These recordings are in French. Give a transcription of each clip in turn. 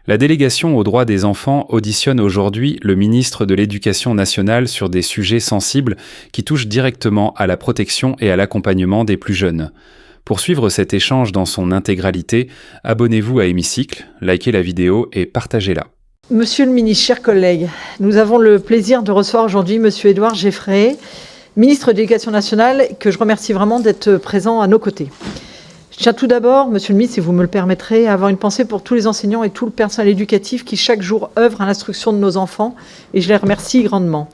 La délégation aux droits des enfants auditionne aujourd'hui le ministre de l'Éducation nationale sur des sujets sensibles qui touchent directement à la protection et à l'accompagnement des plus jeunes. Pour suivre cet échange dans son intégralité, abonnez-vous à Hémicycle, likez la vidéo et partagez-la. Monsieur le ministre, chers collègues, nous avons le plaisir de recevoir aujourd'hui Monsieur Édouard Geffray, ministre de l'Éducation nationale, que je remercie vraiment d'être présent à nos côtés. Je tiens tout d'abord, Monsieur le ministre, si vous me le permettrez, à avoir une pensée pour tous les enseignants et tout le personnel éducatif qui chaque jour œuvrent à l'instruction de nos enfants, et je les remercie grandement.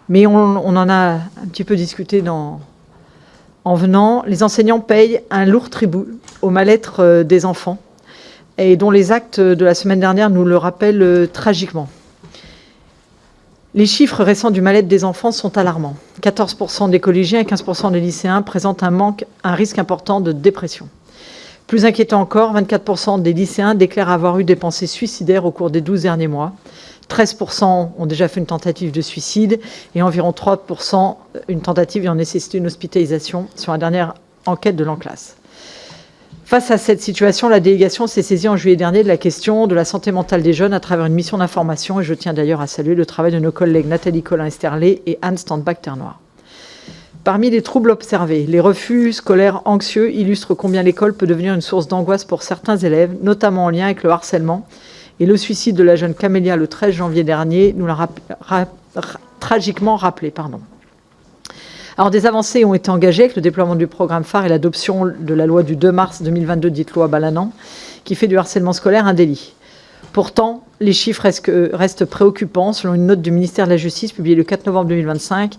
Mais on en a un petit peu discuté en venant. Les enseignants payent un lourd tribut au mal-être des enfants, et dont les actes de la semaine dernière nous le rappellent tragiquement. Les chiffres récents du mal-être des enfants sont alarmants. 14% des collégiens et 15% des lycéens présentent un risque important de dépression. Plus inquiétant encore, 24% des lycéens déclarent avoir eu des pensées suicidaires au cours des 12 derniers mois. 13% ont déjà fait une tentative de suicide et environ 3% une tentative ayant nécessité une hospitalisation sur la dernière enquête de l'Enclas. Face à cette situation, la délégation s'est saisie en juillet dernier de la question de la santé mentale des jeunes à travers une mission d'information, et je tiens d'ailleurs à saluer le travail de nos collègues Nathalie Collin-Esterlé et Anne Standbach-Ternoir. Parmi les troubles observés, les refus scolaires anxieux illustrent combien l'école peut devenir une source d'angoisse pour certains élèves, notamment en lien avec le harcèlement, et le suicide de la jeune Camélia le 13 janvier dernier nous l'a tragiquement rappelé. Alors, des avancées ont été engagées avec le déploiement du programme phare et l'adoption de la loi du 2 mars 2022, dite loi Balanan, qui fait du harcèlement scolaire un délit. Pourtant, les chiffres restent préoccupants. Selon une note du ministère de la Justice publiée le 4 novembre 2025,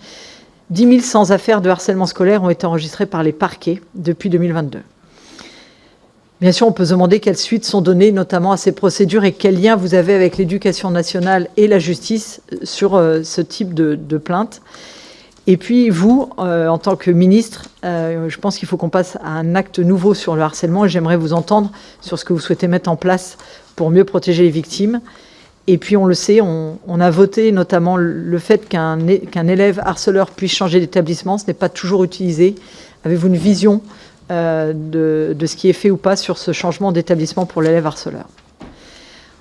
10 100 affaires de harcèlement scolaire ont été enregistrées par les parquets depuis 2022. Bien sûr, on peut se demander quelles suites sont données, notamment à ces procédures, et quel lien vous avez avec l'éducation nationale et la justice sur ce type de plainte. Et puis vous, en tant que ministre, je pense qu'il faut qu'on passe à un acte nouveau sur le harcèlement, et j'aimerais vous entendre sur ce que vous souhaitez mettre en place pour mieux protéger les victimes. Et puis on le sait, on a voté notamment le fait qu'un élève harceleur puisse changer d'établissement. Ce n'est pas toujours utilisé. Avez-vous une vision de ce qui est fait ou pas sur ce changement d'établissement pour l'élève harceleur ?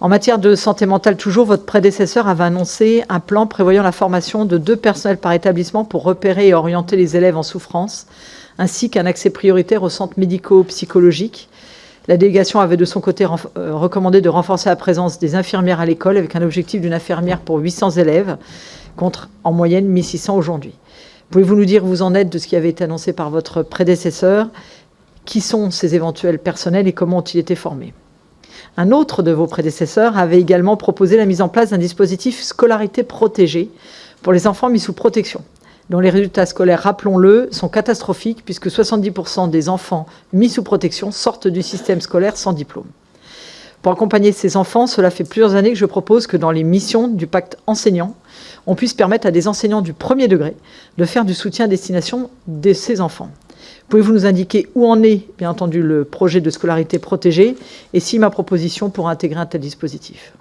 En matière de santé mentale toujours, votre prédécesseur avait annoncé un plan prévoyant la formation de 2 personnels par établissement pour repérer et orienter les élèves en souffrance, ainsi qu'un accès prioritaire aux centres médico-psychologiques. La délégation avait de son côté recommandé de renforcer la présence des infirmières à l'école avec un objectif d'une infirmière pour 800 élèves, contre en moyenne 1600 aujourd'hui. Pouvez-vous nous dire où vous en êtes de ce qui avait été annoncé par votre prédécesseur ? Qui sont ces éventuels personnels et comment ont-ils été formés ? Un autre de vos prédécesseurs avait également proposé la mise en place d'un dispositif scolarité protégée pour les enfants mis sous protection, dont les résultats scolaires, rappelons-le, sont catastrophiques puisque 70% des enfants mis sous protection sortent du système scolaire sans diplôme. Pour accompagner ces enfants, cela fait plusieurs années que je propose que dans les missions du pacte enseignant, on puisse permettre à des enseignants du premier degré de faire du soutien à destination de ces enfants. Pouvez-vous nous indiquer où en est, bien entendu, le projet de scolarité protégée et si ma proposition pour intégrer un tel dispositif ?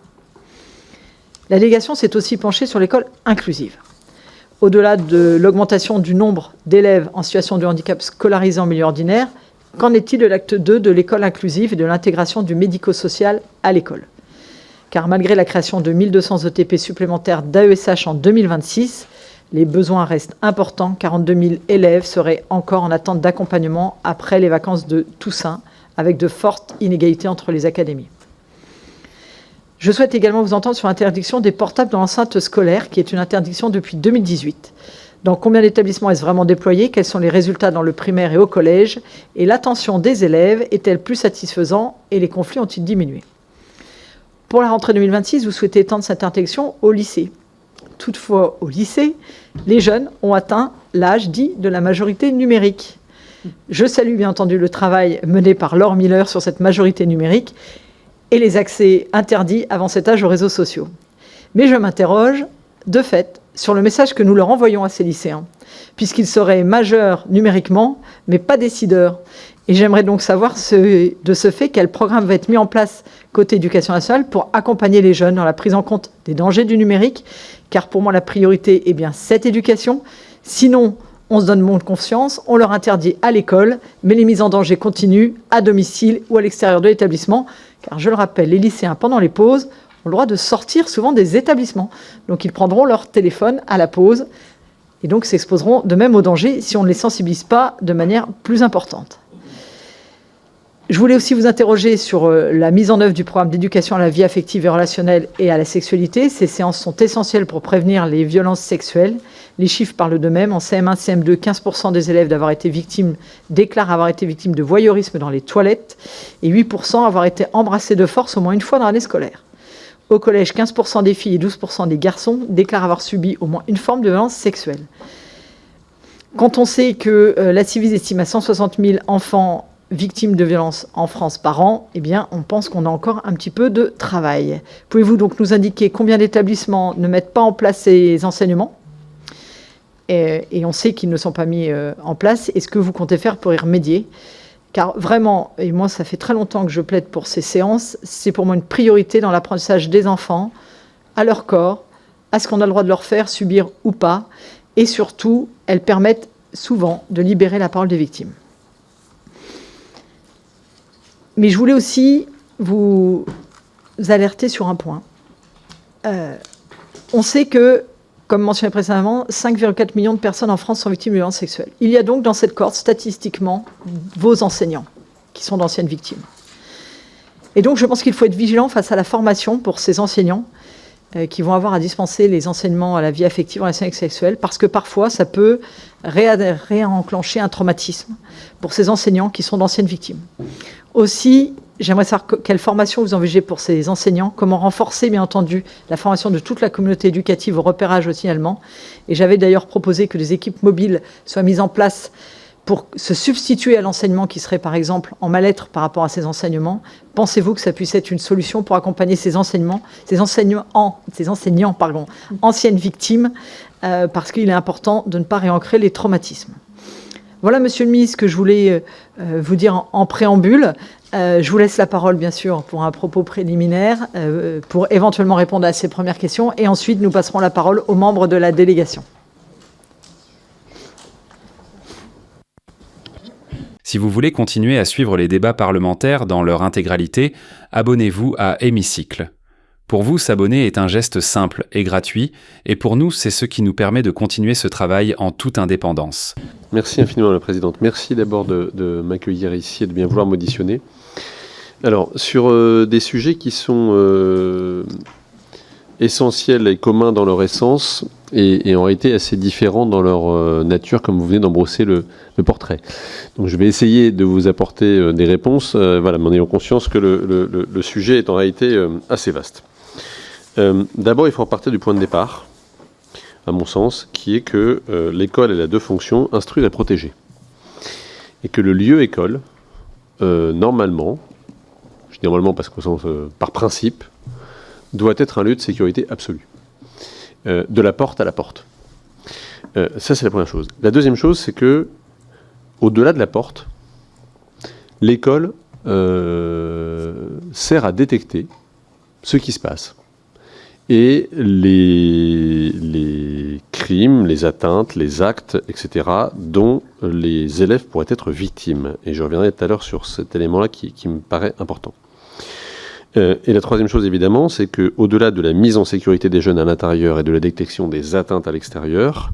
La délégation s'est aussi penchée sur l'école inclusive. Au-delà de l'augmentation du nombre d'élèves en situation de handicap scolarisés en milieu ordinaire, qu'en est-il de l'acte 2 de l'école inclusive et de l'intégration du médico-social à l'école ? Car malgré la création de 1200 ETP supplémentaires d'AESH en 2026, les besoins restent importants. 42 000 élèves seraient encore en attente d'accompagnement après les vacances de Toussaint, avec de fortes inégalités entre les académies. Je souhaite également vous entendre sur l'interdiction des portables dans l'enceinte scolaire, qui est une interdiction depuis 2018. Dans combien d'établissements est-ce vraiment déployé ? Quels sont les résultats dans le primaire et au collège ? Et l'attention des élèves est-elle plus satisfaisante et les conflits ont-ils diminué ? Pour la rentrée 2026, vous souhaitez étendre cette interdiction au lycée. Toutefois, au lycée, les jeunes ont atteint l'âge dit de la majorité numérique. Je salue bien entendu le travail mené par Laure Miller sur cette majorité numérique et les accès interdits avant cet âge aux réseaux sociaux. Mais je m'interroge, de fait, sur le message que nous leur envoyons à ces lycéens, puisqu'ils seraient majeurs numériquement, mais pas décideurs. Et j'aimerais donc savoir de ce fait quel programme va être mis en place côté éducation nationale pour accompagner les jeunes dans la prise en compte des dangers du numérique, car pour moi la priorité est bien cette éducation. Sinon, On se donne bonne conscience, on leur interdit à l'école, mais les mises en danger continuent à domicile ou à l'extérieur de l'établissement, car je le rappelle, les lycéens, pendant les pauses, ont le droit de sortir souvent des établissements. Donc ils prendront leur téléphone à la pause et donc s'exposeront de même au danger si on ne les sensibilise pas de manière plus importante. Je voulais aussi vous interroger sur la mise en œuvre du programme d'éducation à la vie affective et relationnelle et à la sexualité. Ces séances sont essentielles pour prévenir les violences sexuelles. Les chiffres parlent d'eux-mêmes. En CM1, CM2, 15% des élèves déclarent avoir été victimes de voyeurisme dans les toilettes et 8% avoir été embrassés de force au moins une fois dans l'année scolaire. Au collège, 15% des filles et 12% des garçons déclarent avoir subi au moins une forme de violence sexuelle. Quand on sait que la Ciivise estime à 160 000 enfants victimes de violences en France par an, eh bien, on pense qu'on a encore un petit peu de travail. Pouvez-vous donc nous indiquer combien d'établissements ne mettent pas en place ces enseignements ? Et on sait qu'ils ne sont pas mis en place. Et ce que vous comptez faire pour y remédier ? Car vraiment, et moi ça fait très longtemps que je plaide pour ces séances, c'est pour moi une priorité dans l'apprentissage des enfants, à leur corps, à ce qu'on a le droit de leur faire, subir ou pas. Et surtout, elles permettent souvent de libérer la parole des victimes. Mais je voulais aussi vous alerter sur un point. On sait que, comme mentionné précédemment, 5,4 millions de personnes en France sont victimes de violences sexuelles. Il y a donc dans cette cohorte, statistiquement, vos enseignants qui sont d'anciennes victimes. Et donc, je pense qu'il faut être vigilant face à la formation pour ces enseignants qui vont avoir à dispenser les enseignements à la vie affective, relationnelle et sexuelle, parce que parfois, ça peut réenclencher un traumatisme pour ces enseignants qui sont d'anciennes victimes. Aussi, j'aimerais savoir quelle formation vous envisagez pour ces enseignants, comment renforcer, bien entendu, la formation de toute la communauté éducative au repérage, au signalement. Et j'avais d'ailleurs proposé que des équipes mobiles soient mises en place pour se substituer à l'enseignement qui serait, par exemple, en mal-être par rapport à ces enseignements. Pensez-vous que ça puisse être une solution pour accompagner ces enseignants, anciennes victimes, parce qu'il est important de ne pas réancrer les traumatismes. Voilà, Monsieur le Ministre, ce que je voulais vous dire en préambule. Je vous laisse la parole, bien sûr, pour un propos préliminaire, pour éventuellement répondre à ces premières questions. Et ensuite, nous passerons la parole aux membres de la délégation. Si vous voulez continuer à suivre les débats parlementaires dans leur intégralité, abonnez-vous à Hémicycle. Pour vous, s'abonner est un geste simple et gratuit, et pour nous, c'est ce qui nous permet de continuer ce travail en toute indépendance. Merci infiniment, Madame la Présidente. Merci d'abord de m'accueillir ici et de bien vouloir m'auditionner. Alors, sur des sujets qui sont essentiels et communs dans leur essence, et en réalité assez différents dans leur nature, comme vous venez d'en brosser le portrait. Donc je vais essayer de vous apporter des réponses, voilà, mais en ayant conscience que le sujet est en réalité assez vaste. D'abord, il faut repartir du point de départ, à mon sens, qui est que l'école, elle a deux fonctions, instruire et protéger. Et que le lieu école, normalement, je dis normalement parce qu'au sens par principe, doit être un lieu de sécurité absolue. De la porte à la porte. Ça, c'est la première chose. La deuxième chose, c'est que, au-delà de la porte, l'école sert à détecter ce qui se passe. Et les crimes, les atteintes, les actes, etc., dont les élèves pourraient être victimes. Et je reviendrai tout à l'heure sur cet élément-là qui me paraît important. Et la troisième chose, évidemment, c'est qu'au-delà de la mise en sécurité des jeunes à l'intérieur et de la détection des atteintes à l'extérieur,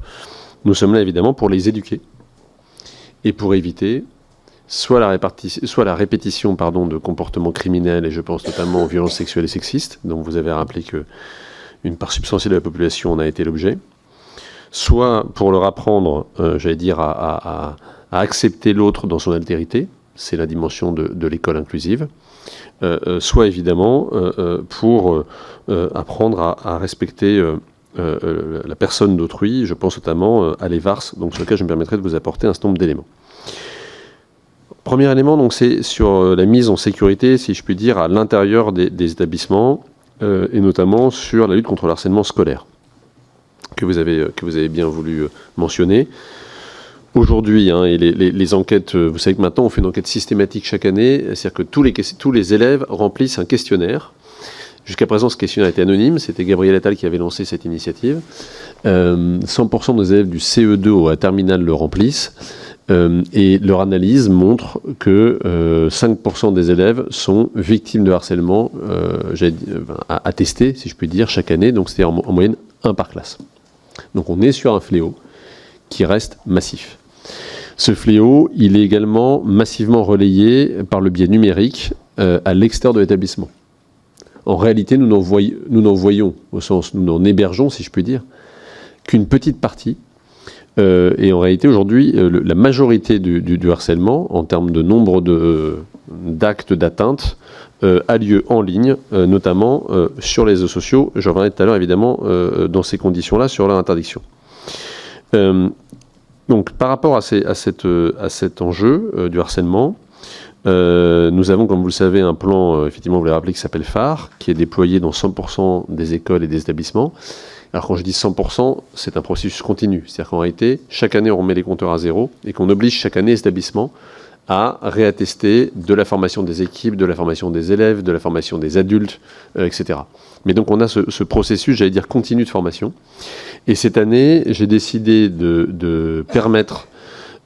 nous sommes là, évidemment, pour les éduquer et pour éviter soit la répétition de comportements criminels, et je pense notamment aux violences sexuelles et sexistes, dont vous avez rappelé qu'une part substantielle de la population en a été l'objet, soit pour leur apprendre, à accepter l'autre dans son altérité, c'est la dimension de l'école inclusive, soit évidemment pour apprendre à respecter la personne d'autrui, je pense notamment à l'EVARS, donc sur lequel je me permettrai de vous apporter un certain nombre d'éléments. Premier élément, donc, c'est sur la mise en sécurité, si je puis dire, à l'intérieur des établissements, et notamment sur la lutte contre le harcèlement scolaire, que vous avez bien voulu mentionner. Aujourd'hui, et les enquêtes, vous savez que maintenant on fait une enquête systématique chaque année, c'est-à-dire que tous les élèves remplissent un questionnaire Jusqu'à présent, ce questionnaire était anonyme. C'était Gabriel Attal qui avait lancé cette initiative. 100% des élèves du CE2 ou à terminale le remplissent. Et leur analyse montre que 5% des élèves sont victimes de harcèlement attestés, si je puis dire, chaque année. Donc c'est en moyenne 1 par classe. Donc on est sur un fléau qui reste massif. Ce fléau, il est également massivement relayé par le biais numérique à l'extérieur de l'établissement. En réalité, nous n'en voyons, au sens, nous n'en hébergeons, si je puis dire, qu'une petite partie. Et en réalité, aujourd'hui, la majorité du harcèlement, en termes de nombre d'actes d'atteinte, a lieu en ligne, notamment sur les réseaux sociaux. Je reviendrai tout à l'heure, évidemment, dans ces conditions-là, sur leur interdiction. Donc, par rapport à cet enjeu du harcèlement, nous avons, comme vous le savez, un plan, effectivement, vous l'avez rappelé, qui s'appelle phare, qui est déployé dans 100% des écoles et des établissements. Alors quand je dis 100%, c'est un processus continu. C'est-à-dire qu'en réalité, chaque année, on remet les compteurs à zéro et qu'on oblige chaque année les établissements à réattester de la formation des équipes, de la formation des élèves, de la formation des adultes, etc. Mais donc on a ce processus, j'allais dire, continu de formation. Et cette année, j'ai décidé de permettre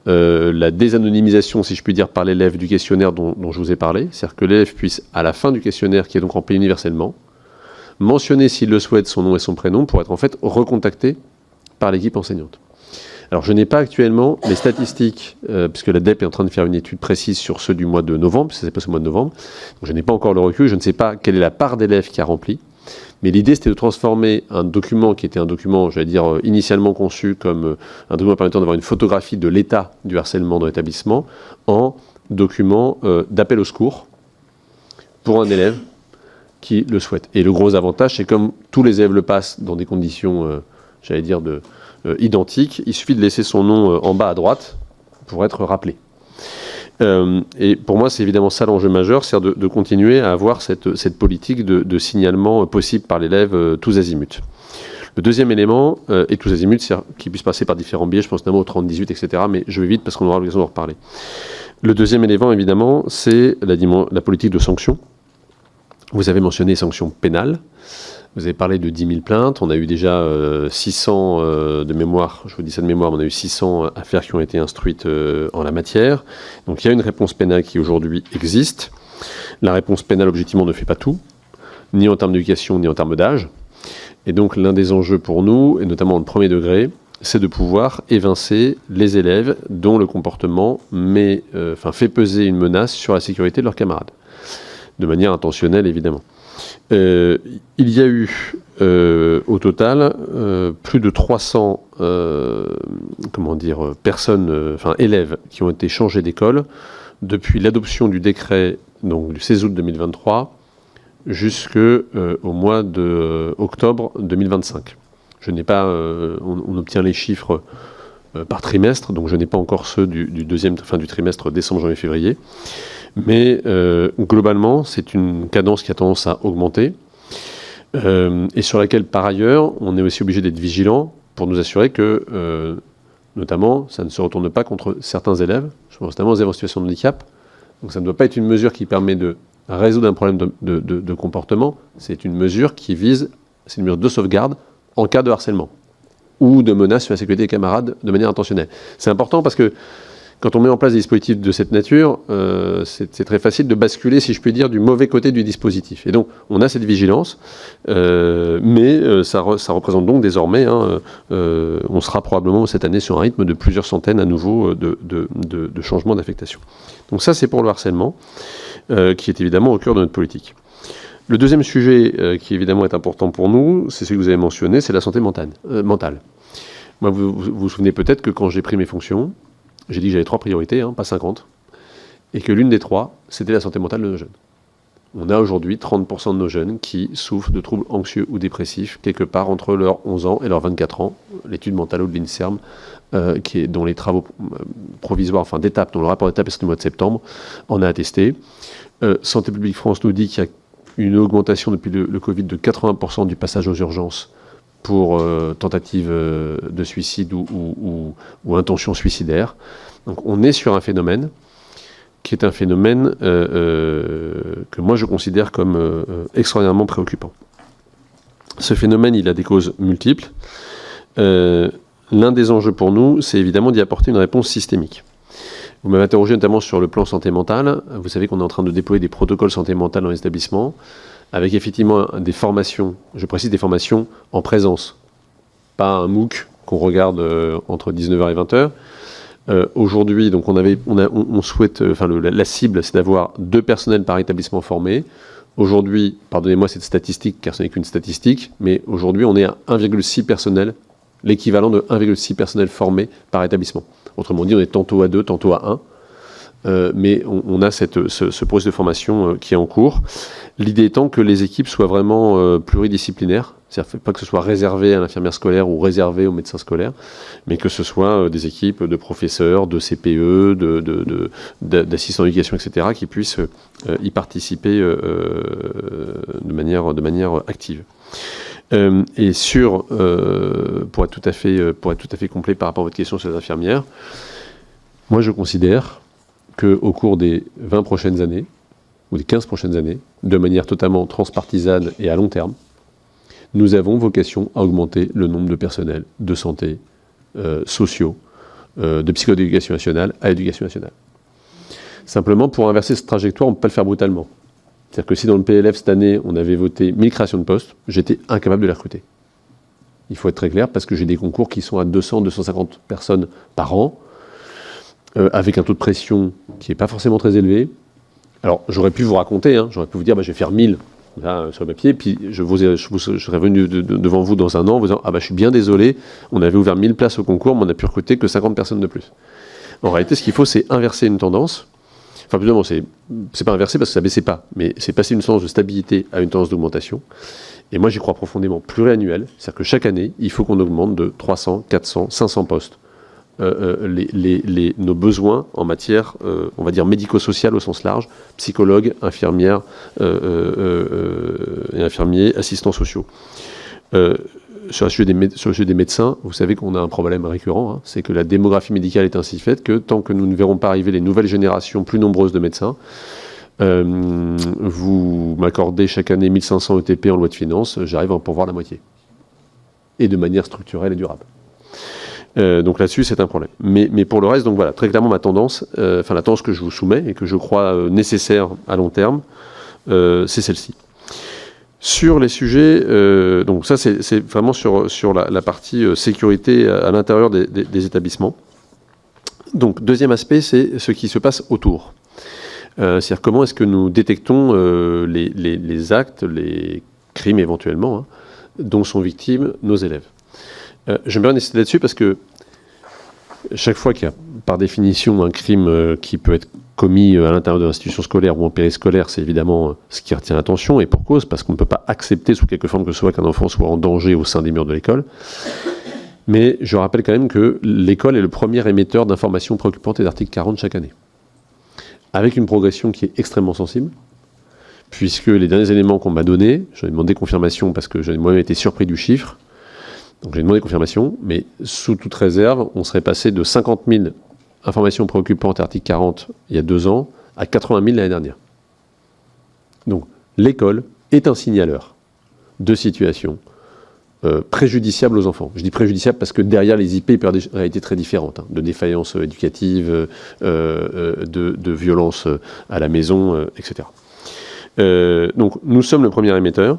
la désanonymisation, si je puis dire, par l'élève du questionnaire dont je vous ai parlé. C'est-à-dire que l'élève puisse, à la fin du questionnaire, qui est donc rempli universellement, mentionner, s'il le souhaite, son nom et son prénom pour être en fait recontacté par l'équipe enseignante. Alors je n'ai pas actuellement les statistiques, puisque la DEP est en train de faire une étude précise sur ceux du mois de novembre, puisque c'est pas ce mois de novembre, donc je n'ai pas encore le recul, je ne sais pas quelle est la part d'élèves qui a rempli, mais l'idée c'était de transformer un document qui était un document, j'allais dire, initialement conçu comme un document permettant d'avoir une photographie de l'état du harcèlement dans l'établissement, en document d'appel au secours pour un élève qui le souhaitent. Et le gros avantage, c'est comme tous les élèves le passent dans des conditions, j'allais dire, identiques, il suffit de laisser son nom en bas à droite pour être rappelé. Et pour moi, c'est évidemment ça l'enjeu majeur, c'est de continuer à avoir cette politique de signalement possible par l'élève tous azimuts. Le deuxième élément, et tous azimuts, c'est qu'il puisse passer par différents biais, je pense notamment au 30-18, etc., mais je vais vite parce qu'on aura l'occasion d'en reparler. Le deuxième élément, évidemment, c'est la politique de sanctions. Vous avez mentionné les sanctions pénales. Vous avez parlé de 10 000 plaintes. On a eu déjà 600 de mémoire, je vous dis ça de mémoire, on a eu 600 affaires qui ont été instruites en la matière. Donc il y a une réponse pénale qui aujourd'hui existe. La réponse pénale, objectivement, ne fait pas tout, ni en termes d'éducation, ni en termes d'âge. Et donc l'un des enjeux pour nous, et notamment le premier degré, c'est de pouvoir évincer les élèves dont le comportement fait peser une menace sur la sécurité de leurs camarades. De manière intentionnelle, évidemment. Il y a eu, au total, plus de 300 élèves qui ont été changés d'école depuis l'adoption du décret donc, du 16 août 2023 jusqu'au mois d'octobre 2025. Je n'ai pas, on obtient les chiffres par trimestre, donc je n'ai pas encore ceux du trimestre décembre, janvier, février. Mais globalement, c'est une cadence qui a tendance à augmenter et sur laquelle, par ailleurs, on est aussi obligé d'être vigilant pour nous assurer que, notamment, ça ne se retourne pas contre certains élèves, je pense notamment aux élèves en situation de handicap. Donc ça ne doit pas être une mesure qui permet de résoudre un problème de comportement, c'est une mesure qui vise, c'est une mesure de sauvegarde en cas de harcèlement ou de menace sur la sécurité des camarades de manière intentionnelle. C'est important parce que quand on met en place des dispositifs de cette nature, c'est très facile de basculer, si je puis dire, du mauvais côté du dispositif. Et donc, on a cette vigilance, mais ça représente donc désormais, on sera probablement cette année sur un rythme de plusieurs centaines à nouveau de changements d'affectation. Donc ça, c'est pour le harcèlement, qui est évidemment au cœur de notre politique. Le deuxième sujet qui évidemment est important pour nous, c'est celui que vous avez mentionné, c'est la santé mentale. Moi, vous vous souvenez peut-être que quand j'ai pris mes fonctions, j'ai dit que j'avais 3 priorités, pas 50, et que l'une des 3, c'était la santé mentale de nos jeunes. On a aujourd'hui 30% de nos jeunes qui souffrent de troubles anxieux ou dépressifs quelque part entre leurs 11 ans et leurs 24 ans. L'étude Mentalo de l'INSERM, dont les travaux provisoires, d'étape, dont le rapport d'étape est sorti au mois de septembre, en a attesté. Santé publique France nous dit qu'il y a une augmentation depuis le Covid de 80% du passage aux urgences pour tentative de suicide ou intention suicidaire. Donc on est sur un phénomène qui est un phénomène que moi je considère comme extraordinairement préoccupant. Ce phénomène, il a des causes multiples. L'un des enjeux pour nous, c'est évidemment d'y apporter une réponse systémique. Vous m'avez interrogé notamment sur le plan santé mentale. Vous savez qu'on est en train de déployer des protocoles santé mentale dans les établissements, avec effectivement des formations, je précise des formations en présence, pas un MOOC qu'on regarde entre 19h et 20h. Aujourd'hui, donc on souhaite, la cible, c'est d'avoir 2 personnels par établissement formés. Aujourd'hui, pardonnez-moi cette statistique, car ce n'est qu'une statistique, mais aujourd'hui, on est à 1,6 personnels, l'équivalent de 1,6 personnels formés par établissement. Autrement dit, on est tantôt à 2, tantôt à 1. Mais on a ce processus de formation qui est en cours. L'idée étant que les équipes soient vraiment pluridisciplinaires, c'est-à-dire pas que ce soit réservé à l'infirmière scolaire ou réservé aux médecins scolaires, mais que ce soit des équipes de professeurs, de CPE, d'assistants d'éducation, etc., qui puissent y participer de manière active. Et pour être tout à fait complet par rapport à votre question sur les infirmières, moi je considère qu'au cours des 20 prochaines années, ou des 15 prochaines années, de manière totalement transpartisane et à long terme, nous avons vocation à augmenter le nombre de personnels de santé, sociaux, de psychologue d'éducation nationale à éducation nationale. Simplement, pour inverser cette trajectoire, on ne peut pas le faire brutalement. C'est-à-dire que si dans le PLF cette année, on avait voté 1000 créations de postes, j'étais incapable de les recruter. Il faut être très clair, parce que j'ai des concours qui sont à 200-250 personnes par an, avec un taux de pression qui n'est pas forcément très élevé. Alors, j'aurais pu vous raconter, j'aurais pu vous dire, je vais faire 1000 là, sur le papier, puis je serais venu devant vous dans un an en vous disant, je suis bien désolé, on avait ouvert 1000 places au concours, mais on n'a pu recruter que 50 personnes de plus. En réalité, ce qu'il faut, c'est inverser une tendance. Enfin, plus ou moins, c'est pas inversé parce que ça baissait pas, mais c'est passer une tendance de stabilité à une tendance d'augmentation. Et moi, j'y crois profondément pluriannuel, c'est-à-dire que chaque année, il faut qu'on augmente de 300, 400, 500 postes nos besoins en matière, on va dire, médico-sociale au sens large, psychologues, infirmières et infirmiers, assistants sociaux. Sur le sujet des médecins, vous savez qu'on a un problème récurrent, c'est que la démographie médicale est ainsi faite que tant que nous ne verrons pas arriver les nouvelles générations plus nombreuses de médecins, vous m'accordez chaque année 1500 ETP en loi de finances, j'arrive à en pourvoir la moitié. Et de manière structurelle et durable. Donc là-dessus, c'est un problème. Mais pour le reste, donc voilà, très clairement ma tendance, la tendance que je vous soumets et que je crois nécessaire à long terme, c'est celle-ci. Sur les sujets, donc ça c'est vraiment sur la partie sécurité à l'intérieur des établissements. Donc deuxième aspect, c'est ce qui se passe autour. C'est-à-dire comment est-ce que nous détectons les actes, les crimes éventuellement, dont sont victimes nos élèves. J'aime bien insister là-dessus parce que chaque fois qu'il y a par définition un crime qui peut être commis à l'intérieur de l'institution scolaire ou en périscolaire, c'est évidemment ce qui retient l'attention, et pour cause, parce qu'on ne peut pas accepter sous quelque forme que ce soit qu'un enfant soit en danger au sein des murs de l'école. Mais je rappelle quand même que l'école est le premier émetteur d'informations préoccupantes et d'articles 40 chaque année. Avec une progression qui est extrêmement sensible, puisque les derniers éléments qu'on m'a donnés, j'en ai demandé confirmation parce que j'ai moi-même été surpris du chiffre, donc j'ai demandé confirmation, mais sous toute réserve, on serait passé de 50 000 informations préoccupantes article 40 il y a 2 ans à 80 000 l'année dernière. Donc l'école est un signaleur de situation préjudiciable aux enfants. Je dis préjudiciable parce que derrière les IP, il peut y avoir des réalités très différentes, de défaillances éducatives, de violences à la maison, etc. Donc nous sommes le premier émetteur.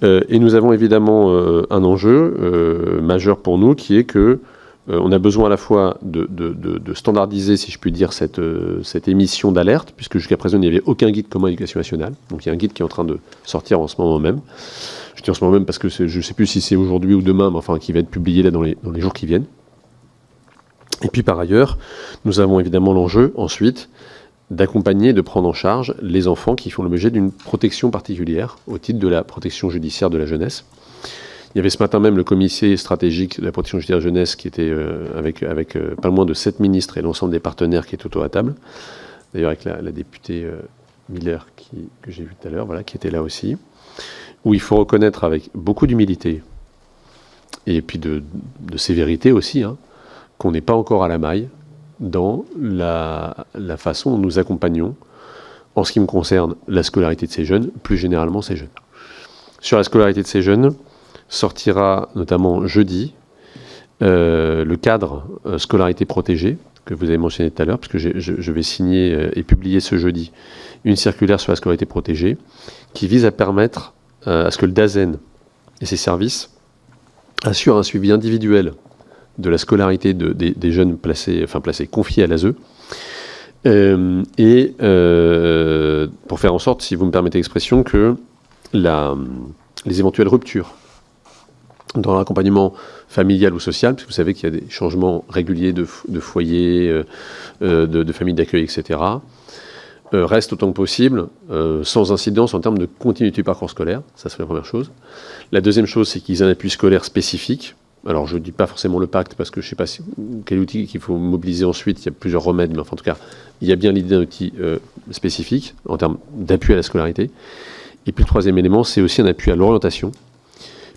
Et nous avons évidemment un enjeu majeur pour nous qui est que on a besoin à la fois de standardiser, si je puis dire, cette émission d'alerte, puisque jusqu'à présent il n'y avait aucun guide commun à l'éducation nationale. Donc il y a un guide qui est en train de sortir en ce moment même. Je dis en ce moment même parce que je ne sais plus si c'est aujourd'hui ou demain, mais enfin qui va être publié là dans les jours qui viennent. Et puis par ailleurs, nous avons évidemment l'enjeu ensuite d'accompagner, de prendre en charge les enfants qui font l'objet d'une protection particulière au titre de la protection judiciaire de la jeunesse. Il y avait ce matin même le comité stratégique de la protection judiciaire de la jeunesse qui était avec pas moins de 7 ministres et l'ensemble des partenaires qui est autour de la table. D'ailleurs avec la députée Miller que j'ai vue tout à l'heure, voilà, qui était là aussi. Où il faut reconnaître avec beaucoup d'humilité et puis de sévérité aussi, qu'on n'est pas encore à la maille dans la façon dont nous accompagnons, en ce qui me concerne, la scolarité de ces jeunes, plus généralement ces jeunes. Sur la scolarité de ces jeunes, sortira notamment jeudi le cadre scolarité protégée, que vous avez mentionné tout à l'heure, puisque je vais signer et publier ce jeudi une circulaire sur la scolarité protégée, qui vise à permettre à ce que le DAZEN et ses services assurent un suivi individuel de la scolarité des jeunes confiés à l'ASE, pour faire en sorte, si vous me permettez l'expression, que les éventuelles ruptures dans l'accompagnement familial ou social, parce que vous savez qu'il y a des changements réguliers de foyers, de familles d'accueil, etc., restent autant que possible sans incidence en termes de continuité du parcours scolaire. Ça, c'est la première chose. La deuxième chose, c'est qu'ils aient un appui scolaire spécifique. Alors, je ne dis pas forcément le pacte, parce que je ne sais pas quel outil qu'il faut mobiliser ensuite. Il y a plusieurs remèdes, mais enfin, en tout cas, il y a bien l'idée d'un outil spécifique en termes d'appui à la scolarité. Et puis, le troisième élément, c'est aussi un appui à l'orientation,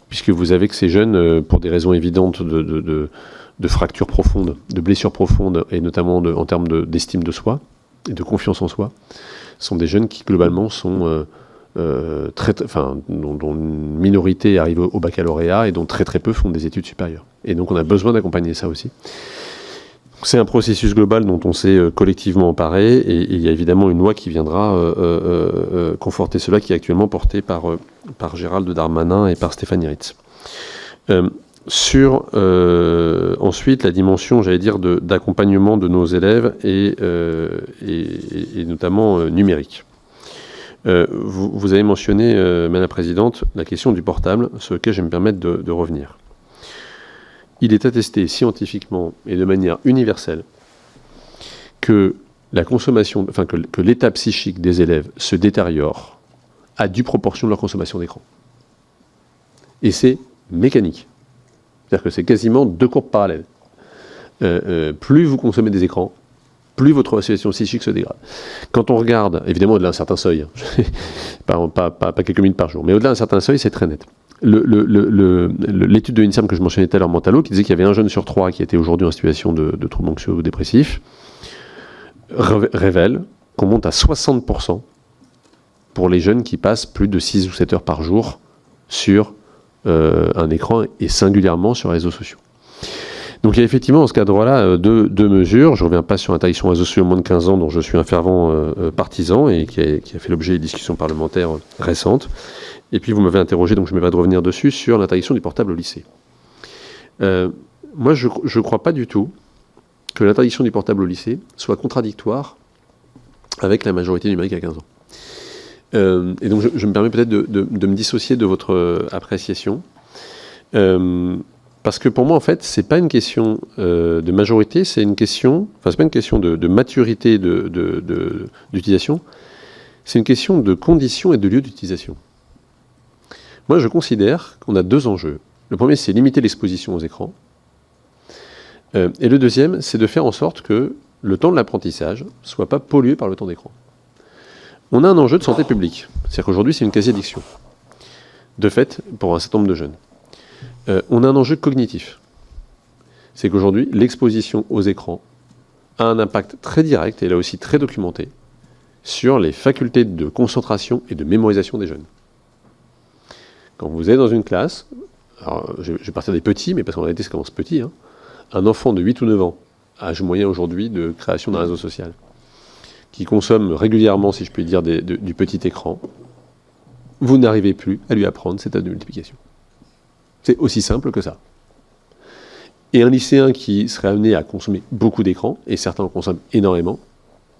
puisque vous savez que ces jeunes, pour des raisons évidentes de fractures profondes, de blessures profondes, et notamment en termes d'estime de soi et de confiance en soi, sont des jeunes qui, globalement, sont dont une minorité arrive au baccalauréat et dont très très peu font des études supérieures. Et donc on a besoin d'accompagner ça aussi. C'est un processus global dont on s'est collectivement emparé, et il y a évidemment une loi qui viendra conforter cela, qui est actuellement portée par Gérald Darmanin et par Stéphanie Ritz. Sur ensuite la dimension, j'allais dire, d'accompagnement de nos élèves et notamment numérique. Vous avez mentionné, Madame la Présidente, la question du portable, sur lequel je vais me permettre de revenir. Il est attesté scientifiquement et de manière universelle que la consommation, que l'état psychique des élèves se détériore à due proportion de leur consommation d'écran. Et c'est mécanique. C'est-à-dire que c'est quasiment deux courbes parallèles. Plus vous consommez des écrans, plus votre situation psychique se dégrade. Quand on regarde, évidemment au-delà d'un certain seuil, pas quelques minutes par jour, mais au-delà d'un certain seuil, c'est très net. L'étude de l'INSERM que je mentionnais tout à l'heure, Mentalo, qui disait qu'il y avait un jeune sur 3 qui était aujourd'hui en situation de troubles anxieux ou dépressifs, révèle qu'on monte à 60% pour les jeunes qui passent plus de 6 ou 7 heures par jour sur un écran, et singulièrement sur les réseaux sociaux. Donc il y a effectivement dans ce cadre-là deux mesures. Je ne reviens pas sur l'interdiction des réseaux sociaux aux moins de 15 ans, dont je suis un fervent partisan et qui a fait l'objet de discussions parlementaires récentes. Et puis vous m'avez interrogé, donc je vais revenir dessus, sur l'interdiction du portable au lycée. Moi, je ne crois pas du tout que l'interdiction du portable au lycée soit contradictoire avec la majorité numérique à 15 ans. Et donc je me permets peut-être de me dissocier de votre appréciation. Parce que pour moi, en fait, c'est pas une question de majorité, c'est une question, c'est pas une question de maturité d'utilisation, c'est une question de conditions et de lieu d'utilisation. Moi, je considère qu'on a deux enjeux. Le premier, c'est limiter l'exposition aux écrans. Et le deuxième, c'est de faire en sorte que le temps de l'apprentissage soit pas pollué par le temps d'écran. On a un enjeu de santé publique. C'est-à-dire qu'aujourd'hui, c'est une quasi-addiction. De fait, pour un certain nombre de jeunes. On a un enjeu cognitif. C'est qu'aujourd'hui, l'exposition aux écrans a un impact très direct, et là aussi très documenté, sur les facultés de concentration et de mémorisation des jeunes. Quand vous êtes dans une classe, alors je vais partir des petits, mais parce qu'en réalité ça commence petit, un enfant de 8 ou 9 ans, âge moyen aujourd'hui de création d'un réseau social, qui consomme régulièrement, si je puis dire, du petit écran, vous n'arrivez plus à lui apprendre cette table de multiplication. C'est aussi simple que ça. Et un lycéen qui serait amené à consommer beaucoup d'écrans, et certains en consomment énormément,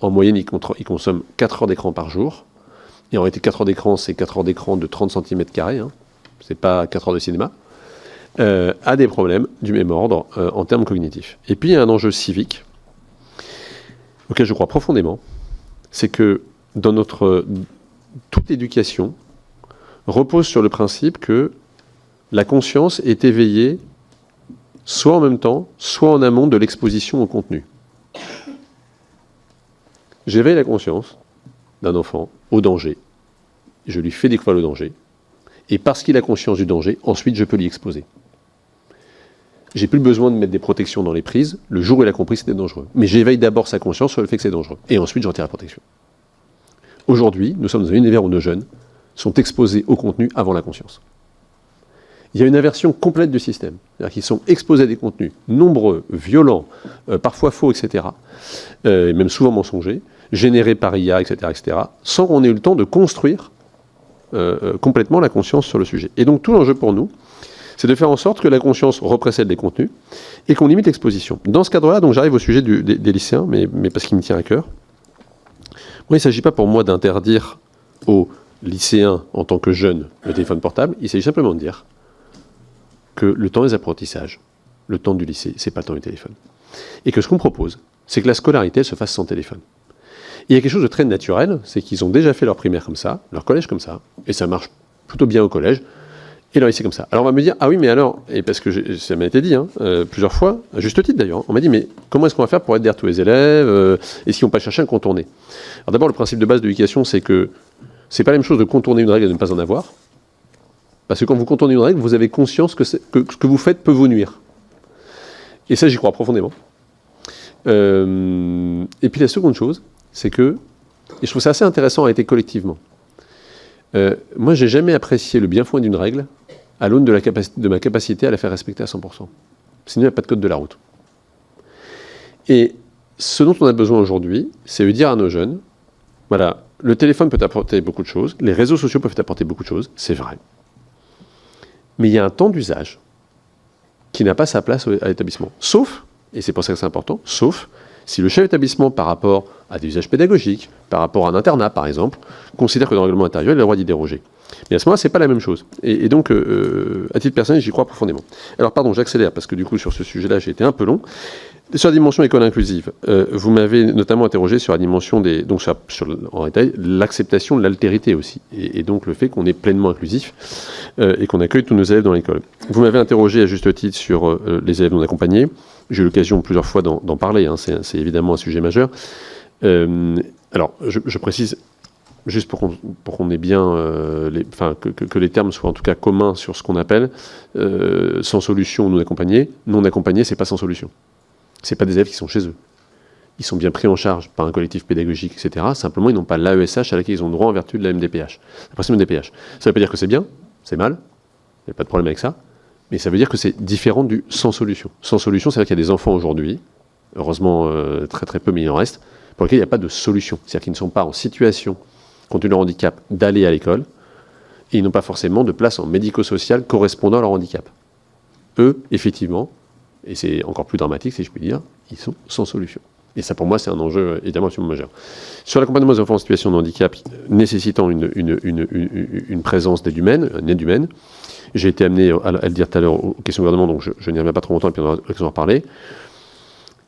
en moyenne il consomme 4 heures d'écran par jour, et en réalité 4 heures d'écran, c'est 4 heures d'écran de 30 cm², c'est pas 4 heures de cinéma, a des problèmes du même ordre en termes cognitifs. Et puis il y a un enjeu civique, auquel je crois profondément, c'est que dans toute éducation repose sur le principe que la conscience est éveillée soit en même temps, soit en amont de l'exposition au contenu. J'éveille la conscience d'un enfant au danger, je lui fais découvrir le danger, et parce qu'il a conscience du danger, ensuite je peux l'y exposer. j'ai plus besoin de mettre des protections dans les prises le jour où il a compris que c'était dangereux. Mais j'éveille d'abord sa conscience sur le fait que c'est dangereux. Et ensuite, je retire la protection. Aujourd'hui, nous sommes dans un univers où nos jeunes sont exposés au contenu avant la conscience. Il y a une inversion complète du système. C'est-à-dire qu'ils sont exposés à des contenus nombreux, violents, parfois faux, etc., et même souvent mensongers, générés par IA, etc., sans qu'on ait eu le temps de construire complètement la conscience sur le sujet. Et donc tout l'enjeu pour nous, c'est de faire en sorte que la conscience reprécède les contenus et qu'on limite l'exposition. Dans ce cadre-là, donc j'arrive au sujet des lycéens, mais parce qu'il me tient à cœur. Moi, il ne s'agit pas pour moi d'interdire aux lycéens, en tant que jeunes, le téléphone portable. Il s'agit simplement de dire que le temps des apprentissages, le temps du lycée, c'est pas le temps du téléphone. Et que ce qu'on propose, c'est que la scolarité, elle se fasse sans téléphone. Et il y a quelque chose de très naturel, c'est qu'ils ont déjà fait leur primaire comme ça, leur collège comme ça, et ça marche plutôt bien au collège, et leur lycée comme ça. Alors on va me dire, ah oui, mais alors, et parce que ça m'a été dit plusieurs fois, à juste titre d'ailleurs, on m'a dit, mais comment est-ce qu'on va faire pour aider tous les élèves, et si on ne peut pas chercher à contourner? Alors d'abord, le principe de base de l'éducation, c'est que c'est pas la même chose de contourner une règle et de ne pas en avoir, parce que quand vous contournez une que vous avez conscience que ce que vous faites peut vous nuire. Et ça, j'y crois profondément. Et puis la seconde chose, c'est que, et je trouve ça assez intéressant à été collectivement, moi, j'ai jamais apprécié le bien fondé d'une règle à l'aune de ma capacité à la faire respecter à 100%. Sinon, il n'y a pas de code de la route. Et ce dont on a besoin aujourd'hui, c'est de dire à nos jeunes, voilà, le téléphone peut apporter beaucoup de choses, les réseaux sociaux peuvent apporter beaucoup de choses, c'est vrai. Mais il y a un temps d'usage qui n'a pas sa place à l'établissement. Sauf, et c'est pour ça que c'est important, sauf si le chef d'établissement, par rapport à des usages pédagogiques, par rapport à un internat, par exemple, considère que dans le règlement intérieur, il a le droit d'y déroger. Mais à ce moment-là, c'est pas la même chose. Et donc, à titre personnel, j'y crois profondément. Alors, pardon, j'accélère, parce que du coup, sur ce sujet-là, j'ai été un peu long. Sur la dimension école inclusive, vous m'avez notamment interrogé sur la dimension en détail, l'acceptation de l'altérité aussi, et donc le fait qu'on est pleinement inclusif et qu'on accueille tous nos élèves dans l'école. Vous m'avez interrogé à juste titre sur les élèves non accompagnés. J'ai eu l'occasion plusieurs fois d'en parler, hein, c'est évidemment un sujet majeur. Alors, je précise, juste pour qu'on ait bien, que les termes soient en tout cas communs sur ce qu'on appelle sans solution ou non accompagné. Non accompagné, c'est pas sans solution. C'est pas des élèves qui sont chez eux. Ils sont bien pris en charge par un collectif pédagogique, etc. Simplement, ils n'ont pas l'AESH à laquelle ils ont droit en vertu de la MDPH. La pression MDPH. Ça ne veut pas dire que c'est bien, c'est mal, il n'y a pas de problème avec ça, mais ça veut dire que c'est différent du sans solution. Sans solution, c'est-à-dire qu'il y a des enfants aujourd'hui, heureusement très très peu, mais il en reste, pour lesquels il n'y a pas de solution. C'est-à-dire qu'ils ne sont pas en situation, compte tenu de leur handicap, d'aller à l'école, et ils n'ont pas forcément de place en médico-social correspondant à leur handicap. Eux, effectivement, et c'est encore plus dramatique, si je puis dire, ils sont sans solution. Et ça, pour moi, c'est un enjeu évidemment absolument majeur. Sur l'accompagnement des enfants en situation de handicap nécessitant une présence d'aide humaine, une aide humaine, j'ai été amené à le dire tout à l'heure aux questions du gouvernement, donc je n'y reviens pas trop longtemps, et puis on aura l'occasion d'en reparler.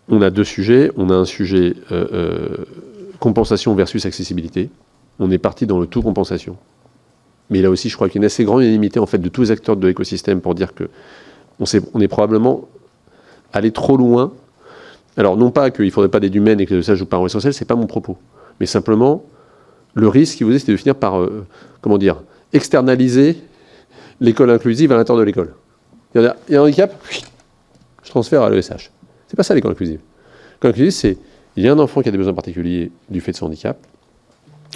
On a deux sujets. On a un sujet compensation versus accessibilité. On est parti dans le tout compensation. Mais là aussi, je crois qu'il y a une assez grande unanimité en fait, de tous les acteurs de l'écosystème pour dire qu'on est probablement aller trop loin. Alors, non pas qu'il ne faudrait pas d'aide humaine et que ça joue pas un rôle essentiel, c'est pas mon propos. Mais simplement, le risque, qui vous est, c'est de finir par, externaliser l'école inclusive à l'intérieur de l'école. Il y a un handicap, je transfère à l'ESH. C'est pas ça l'école inclusive. L'école inclusive, c'est, il y a un enfant qui a des besoins particuliers du fait de son handicap,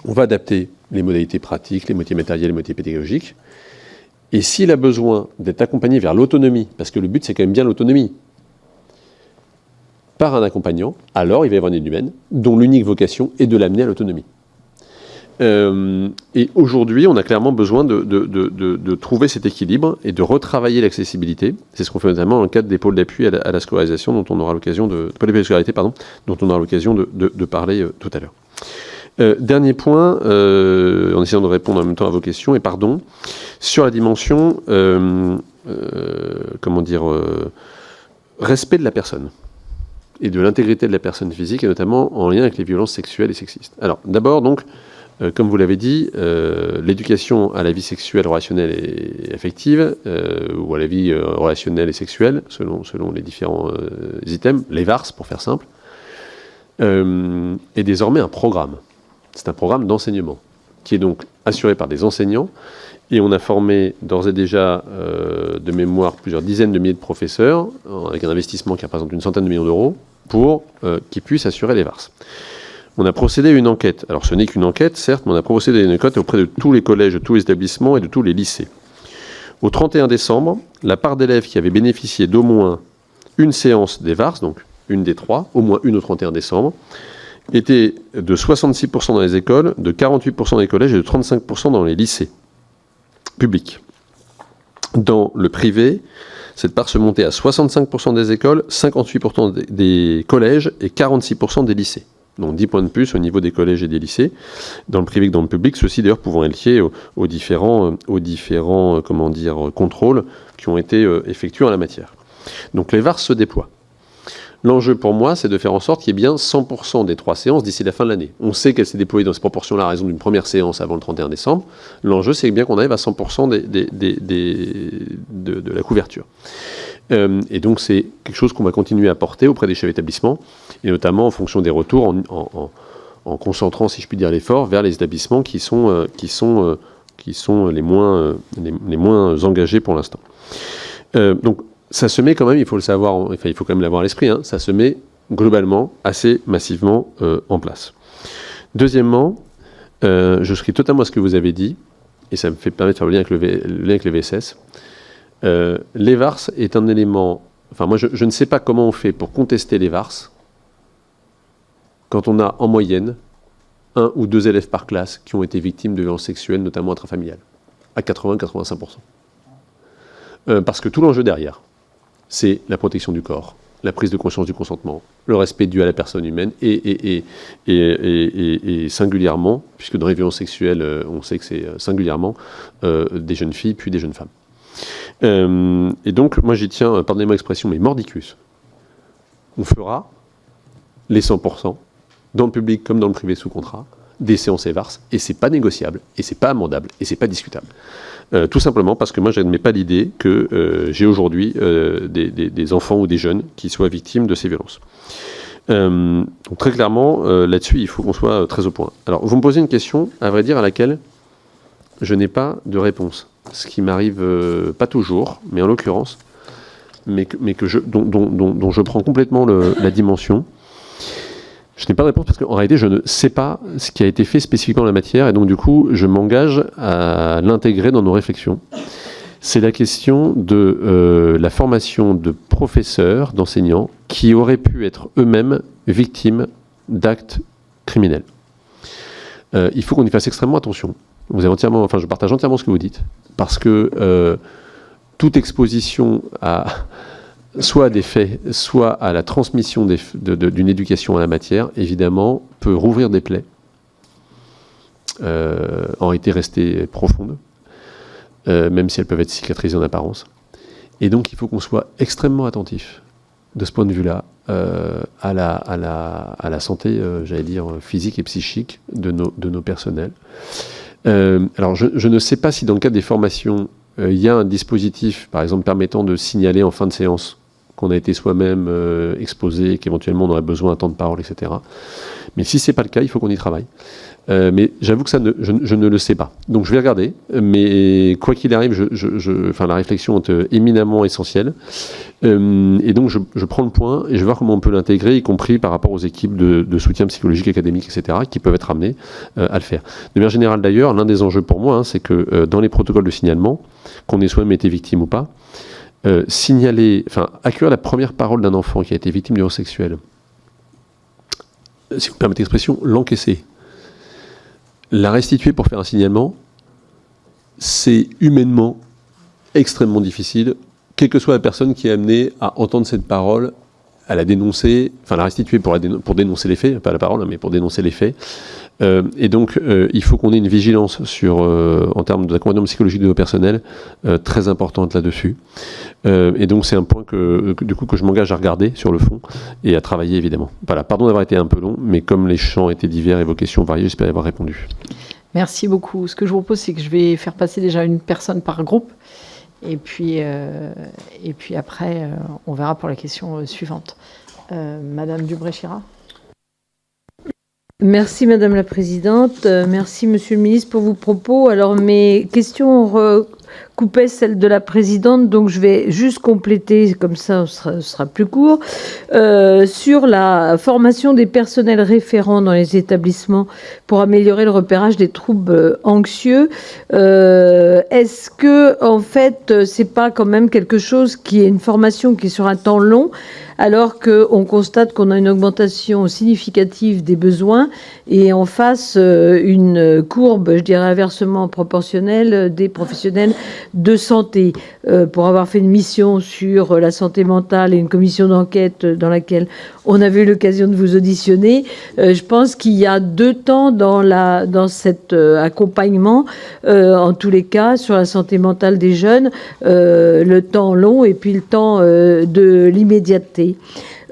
on va adapter les modalités pratiques, les modalités matérielles, les modalités pédagogiques, et s'il a besoin d'être accompagné vers l'autonomie, parce que le but, c'est quand même bien l'autonomie, par un accompagnant, alors il va y avoir une aide humaine dont l'unique vocation est de l'amener à l'autonomie. Et aujourd'hui, on a clairement besoin de trouver cet équilibre et de retravailler l'accessibilité. C'est ce qu'on fait notamment dans le cadre des pôles d'appui à la scolarisation, dont on aura l'occasion de parler tout à l'heure. Dernier point, en essayant de répondre en même temps à vos questions, et pardon, sur la dimension, respect de la personne et de l'intégrité de la personne physique, et notamment en lien avec les violences sexuelles et sexistes. Alors, d'abord, donc, comme vous l'avez dit, l'éducation à la vie sexuelle, relationnelle et affective, ou à la vie relationnelle et sexuelle, selon les différents items, les VARS, pour faire simple, est désormais un programme. C'est un programme d'enseignement. qui est donc assurée par des enseignants. Et on a formé d'ores et déjà, de mémoire, plusieurs dizaines de milliers de professeurs, avec un investissement qui représente une centaine de millions d'euros, pour qu'ils puissent assurer les VARS. On a procédé à une enquête. Alors ce n'est qu'une enquête, certes, mais on a procédé à une enquête auprès de tous les collèges, de tous les établissements et de tous les lycées. Au 31 décembre, la part d'élèves qui avaient bénéficié d'au moins une séance des VARS, donc une des trois, au moins une au 31 décembre, était de 66% dans les écoles, de 48% dans les collèges et de 35% dans les lycées publics. Dans le privé, cette part se montait à 65% des écoles, 58% des collèges et 46% des lycées. Donc 10 points de plus au niveau des collèges et des lycées, dans le privé que dans le public, ceci d'ailleurs pouvant être lié aux différents contrôles qui ont été effectués en la matière. Donc les VARS se déploient. L'enjeu pour moi, c'est de faire en sorte qu'il y ait bien 100% des 3 séances d'ici la fin de l'année. On sait qu'elle s'est déployée dans ces proportions-là à raison d'une première séance avant le 31 décembre. L'enjeu, c'est bien qu'on arrive à 100% de la couverture. Et donc, c'est quelque chose qu'on va continuer à porter auprès des chefs d'établissement, et notamment en fonction des retours, en concentrant, si je puis dire, l'effort vers les établissements qui sont les moins engagés pour l'instant. Donc, ça se met quand même, il faut le savoir, il faut quand même l'avoir à l'esprit, hein, ça se met globalement assez massivement en place. Deuxièmement, je souscris totalement à ce que vous avez dit, et ça me fait permettre de faire le lien avec le VSS. Les VARS est un élément... Enfin, moi, je ne sais pas comment on fait pour contester les VARS quand on a en moyenne 1 ou 2 élèves par classe qui ont été victimes de violences sexuelles, notamment intrafamiliales, à 80-85%. Parce que tout l'enjeu derrière, c'est la protection du corps, la prise de conscience du consentement, le respect dû à la personne humaine et singulièrement, puisque dans les violences sexuelles, on sait que c'est singulièrement des jeunes filles puis des jeunes femmes. Et donc, moi j'y tiens, pardonnez-moi l'expression, mais mordicus. On fera les 100%, dans le public comme dans le privé sous contrat, des séances VARS, et c'est pas négociable, et c'est pas amendable, et c'est pas discutable. Tout simplement parce que moi je n'admets pas l'idée que j'ai aujourd'hui des enfants ou des jeunes qui soient victimes de ces violences. Donc très clairement, là-dessus, il faut qu'on soit très au point. Alors, vous me posez une question, à vrai dire, à laquelle je n'ai pas de réponse. Ce qui m'arrive pas toujours, mais en l'occurrence, dont je prends complètement la dimension. Je n'ai pas de réponse parce qu'en réalité, je ne sais pas ce qui a été fait spécifiquement dans la matière, et donc du coup, je m'engage à l'intégrer dans nos réflexions. C'est la question de la formation de professeurs, d'enseignants, qui auraient pu être eux-mêmes victimes d'actes criminels. Il faut qu'on y fasse extrêmement attention. Je partage entièrement ce que vous dites, parce que toute exposition soit à des faits, soit à la transmission d'une éducation à la matière, évidemment, peut rouvrir des plaies, en réalité restées profondes, même si elles peuvent être cicatrisées en apparence. Et donc, il faut qu'on soit extrêmement attentif, de ce point de vue-là, à la santé, j'allais dire, physique et psychique de nos personnels. Alors, je ne sais pas si dans le cadre des formations, il y a un dispositif, par exemple, permettant de signaler en fin de séance qu'on a été soi-même exposé, qu'éventuellement on aurait besoin d'un temps de parole, etc. Mais si ce n'est pas le cas, il faut qu'on y travaille. Mais j'avoue que je ne le sais pas. Donc je vais regarder, mais quoi qu'il arrive, la réflexion est éminemment essentielle. Et donc je prends le point et je vais voir comment on peut l'intégrer, y compris par rapport aux équipes de soutien psychologique, académique, etc., qui peuvent être amenées à le faire. De manière générale d'ailleurs, l'un des enjeux pour moi, c'est que dans les protocoles de signalement, qu'on ait soi-même été victime ou pas, accueillir la première parole d'un enfant qui a été victime de violence sexuelle, si vous permettez l'expression, l'encaisser, la restituer pour faire un signalement, c'est humainement extrêmement difficile, quelle que soit la personne qui est amenée à entendre cette parole, à la dénoncer, la restituer pour dénoncer les faits, pas la parole, mais pour dénoncer les faits. Et donc, il faut qu'on ait une vigilance en termes d'accompagnement psychologique de nos personnels très importante là-dessus. Et donc, c'est un point que je m'engage à regarder sur le fond et à travailler, évidemment. Voilà, pardon d'avoir été un peu long, mais comme les champs étaient divers et vos questions variées, j'espère y avoir répondu. Merci beaucoup. Ce que je vous propose, c'est que je vais faire passer déjà une personne par groupe. Et puis après, on verra pour la question suivante. Madame Dubré-Chirat. Merci Madame la Présidente, merci Monsieur le Ministre pour vos propos. Alors mes questions recoupaient celles de la Présidente, donc je vais juste compléter, comme ça ce sera plus court, sur la formation des personnels référents dans les établissements pour améliorer le repérage des troubles anxieux. Est-ce que en fait c'est pas quand même quelque chose qui est une formation qui est sur un temps long, alors qu'on constate qu'on a une augmentation significative des besoins et en face une courbe, je dirais, inversement proportionnelle des professionnels de santé. Pour avoir fait une mission sur la santé mentale et une commission d'enquête dans laquelle on avait eu l'occasion de vous auditionner, je pense qu'il y a deux temps dans cet accompagnement, en tous les cas, sur la santé mentale des jeunes, le temps long et puis le temps de l'immédiateté.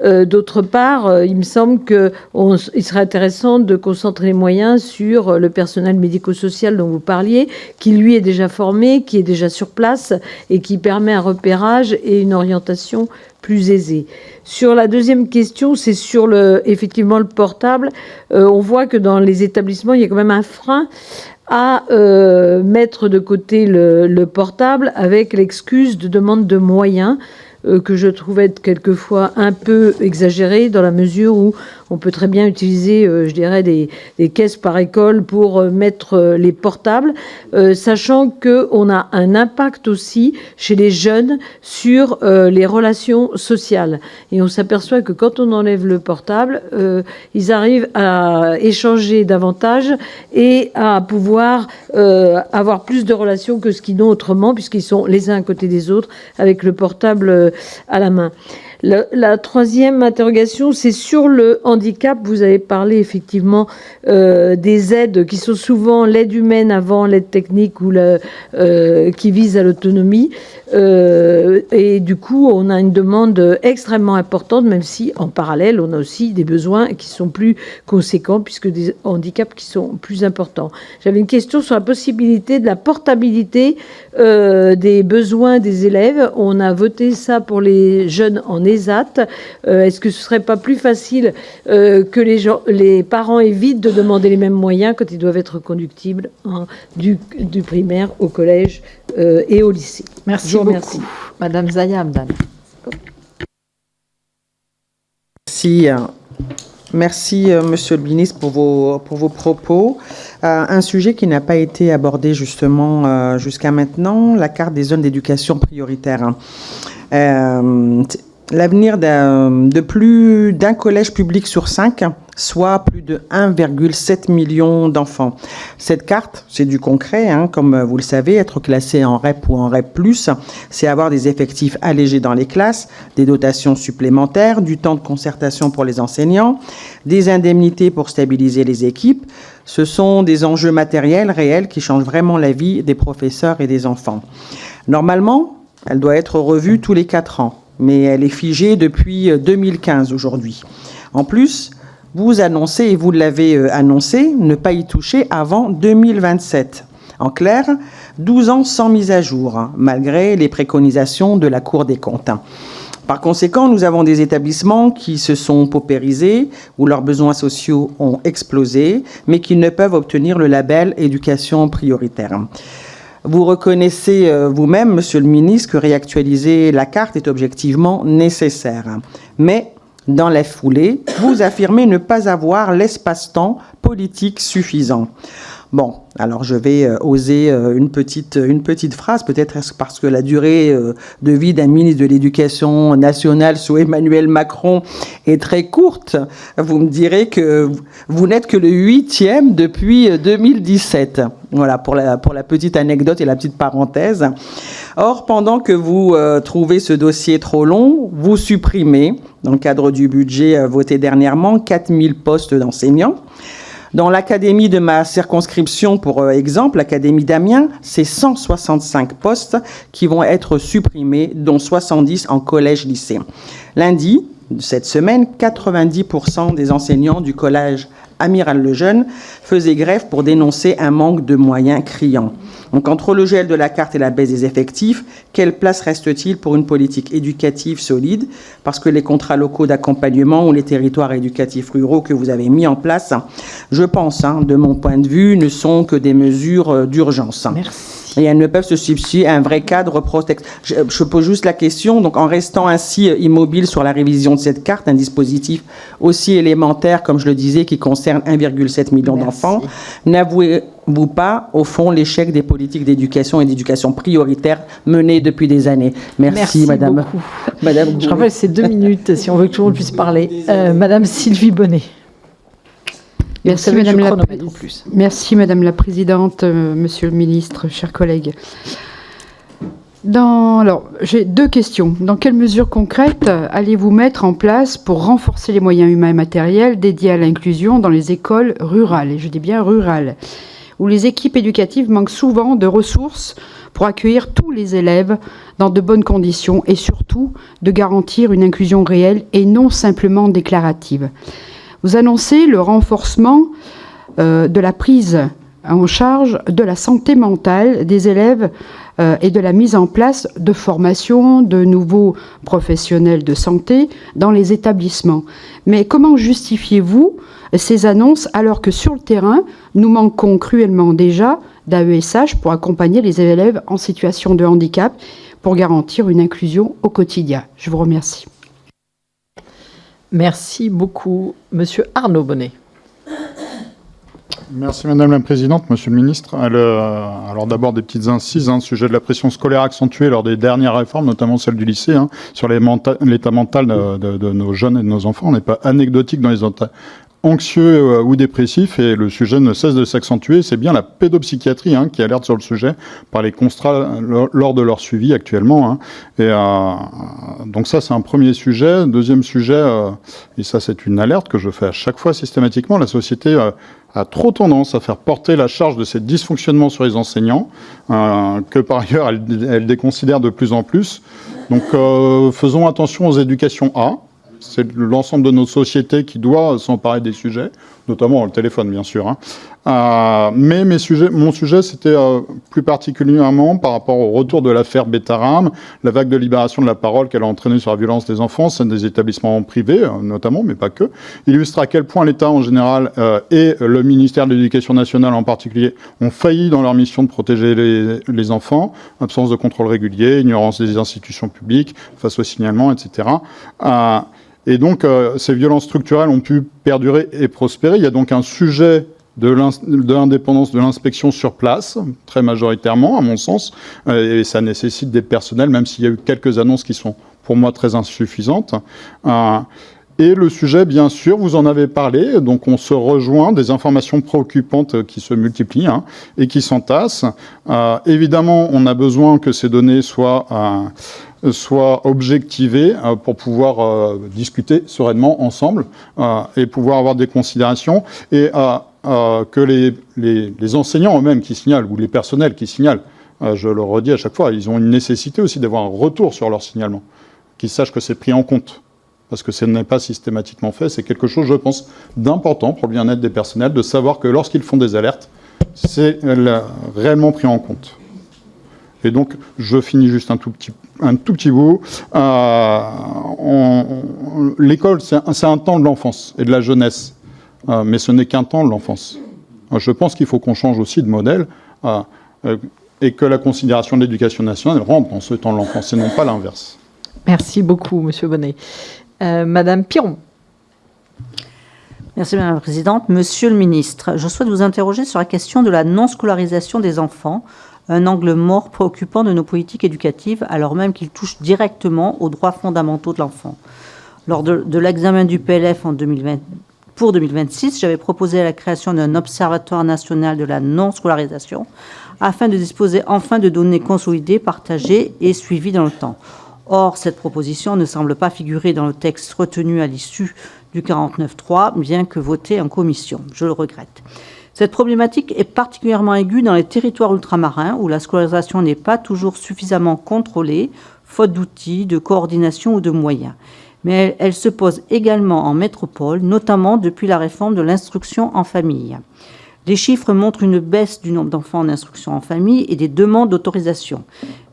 D'autre part, il me semble qu'il serait intéressant de concentrer les moyens sur le personnel médico-social dont vous parliez, qui lui est déjà formé, qui est déjà sur place et qui permet un repérage et une orientation plus aisée. Sur la deuxième question, c'est sur effectivement le portable. On voit que dans les établissements, il y a quand même un frein à mettre de côté le portable avec l'excuse de demande de moyens, que je trouve être quelquefois un peu exagéré dans la mesure où on peut très bien utiliser, je dirais, des caisses par école pour mettre les portables, sachant qu'on a un impact aussi chez les jeunes sur les relations sociales. Et on s'aperçoit que quand on enlève le portable, ils arrivent à échanger davantage et à pouvoir avoir plus de relations que ce qu'ils n'ont autrement, puisqu'ils sont les uns à côté des autres avec le portable à la main. La troisième interrogation, c'est sur le handicap. Vous avez parlé effectivement des aides qui sont souvent l'aide humaine avant l'aide technique ou qui vise à l'autonomie. Et du coup, on a une demande extrêmement importante, même si en parallèle, on a aussi des besoins qui sont plus conséquents, puisque des handicaps qui sont plus importants. J'avais une question sur la possibilité de la portabilité des besoins des élèves. On a voté ça pour les jeunes en ESAT. Est-ce que ce serait pas plus facile que les parents évitent de demander les mêmes moyens quand ils doivent être conductibles du primaire au collège et au lycée? Merci beaucoup. Merci. Madame Zaya Hamdan. Merci, Monsieur le Ministre, pour vos propos. Un sujet qui n'a pas été abordé justement jusqu'à maintenant, la carte des zones d'éducation prioritaire. L'avenir de plus d'un collège public sur 5, soit plus de 1,7 million d'enfants. Cette carte, c'est du concret, comme vous le savez, être classé en REP ou en REP+, c'est avoir des effectifs allégés dans les classes, des dotations supplémentaires, du temps de concertation pour les enseignants, des indemnités pour stabiliser les équipes. Ce sont des enjeux matériels réels qui changent vraiment la vie des professeurs et des enfants. Normalement, elle doit être revue tous les 4 ans, mais elle est figée depuis 2015 aujourd'hui. En plus, vous annoncez, et vous l'avez annoncé, ne pas y toucher avant 2027. En clair, 12 ans sans mise à jour, malgré les préconisations de la Cour des comptes. Par conséquent, nous avons des établissements qui se sont paupérisés, où leurs besoins sociaux ont explosé, mais qui ne peuvent obtenir le label éducation prioritaire. Vous reconnaissez vous-même, Monsieur le Ministre, que réactualiser la carte est objectivement nécessaire. Mais, dans la foulée, vous affirmez ne pas avoir l'espace-temps politique suffisant. Bon, alors je vais oser une petite phrase, peut-être parce que la durée de vie d'un ministre de l'Éducation nationale sous Emmanuel Macron est très courte. Vous me direz que vous n'êtes que le 8e depuis 2017. Voilà, pour la petite anecdote et la petite parenthèse. Or, pendant que vous trouvez ce dossier trop long, vous supprimez, dans le cadre du budget voté dernièrement, 4000 postes d'enseignants. Dans l'académie de ma circonscription, pour exemple, l'académie d'Amiens, c'est 165 postes qui vont être supprimés, dont 70 en collège-lycée. Lundi, cette semaine, 90% des enseignants du collège Amiral Lejeune faisaient grève pour dénoncer un manque de moyens criant. Donc, entre le gel de la carte et la baisse des effectifs, quelle place reste-t-il pour une politique éducative solide? Parce que les contrats locaux d'accompagnement ou les territoires éducatifs ruraux que vous avez mis en place, je pense, de mon point de vue, ne sont que des mesures d'urgence. Merci. Et elles ne peuvent se substituer à un vrai cadre protecteur. Je pose juste la question, donc en restant ainsi immobile sur la révision de cette carte, un dispositif aussi élémentaire, comme je le disais, qui concerne 1,7 million d'enfants, n'avouez-vous pas, au fond, l'échec des politiques d'éducation et d'éducation prioritaire menées depuis des années? Merci madame. Beaucoup. Madame. Je rappelle, c'est 2 minutes, si on veut que tout le monde puisse parler. Madame Sylvie Bonnet. Merci Madame la Présidente, Monsieur le Ministre, chers collègues. Alors, j'ai 2 questions. Dans quelles mesures concrètes allez-vous mettre en place pour renforcer les moyens humains et matériels dédiés à l'inclusion dans les écoles rurales, et je dis bien rurales, où les équipes éducatives manquent souvent de ressources pour accueillir tous les élèves dans de bonnes conditions et surtout de garantir une inclusion réelle et non simplement déclarative. Vous annoncez le renforcement de la prise en charge de la santé mentale des élèves et de la mise en place de formations de nouveaux professionnels de santé dans les établissements. Mais comment justifiez-vous ces annonces alors que sur le terrain, nous manquons cruellement déjà d'AESH pour accompagner les élèves en situation de handicap pour garantir une inclusion au quotidien? Je vous remercie. Merci beaucoup. Monsieur Arnaud Bonnet. Merci Madame la Présidente, Monsieur le Ministre. Alors d'abord des petites incises, sujet de la pression scolaire accentuée lors des dernières réformes, notamment celle du lycée, sur l'état mental de nos jeunes et de nos enfants. On n'est pas anecdotique dans les états anxieux ou dépressifs et le sujet ne cesse de s'accentuer. C'est bien la pédopsychiatrie qui alerte sur le sujet par les constats lors de leur suivi actuellement. Et donc ça, c'est un premier sujet. Deuxième sujet, et ça c'est une alerte que je fais à chaque fois systématiquement, la société a trop tendance à faire porter la charge de ces dysfonctionnements sur les enseignants, que par ailleurs elle déconsidère de plus en plus. Donc faisons attention aux éducations A. C'est l'ensemble de notre société qui doit s'emparer des sujets, notamment le téléphone, bien sûr. Mais mon sujet, c'était plus particulièrement par rapport au retour de l'affaire Betaram, la vague de libération de la parole qu'elle a entraînée sur la violence des enfants, celle des établissements privés, notamment, mais pas que. Illustre à quel point l'État en général et le ministère de l'Éducation nationale en particulier ont failli dans leur mission de protéger les enfants, absence de contrôle régulier, ignorance des institutions publiques face au signalement, etc. Et donc, ces violences structurelles ont pu perdurer et prospérer. Il y a donc un sujet de l'indépendance de l'inspection sur place, très majoritairement, à mon sens, et ça nécessite des personnels, même s'il y a eu quelques annonces qui sont, pour moi, très insuffisantes. Et le sujet, bien sûr, vous en avez parlé, donc on se rejoint, des informations préoccupantes qui se multiplient et qui s'entassent. Évidemment, on a besoin que ces données soient objectivées pour pouvoir discuter sereinement ensemble et pouvoir avoir des considérations et que les enseignants eux-mêmes qui signalent ou les personnels qui signalent, je le redis à chaque fois, ils ont une nécessité aussi d'avoir un retour sur leur signalement, qu'ils sachent que c'est pris en compte. Parce que ce n'est pas systématiquement fait, c'est quelque chose, je pense, d'important pour le bien-être des personnels, de savoir que lorsqu'ils font des alertes, c'est réellement pris en compte. Et donc, je finis juste un tout petit bout. L'école, c'est un temps de l'enfance et de la jeunesse, mais ce n'est qu'un temps de l'enfance. Je pense qu'il faut qu'on change aussi de modèle et que la considération de l'éducation nationale rentre dans ce temps de l'enfance et non pas l'inverse. Merci beaucoup, Monsieur Bonnet. Madame Piron. Merci Madame la Présidente. Monsieur le Ministre, je souhaite vous interroger sur la question de la non-scolarisation des enfants, un angle mort préoccupant de nos politiques éducatives, alors même qu'il touche directement aux droits fondamentaux de l'enfant. Lors de l'examen du PLF pour 2026, j'avais proposé la création d'un observatoire national de la non-scolarisation, afin de disposer enfin de données consolidées, partagées et suivies dans le temps. Or, cette proposition ne semble pas figurer dans le texte retenu à l'issue du 49.3, bien que voté en commission. Je le regrette. Cette problématique est particulièrement aiguë dans les territoires ultramarins où la scolarisation n'est pas toujours suffisamment contrôlée, faute d'outils, de coordination ou de moyens. mais elle se pose également en métropole, notamment depuis la réforme de l'instruction en famille. Les chiffres montrent une baisse du nombre d'enfants en instruction en famille et des demandes d'autorisation.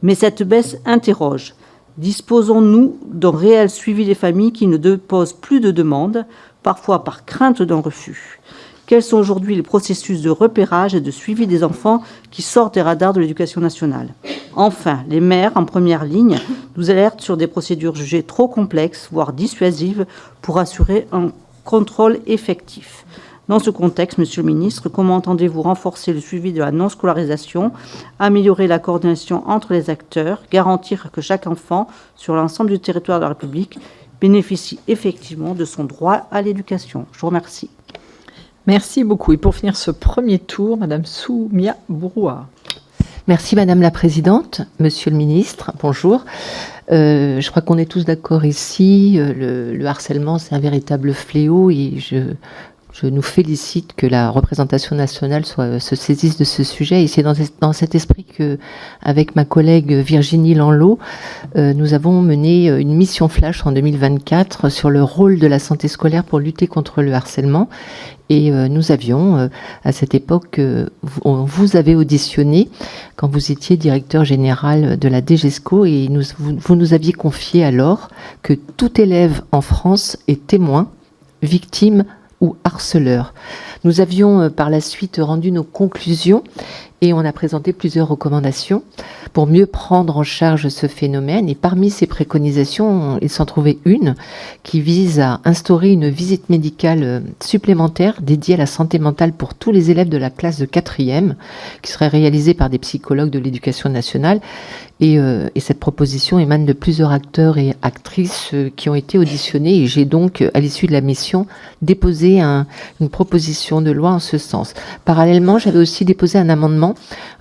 Mais cette baisse interroge. Disposons-nous d'un réel suivi des familles qui ne déposent plus de demandes, parfois par crainte d'un refus? Quels sont aujourd'hui les processus de repérage et de suivi des enfants qui sortent des radars de l'éducation nationale? Enfin, les maires, en première ligne, nous alertent sur des procédures jugées trop complexes, voire dissuasives, pour assurer un contrôle effectif. Dans ce contexte, Monsieur le Ministre, comment entendez-vous renforcer le suivi de la non-scolarisation, améliorer la coordination entre les acteurs, garantir que chaque enfant, sur l'ensemble du territoire de la République, bénéficie effectivement de son droit à l'éducation? Je vous remercie. Merci beaucoup. Et pour finir ce premier tour, Madame Soumia Bouroua. Merci Madame la Présidente, Monsieur le Ministre, bonjour. Je crois qu'on est tous d'accord ici, le harcèlement c'est un véritable fléau et je nous félicite que la représentation nationale se saisisse de ce sujet. Et c'est dans cet esprit que, avec ma collègue Virginie Lanlot, nous avons mené une mission flash en 2024 sur le rôle de la santé scolaire pour lutter contre le harcèlement. Et nous avions, à cette époque, vous avez auditionné quand vous étiez directeur général de la DGESCO et vous nous aviez confié alors que tout élève en France est témoin, victime ou harceleur. Nous avions par la suite rendu nos conclusions et on a présenté plusieurs recommandations pour mieux prendre en charge ce phénomène. Et parmi ces préconisations, il s'en trouvait une qui vise à instaurer une visite médicale supplémentaire dédiée à la santé mentale pour tous les élèves de la classe de 4e, qui serait réalisée par des psychologues de l'éducation nationale. Et cette proposition émane de plusieurs acteurs et actrices qui ont été auditionnés. Et j'ai donc, à l'issue de la mission, déposé une proposition de loi en ce sens. Parallèlement, j'avais aussi déposé un amendement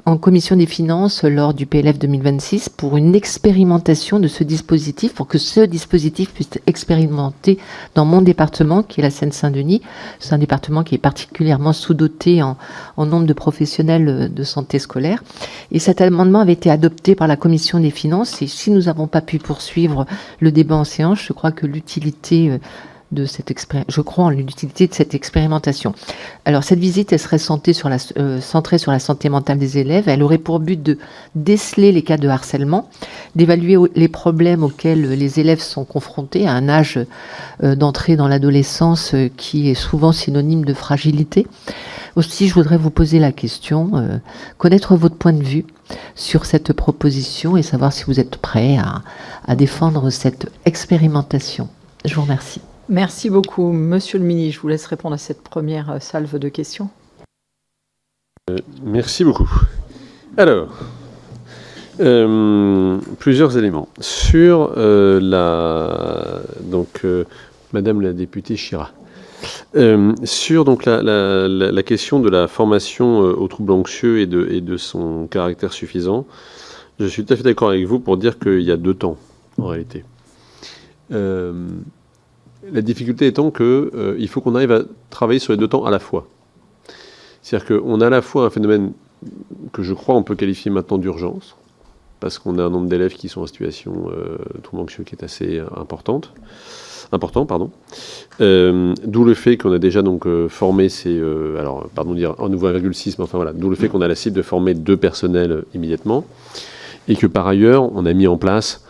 en commission des finances lors du PLF 2026 pour une expérimentation de ce dispositif, pour que ce dispositif puisse être expérimenté dans mon département, qui est la Seine-Saint-Denis. C'est un département qui est particulièrement sous-doté en nombre de professionnels de santé scolaire. Et cet amendement avait été adopté par la commission des finances. Et si nous n'avons pas pu poursuivre le débat en séance, je crois que l'utilité je crois en l'utilité de cette expérimentation. Alors, cette visite, elle serait centrée sur la santé mentale des élèves. Elle aurait pour but de déceler les cas de harcèlement, d'évaluer les problèmes auxquels les élèves sont confrontés à un âge d'entrée dans l'adolescence qui est souvent synonyme de fragilité. Aussi, je voudrais vous poser la question, connaître votre point de vue sur cette proposition et savoir si vous êtes prêt à défendre cette expérimentation. Je vous remercie. Merci beaucoup. Monsieur le ministre, je vous laisse répondre à cette première salve de questions. Merci beaucoup. Alors, plusieurs éléments. Sur Madame la députée Chira, sur donc la question de la formation aux troubles anxieux et de son caractère suffisant, je suis tout à fait d'accord avec vous pour dire qu'il y a deux temps, en réalité. La difficulté étant qu'il faut qu'on arrive à travailler sur les deux temps à la fois. C'est-à-dire qu'on a à la fois un phénomène que je crois on peut qualifier maintenant d'urgence, parce qu'on a un nombre d'élèves qui sont en situation de trouble anxieux qui est assez important. D'où le fait qu'on a déjà donc formé un nouveau 1,6, mais enfin voilà, d'où le fait qu'on a la cible de former 2 personnels immédiatement, et que par ailleurs on a mis en place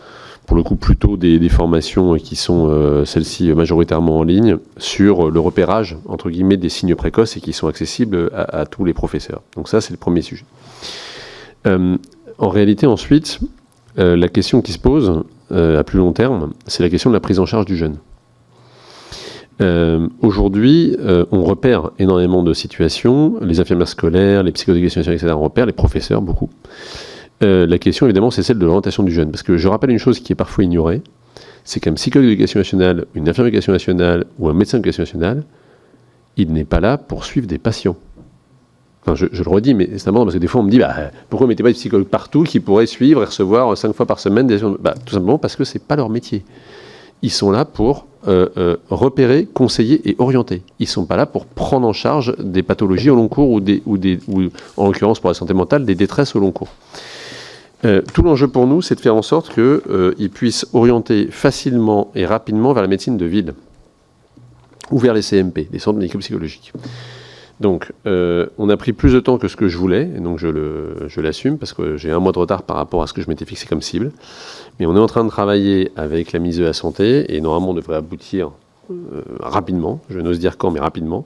pour le coup plutôt des formations qui sont celles-ci majoritairement en ligne sur le repérage entre guillemets des signes précoces et qui sont accessibles à tous les professeurs. Donc ça c'est le premier sujet. En réalité ensuite la question qui se pose à plus long terme, c'est la question de la prise en charge du jeune. Aujourd'hui, on repère énormément de situations, les infirmières scolaires, les psychologues d'éducation nationale, etc. On repère, les professeurs beaucoup. La question, évidemment, c'est celle de l'orientation du jeune. Parce que je rappelle une chose qui est parfois ignorée, c'est qu'un psychologue d'éducation nationale, une infirmière d'éducation nationale ou un médecin d'éducation nationale, il n'est pas là pour suivre des patients. Enfin, je le redis, mais c'est important parce que des fois, on me dit pourquoi vous ne mettez pas des psychologues partout qui pourraient suivre et recevoir 5 fois par semaine des... Tout simplement parce que ce n'est pas leur métier. Ils sont là pour repérer, conseiller et orienter. Ils ne sont pas là pour prendre en charge des pathologies au long cours ou en l'occurrence pour la santé mentale, des détresses au long cours. Tout l'enjeu pour nous, c'est de faire en sorte qu'ils puissent orienter facilement et rapidement vers la médecine de ville ou vers les CMP, les centres médico-psychologiques. Donc, on a pris plus de temps que ce que je voulais, et donc je l'assume, parce que j'ai un mois de retard par rapport à ce que je m'étais fixé comme cible. Mais on est en train de travailler avec la ministre de la Santé, et normalement on devrait aboutir rapidement, je n'ose dire quand, mais rapidement,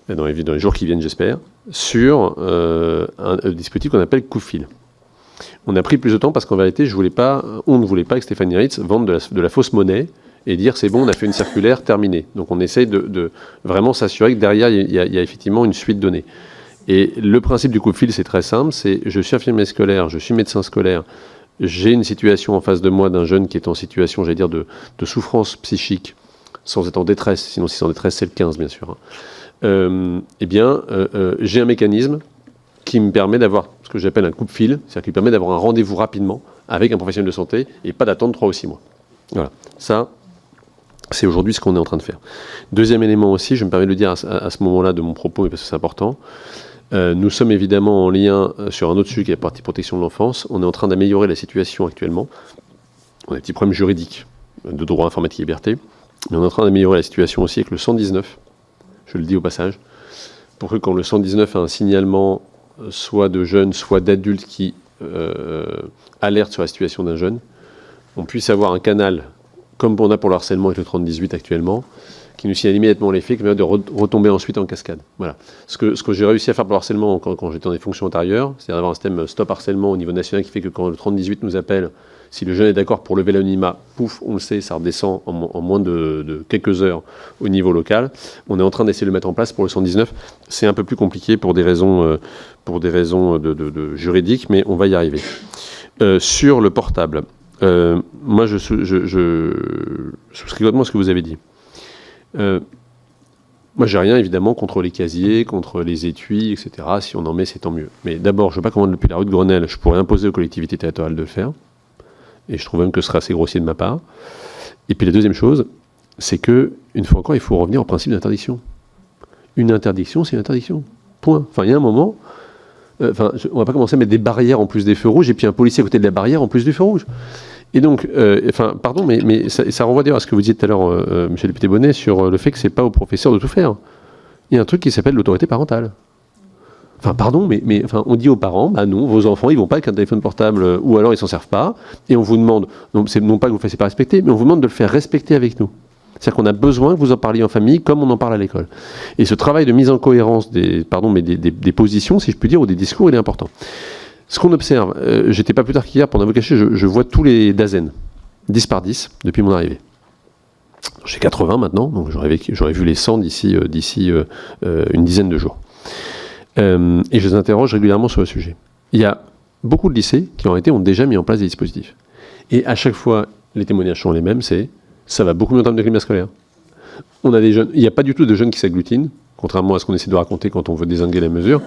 dans les jours qui viennent, j'espère, sur un dispositif qu'on appelle coup de fil. On a pris plus de temps parce qu'en vérité, on ne voulait pas que Stéphanie Ritz vende de la fausse monnaie et dire c'est bon, on a fait une circulaire, terminée. Donc on essaye de vraiment s'assurer que derrière, il y a effectivement une suite donnée. Et le principe du coup de fil, c'est très simple, c'est je suis infirmier scolaire, je suis médecin scolaire, j'ai une situation en face de moi d'un jeune qui est en situation, j'allais dire, de souffrance psychique, sans être en détresse, sinon si c'est en détresse, c'est le 15, bien sûr. J'ai un mécanisme qui me permet d'avoir ce que j'appelle un coup de fil, c'est-à-dire qui permet d'avoir un rendez-vous rapidement avec un professionnel de santé et pas d'attendre 3 ou 6 mois. Voilà, ça, c'est aujourd'hui ce qu'on est en train de faire. Deuxième élément aussi, je me permets de le dire à ce moment-là de mon propos, mais parce que c'est important, nous sommes évidemment en lien sur un autre sujet qui est la partie protection de l'enfance. On est en train d'améliorer la situation actuellement. On a des petits problèmes juridiques de droit informatique et liberté, mais on est en train d'améliorer la situation aussi avec le 119, je le dis au passage, pour que quand le 119 a un signalement soit de jeunes, soit d'adultes qui alertent sur la situation d'un jeune, on puisse avoir un canal, comme on a pour le harcèlement avec le 3018 actuellement, qui nous signale immédiatement les faits, qui permet de retomber ensuite en cascade. Voilà. Ce que j'ai réussi à faire pour le harcèlement quand j'étais dans des fonctions antérieures, c'est-à-dire d'avoir un système stop harcèlement au niveau national qui fait que quand le 3018 nous appelle, si le jeune est d'accord pour lever l'anonymat, pouf, on le sait, ça redescend en moins de quelques heures au niveau local. On est en train d'essayer de le mettre en place pour le 119. C'est un peu plus compliqué pour des raisons juridiques, mais on va y arriver. Sur le portable, moi je souscris complètement à ce que vous avez dit. Moi j'ai rien évidemment contre les casiers, contre les étuis, etc. Si on en met, c'est tant mieux. Mais d'abord, je ne veux pas commander depuis la rue de Grenelle, je pourrais imposer aux collectivités territoriales de le faire. Et je trouve même que ce sera assez grossier de ma part. Et puis la deuxième chose, c'est que, une fois encore, il faut revenir au principe d'interdiction. Une interdiction, c'est une interdiction. Point. Enfin, il y a un moment, on ne va pas commencer à mettre des barrières en plus des feux rouges, et puis un policier à côté de la barrière en plus du feu rouge. Et donc, pardon, mais ça renvoie d'ailleurs à ce que vous disiez tout à l'heure, monsieur le député Bonnet, sur le fait que ce n'est pas au professeur de tout faire. Il y a un truc qui s'appelle l'autorité parentale. Enfin, pardon, mais on dit aux parents, bah non, vos enfants, ils vont pas avec un téléphone portable, ou alors ils s'en servent pas, et on vous demande, c'est non pas que vous ne fassiez pas respecter, mais on vous demande de le faire respecter avec nous. C'est-à-dire qu'on a besoin que vous en parliez en famille, comme on en parle à l'école. Et ce travail de mise en cohérence des positions, si je puis dire, ou des discours, il est important. Ce qu'on observe, j'étais pas plus tard qu'hier, pour n'en vous cacher, je vois tous les DAZEN, 10 par 10, depuis mon arrivée. J'ai 80 maintenant, donc j'aurais vu les 100 d'ici une dizaine de jours. Et je les interroge régulièrement sur le sujet. Il y a beaucoup de lycées qui ont déjà mis en place des dispositifs. Et à chaque fois, les témoignages sont les mêmes, ça va beaucoup mieux en termes de climat scolaire. On a des jeunes, il n'y a pas du tout de jeunes qui s'agglutinent, contrairement à ce qu'on essaie de raconter quand on veut dézinguer la mesure.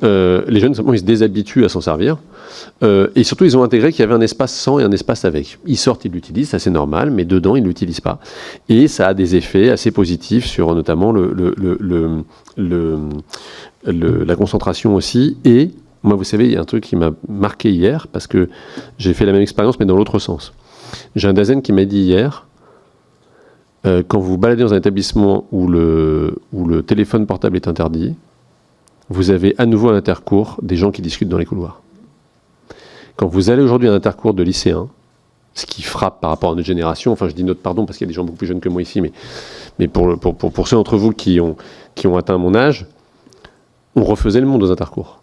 Les jeunes, simplement, ils se déshabituent à s'en servir. Et surtout, ils ont intégré qu'il y avait un espace sans et un espace avec. Ils sortent, ils l'utilisent, ça c'est normal, mais dedans, ils ne l'utilisent pas. Et ça a des effets assez positifs sur notamment la concentration aussi. Et moi, vous savez, il y a un truc qui m'a marqué hier, parce que j'ai fait la même expérience, mais dans l'autre sens. J'ai un DAZEN qui m'a dit hier, quand vous baladez dans un établissement où le téléphone portable est interdit, vous avez à nouveau à l'intercours des gens qui discutent dans les couloirs. Quand vous allez aujourd'hui à un intercours de lycéens, ce qui frappe par rapport à notre génération, enfin je dis notre pardon parce qu'il y a des gens beaucoup plus jeunes que moi ici, mais pour ceux d'entre vous qui ont atteint mon âge, on refaisait le monde aux intercours.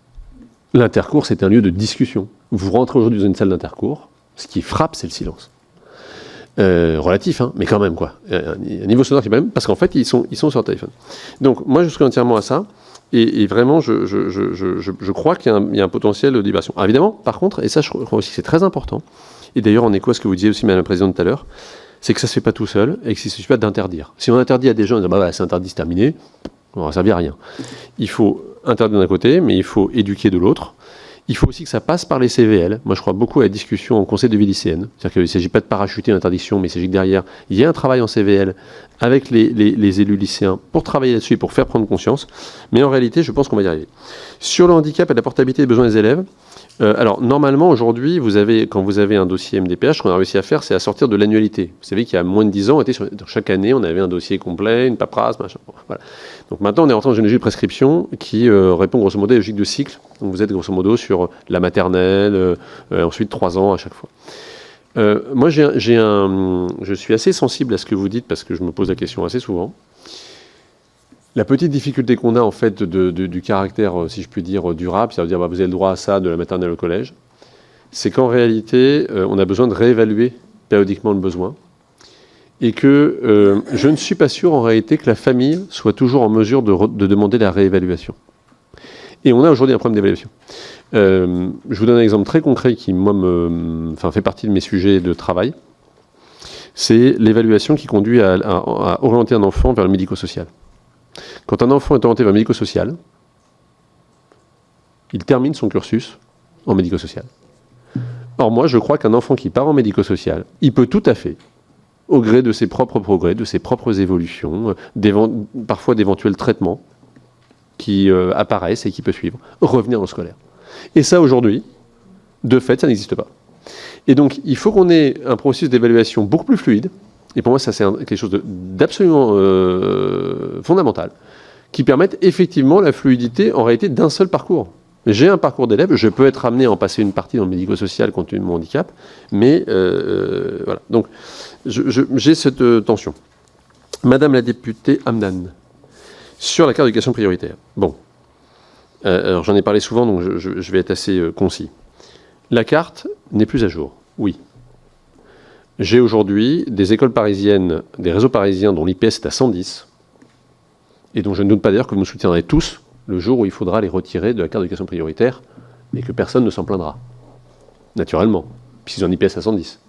L'intercours, c'est un lieu de discussion. Vous rentrez aujourd'hui dans une salle d'intercours, ce qui frappe, c'est le silence. Relatif, hein, mais quand même, quoi. Un niveau sonore qui est même, parce qu'en fait, ils sont sur le téléphone. Donc, moi, je suis entièrement à ça, et vraiment, je crois qu'il y a un potentiel de libération. Alors, évidemment, par contre, et ça, je crois aussi que c'est très important, et d'ailleurs, en écho à ce que vous disiez aussi, Madame la Présidente, tout à l'heure, c'est que ça ne se fait pas tout seul, et que il ne suffit pas d'interdire. Si on interdit à des gens, on dit, c'est interdit, c'est terminé, on ne va servir à rien. Il faut interdire d'un côté, mais il faut éduquer de l'autre. Il faut aussi que ça passe par les CVL. Moi, je crois beaucoup à la discussion en conseil de vie lycéenne. C'est-à-dire qu'il ne s'agit pas de parachuter l'interdiction, mais il s'agit que derrière, il y a un travail en CVL avec les élus lycéens pour travailler là-dessus et pour faire prendre conscience. Mais en réalité, je pense qu'on va y arriver. Sur le handicap et la portabilité des besoins des élèves, Alors, normalement, aujourd'hui, quand vous avez un dossier MDPH, ce qu'on a réussi à faire, c'est à sortir de l'annualité. Vous savez qu'il y a moins de 10 ans, chaque année, on avait un dossier complet, une paperasse, machin. Bon, voilà. Donc maintenant, on est rentré dans une logique de prescription qui répond grosso modo à la logique de cycle. Donc vous êtes grosso modo sur la maternelle, ensuite 3 ans à chaque fois. Moi, je suis assez sensible à ce que vous dites parce que je me pose la question assez souvent. La petite difficulté qu'on a en fait du caractère, si je puis dire, durable, c'est-à-dire vous avez le droit à ça de la maternelle au collège, c'est qu'en réalité, on a besoin de réévaluer périodiquement le besoin et que je ne suis pas sûr en réalité que la famille soit toujours en mesure de demander la réévaluation. Et on a aujourd'hui un problème d'évaluation. Je vous donne un exemple très concret qui, moi, fait partie de mes sujets de travail. C'est l'évaluation qui conduit à orienter un enfant vers le médico-social. Quand un enfant est orienté vers le médico-social, il termine son cursus en médico-social. Or, moi, je crois qu'un enfant qui part en médico-social, il peut tout à fait, au gré de ses propres progrès, de ses propres évolutions, parfois d'éventuels traitements qui apparaissent et qui peuvent suivre, revenir en scolaire. Et ça, aujourd'hui, de fait, ça n'existe pas. Et donc, il faut qu'on ait un processus d'évaluation beaucoup plus fluide. Et pour moi, ça, c'est quelque chose d'absolument fondamental, qui permette effectivement la fluidité, en réalité, d'un seul parcours. J'ai un parcours d'élève, je peux être amené à en passer une partie dans le médico-social compte tenu de mon handicap, mais voilà. Donc, j'ai cette tension. Madame la députée Hamdan, sur la carte d'éducation prioritaire. Bon. Alors, j'en ai parlé souvent, donc je vais être assez concis. La carte n'est plus à jour, oui. J'ai aujourd'hui des écoles parisiennes, des réseaux parisiens dont l'IPS est à 110, et dont je ne doute pas d'ailleurs que vous nous soutiendrez tous le jour où il faudra les retirer de la carte d'éducation prioritaire, et que personne ne s'en plaindra. Naturellement, puisqu'ils ont un IPS à 110.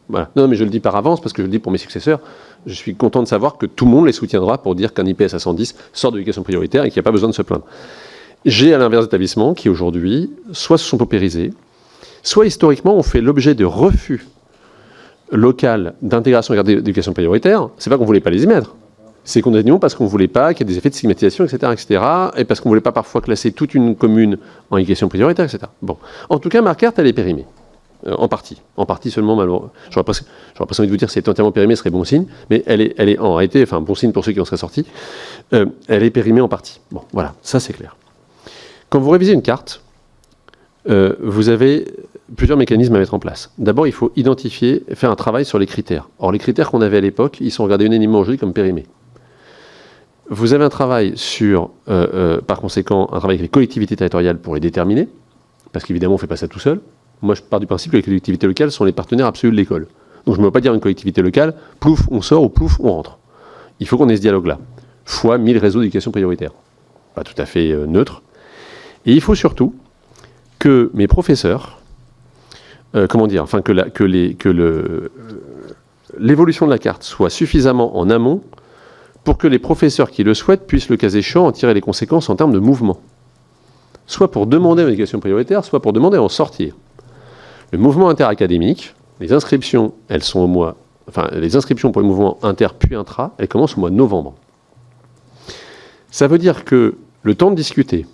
Voilà. Non, mais je le dis par avance, parce que je le dis pour mes successeurs, je suis content de savoir que tout le monde les soutiendra pour dire qu'un IPS à 110 sort de l'éducation prioritaire et qu'il n'y a pas besoin de se plaindre. J'ai à l'inverse d'établissements qui aujourd'hui, soit se sont paupérisés, soit historiquement ont fait l'objet de refus local d'intégration d'éducation prioritaire. C'est pas qu'on voulait pas les y mettre, c'est qu'on a dit non parce qu'on voulait pas qu'il y ait des effets de stigmatisation, etc., et parce qu'on voulait pas parfois classer toute une commune en éducation prioritaire, etc. Bon, en tout cas, ma carte, elle est périmée, en partie seulement. Malheureusement, j'aurais presque envie de vous dire si elle est entièrement périmée, ce serait bon signe, mais elle est en réalité, enfin bon signe pour ceux qui en seraient sortis. Elle est périmée en partie. Bon, voilà, ça c'est clair. Quand vous révisez une carte, vous avez plusieurs mécanismes à mettre en place. D'abord, il faut identifier, faire un travail sur les critères. Or, les critères qu'on avait à l'époque, ils sont regardés unanimement aujourd'hui comme périmés. Vous avez un travail sur, par conséquent, un travail avec les collectivités territoriales pour les déterminer, parce qu'évidemment, on ne fait pas ça tout seul. Moi, je pars du principe que les collectivités locales sont les partenaires absolus de l'école. Donc, je ne veux pas dire une collectivité locale, plouf, on sort, ou plouf, on rentre. Il faut qu'on ait ce dialogue-là, fois 1000 réseaux d'éducation prioritaire. Pas tout à fait neutre. Et il faut surtout que mes professeurs, que l'évolution de la carte soit suffisamment en amont pour que les professeurs qui le souhaitent puissent, le cas échéant, en tirer les conséquences en termes de mouvement. Soit pour demander une éducation prioritaire, soit pour demander à en sortir. Le mouvement interacadémique, les inscriptions, les inscriptions pour le mouvement inter puis intra, elles commencent au mois de novembre. Ça veut dire que le temps de discuter,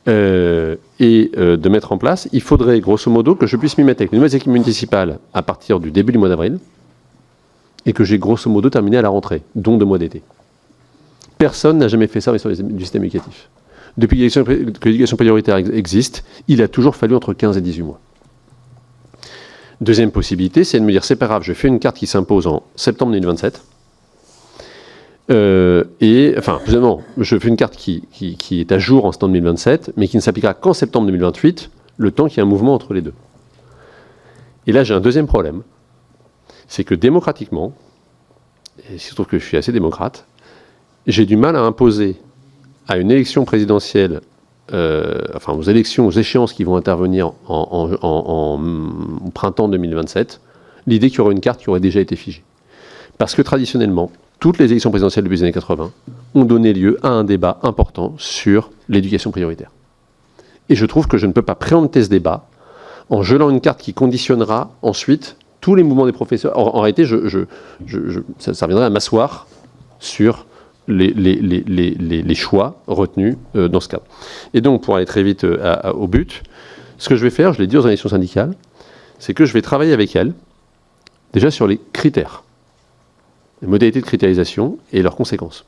et de mettre en place, il faudrait grosso modo que je puisse m'y mettre avec les nouvelles équipes municipales à partir du début du mois d'avril et que j'ai grosso modo terminé à la rentrée, dont 2 mois d'été. Personne n'a jamais fait ça sur du système éducatif. Depuis que l'éducation prioritaire existe, il a toujours fallu entre 15 et 18 mois. Deuxième possibilité, c'est de me dire, c'est pas grave, je fais une carte qui s'impose en septembre 2027. Je fais une carte qui est à jour en septembre 2027, mais qui ne s'appliquera qu'en septembre 2028, le temps qu'il y ait un mouvement entre les deux. Et là, j'ai un deuxième problème, c'est que démocratiquement, et il se trouve que je suis assez démocrate, j'ai du mal à imposer à une élection présidentielle, aux échéances qui vont intervenir au printemps 2027, l'idée qu'il y aurait une carte qui aurait déjà été figée. Parce que traditionnellement, toutes les élections présidentielles depuis les années 80 ont donné lieu à un débat important sur l'éducation prioritaire. Et je trouve que je ne peux pas préempter ce débat en gelant une carte qui conditionnera ensuite tous les mouvements des professeurs. En réalité, ça reviendrait à m'asseoir sur les choix retenus dans ce cadre. Et donc, pour aller très vite au but, ce que je vais faire, je l'ai dit aux organisations syndicales, c'est que je vais travailler avec elles, déjà sur les critères, les modalités de critérisation et leurs conséquences.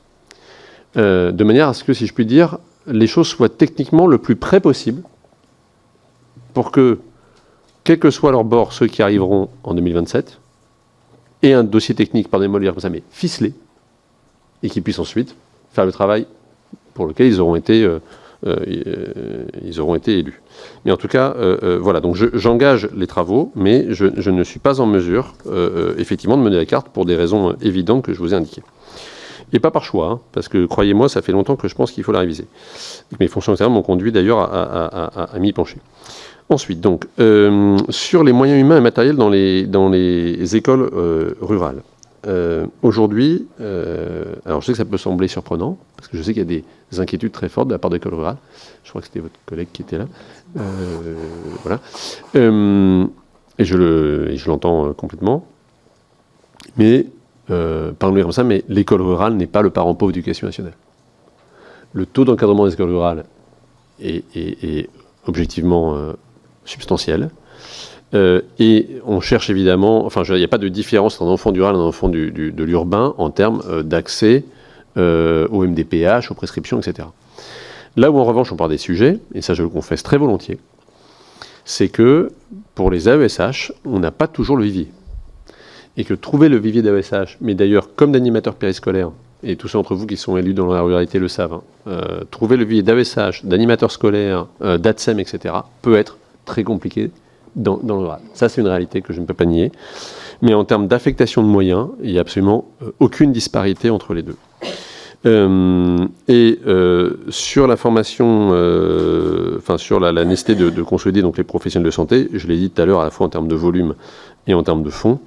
De manière à ce que, si je puis dire, les choses soient techniquement le plus près possible pour que, quel que soit leur bord, ceux qui arriveront en 2027, aient un dossier technique, pardonnez-moi de le dire comme ça, mais ficelé, et qu'ils puissent ensuite faire le travail pour lequel ils auront été élus. Mais en tout cas, voilà, donc j'engage les travaux, mais je ne suis pas en mesure, effectivement, de mener la carte pour des raisons évidentes que je vous ai indiquées. Et pas par choix, hein, parce que, croyez-moi, ça fait longtemps que je pense qu'il faut la réviser. Mes fonctions extérieures m'ont conduit d'ailleurs à m'y pencher. Ensuite, donc, sur les moyens humains et matériels dans les écoles rurales. Aujourd'hui, alors je sais que ça peut sembler surprenant, parce que je sais qu'il y a des inquiétudes très fortes de la part d'écoles rurales. Je crois que c'était votre collègue qui était là. Voilà. Et je l'entends complètement. Mais, parlons comme ça, mais l'école rurale n'est pas le parent pauvre de l'éducation nationale. Le taux d'encadrement des écoles rurales est objectivement substantiel. Et on cherche évidemment, enfin, il n'y a pas de différence entre un enfant du rural et un enfant de l'urbain en termes d'accès au MDPH, aux prescriptions, etc. Là où en revanche on parle des sujets, et ça je le confesse très volontiers, c'est que pour les AESH, on n'a pas toujours le vivier. Et que trouver le vivier d'AESH, mais d'ailleurs comme d'animateurs périscolaires, et tous ceux d'entre vous qui sont élus dans la ruralité le savent, trouver le vivier d'AESH, d'animateurs scolaires, d'ATSEM, etc., peut être très compliqué dans le rural. Ça, c'est une réalité que je ne peux pas nier. Mais en termes d'affectation de moyens, il n'y a absolument aucune disparité entre les deux. Sur la formation, sur la nécessité de consolider donc, les professionnels de santé, je l'ai dit tout à l'heure, à la fois en termes de volume et en termes de fond,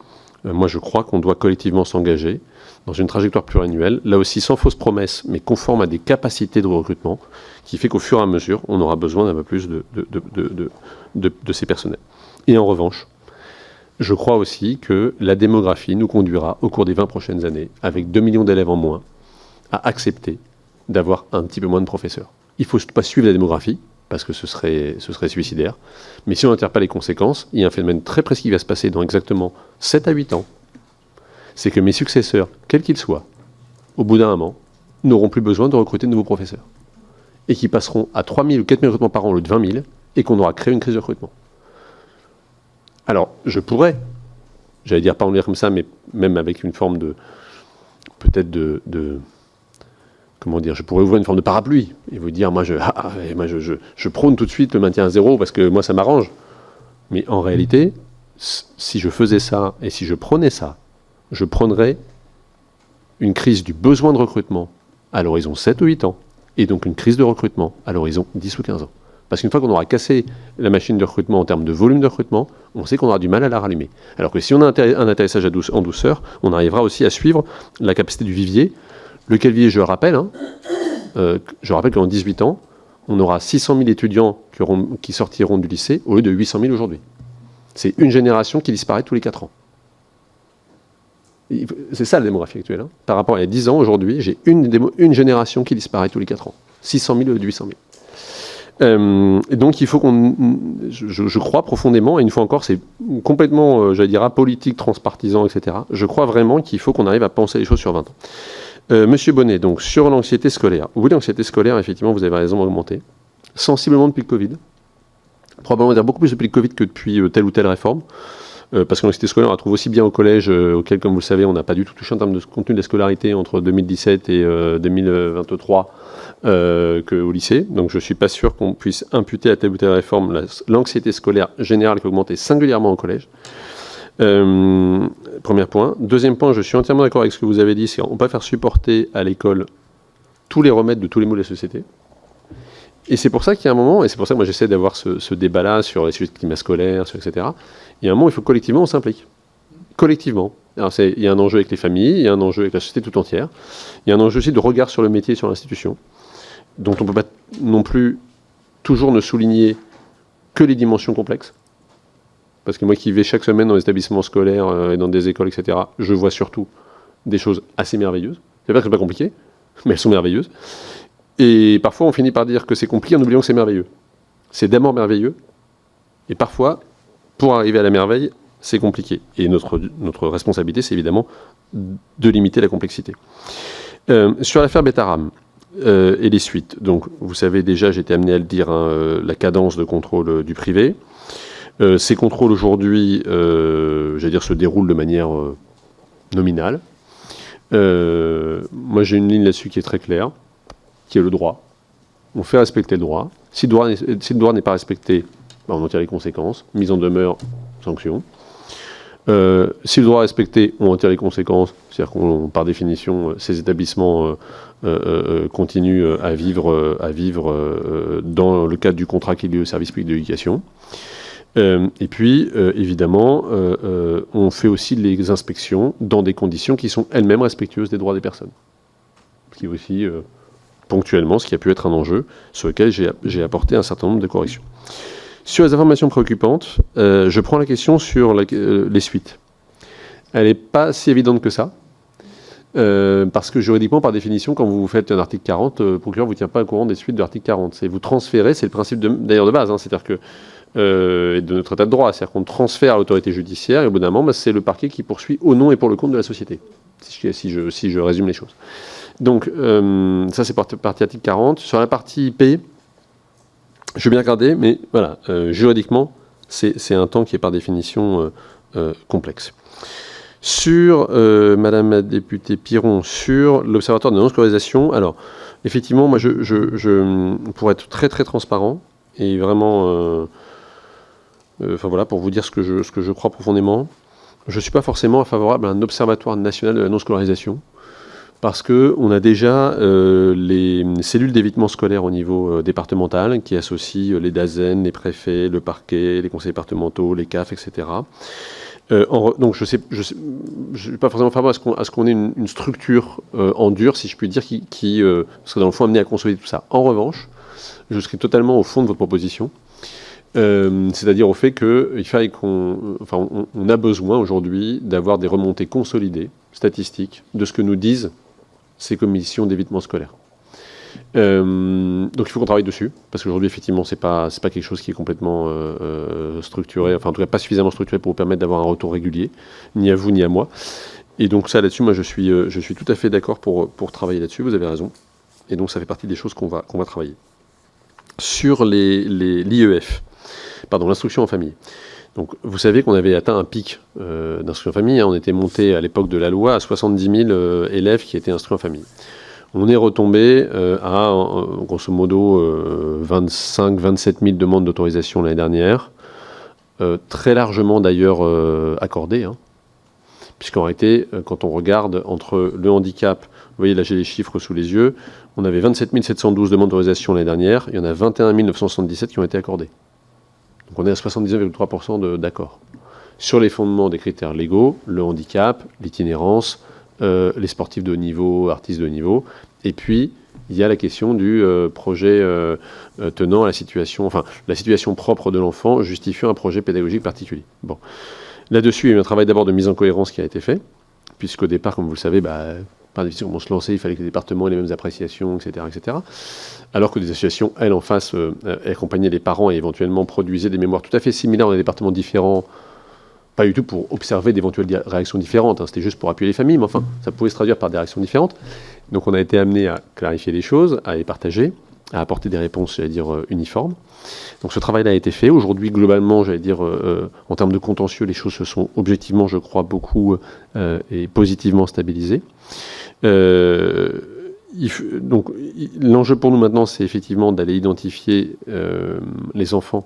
moi je crois qu'on doit collectivement s'engager dans une trajectoire pluriannuelle, là aussi sans fausse promesse, mais conforme à des capacités de recrutement, qui fait qu'au fur et à mesure, on aura besoin d'un peu plus de ces personnels. Et en revanche, je crois aussi que la démographie nous conduira, au cours des 20 prochaines années, avec 2 millions d'élèves en moins, à accepter d'avoir un petit peu moins de professeurs. Il ne faut pas suivre la démographie, parce que ce serait suicidaire. Mais si on n'intègre pas les conséquences, il y a un phénomène très précis qui va se passer dans exactement 7 à 8 ans. C'est que mes successeurs, quels qu'ils soient, au bout d'un moment, n'auront plus besoin de recruter de nouveaux professeurs. Et qui passeront à 3 000 ou 4 000 recrutements par an au lieu de 20 000, et qu'on aura créé une crise de recrutement. Alors, je pourrais, j'allais dire pas en dire comme ça, mais même avec une forme comment dire, je pourrais ouvrir une forme de parapluie et vous dire, moi je prône tout de suite le maintien à zéro parce que moi ça m'arrange. Mais en réalité, si je faisais ça et si je prônais ça, je prônerais une crise du besoin de recrutement à l'horizon 7 ou 8 ans et donc une crise de recrutement à l'horizon 10 ou 15 ans. Parce qu'une fois qu'on aura cassé la machine de recrutement en termes de volume de recrutement, on sait qu'on aura du mal à la rallumer. Alors que si on a un atterrissage en douceur, on arrivera aussi à suivre la capacité du vivier. Lequel vivier, je rappelle qu'en 18 ans, on aura 600 000 étudiants qui sortiront du lycée au lieu de 800 000 aujourd'hui. C'est une génération qui disparaît tous les 4 ans. C'est ça la démographie actuelle. Par rapport à il y a 10 ans, aujourd'hui, j'ai une génération qui disparaît tous les 4 ans. 600 000 au lieu de 800 000. Et donc il faut je crois profondément, et une fois encore c'est complètement, j'allais dire, apolitique, transpartisan, etc. Je crois vraiment qu'il faut qu'on arrive à penser les choses sur 20 ans. Monsieur Bonnet, donc sur l'anxiété scolaire. Oui, l'anxiété scolaire, effectivement, vous avez raison d'augmenter. Sensiblement depuis le Covid. Probablement beaucoup plus depuis le Covid que depuis telle ou telle réforme. Parce que l'anxiété scolaire, on la trouve aussi bien au collège, auquel, comme vous le savez, on n'a pas du tout touché en termes de contenu de la scolarité entre 2017 et 2023 qu'au lycée. Donc je ne suis pas sûr qu'on puisse imputer à telle ou telle réforme l'anxiété scolaire générale qui a augmenté singulièrement au collège. Premier point. Deuxième point, je suis entièrement d'accord avec ce que vous avez dit, c'est qu'on ne peut pas faire supporter à l'école tous les remèdes de tous les maux de la société. Et c'est pour ça qu'il y a un moment, et c'est pour ça que moi j'essaie d'avoir ce débat-là sur les sujets de climat scolaire, etc. Il y a un moment où il faut collectivement on s'implique. Collectivement. Alors il y a un enjeu avec les familles, il y a un enjeu avec la société tout entière. Il y a un enjeu aussi de regard sur le métier et sur l'institution, dont on ne peut pas non plus toujours ne souligner que les dimensions complexes. Parce que moi qui vais chaque semaine dans les établissements scolaires et dans des écoles, etc., je vois surtout des choses assez merveilleuses. C'est pas que c'est pas compliqué, mais elles sont merveilleuses. Et parfois, on finit par dire que c'est compliqué en oubliant que c'est merveilleux. C'est d'abord merveilleux, et parfois, pour arriver à la merveille, c'est compliqué. Et notre responsabilité, c'est évidemment de limiter la complexité. Sur l'affaire Betaram et les suites, donc vous savez déjà, j'ai été amené à le dire, la cadence de contrôle du privé. Ces contrôles aujourd'hui, j'allais dire, se déroulent de manière nominale. Moi, j'ai une ligne là-dessus qui est très claire, qui est le droit. On fait respecter le droit. Si le droit n'est pas respecté, on en tire les conséquences. Mise en demeure, sanction. Si le droit est respecté, on en tire les conséquences. C'est-à-dire qu'on, par définition, ces établissements continuent à vivre dans le cadre du contrat qui est lié au service public de l'éducation. Et puis, évidemment, on fait aussi les inspections dans des conditions qui sont elles-mêmes respectueuses des droits des personnes. Ce qui est aussi, ponctuellement, ce qui a pu être un enjeu sur lequel j'ai apporté un certain nombre de corrections. Sur les informations préoccupantes, je prends la question sur les suites. Elle n'est pas si évidente que ça, parce que juridiquement, par définition, quand vous faites un article 40, le procureur ne vous tient pas au courant des suites de l'article 40. C'est vous transférez, c'est le principe d'ailleurs de base, c'est-à-dire que de notre état de droit, c'est-à-dire qu'on transfère à l'autorité judiciaire et au bout d'un moment, c'est le parquet qui poursuit au nom et pour le compte de la société, si je résume les choses. Donc, ça c'est partie article 40. Sur la partie IP, je vais bien regarder, mais voilà, juridiquement, c'est un temps qui est par définition complexe. Sur, Madame la députée Piron, sur l'Observatoire de non-scolarisation, alors, effectivement, moi, pour être très très transparent, et vraiment, enfin voilà, pour vous dire ce que je crois profondément, je ne suis pas forcément favorable à un Observatoire national de la non-scolarisation, parce qu'on a déjà les cellules d'évitement scolaire au niveau départemental qui associent les DAZEN, les préfets, le parquet, les conseils départementaux, les CAF, etc. Donc je suis pas forcément favorable à ce qu'on ait une structure en dur, si je puis dire, qui serait dans le fond amenée à consolider tout ça. En revanche, je serai totalement au fond de votre proposition, c'est-à-dire au fait qu'il faille on a besoin aujourd'hui d'avoir des remontées consolidées, statistiques, de ce que nous disent ces commissions d'évitement scolaire. Donc il faut qu'on travaille dessus, parce qu'aujourd'hui effectivement c'est pas quelque chose qui est complètement structuré, enfin en tout cas pas suffisamment structuré pour vous permettre d'avoir un retour régulier, ni à vous ni à moi. Et donc ça là-dessus, moi je suis tout à fait d'accord pour travailler là-dessus, vous avez raison. Et donc ça fait partie des choses qu'on va travailler. Sur l'IEF, l'instruction en famille. Donc, vous savez qu'on avait atteint un pic d'instruction en famille. On était monté à l'époque de la loi à 70 000 élèves qui étaient instruits en famille. On est retombé à, grosso modo, 25-27 000 demandes d'autorisation l'année dernière, très largement d'ailleurs accordées, puisqu'en réalité, quand on regarde entre le handicap, vous voyez là j'ai les chiffres sous les yeux, on avait 27 712 demandes d'autorisation l'année dernière, il y en a 21 977 qui ont été accordées. Donc on est à 79,3% d'accord. Sur les fondements des critères légaux, le handicap, l'itinérance, les sportifs de haut niveau, artistes de haut niveau, et puis il y a la question du projet tenant à la situation propre de l'enfant justifiant un projet pédagogique particulier. Bon. Là-dessus, il y a eu un travail d'abord de mise en cohérence qui a été fait, puisqu'au départ, comme vous le savez, par définition, comment se lancer, il fallait que les départements aient les mêmes appréciations, etc., etc. Alors que des associations, elles, en face, accompagnaient les parents et éventuellement produisaient des mémoires tout à fait similaires dans des départements différents, pas du tout pour observer d'éventuelles réactions différentes, c'était juste pour appuyer les familles, mais enfin, ça pouvait se traduire par des réactions différentes. Donc on a été amené à clarifier les choses, à les partager, à apporter des réponses, j'allais dire, uniformes. Donc ce travail-là a été fait. Aujourd'hui, globalement, j'allais dire, en termes de contentieux, les choses se sont objectivement, je crois, beaucoup et positivement stabilisées. Donc l'enjeu pour nous maintenant, c'est effectivement d'aller identifier les enfants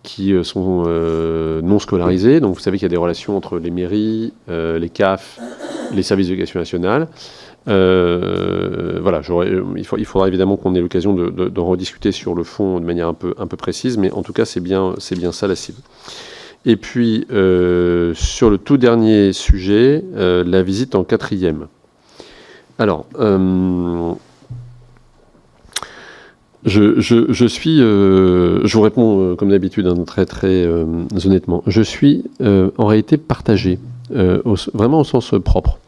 qui sont non scolarisés. Donc vous savez qu'il y a des relations entre les mairies, les CAF, les services d'éducation nationale. Voilà, il faudra évidemment qu'on ait l'occasion d'en rediscuter sur le fond de manière un peu précise, mais en tout cas c'est bien ça la cible. Et puis sur le tout dernier sujet, la visite en 4e. Alors, je vous réponds comme d'habitude, très très honnêtement. Je suis en réalité partagé, vraiment au sens propre.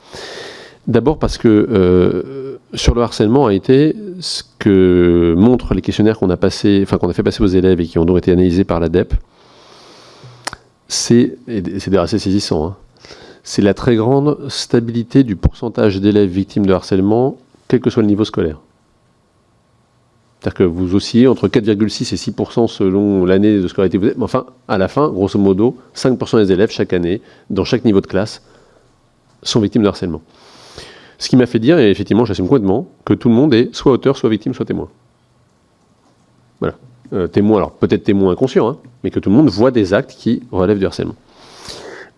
D'abord parce que sur le harcèlement a été ce que montrent les questionnaires qu'on a fait passer aux élèves et qui ont donc été analysés par l'ADEP. C'est d'ailleurs assez saisissant, hein, c'est la très grande stabilité du pourcentage d'élèves victimes de harcèlement, quel que soit le niveau scolaire. C'est-à-dire que vous oscillez entre 4,6 et 6% selon l'année de scolarité que vous êtes, mais enfin, à la fin, grosso modo, 5% des élèves chaque année, dans chaque niveau de classe, sont victimes de harcèlement. Ce qui m'a fait dire, et effectivement j'assume complètement, que tout le monde est soit auteur, soit victime, soit témoin. Voilà. Témoin, alors peut-être témoin inconscient, hein, mais que tout le monde voit des actes qui relèvent du harcèlement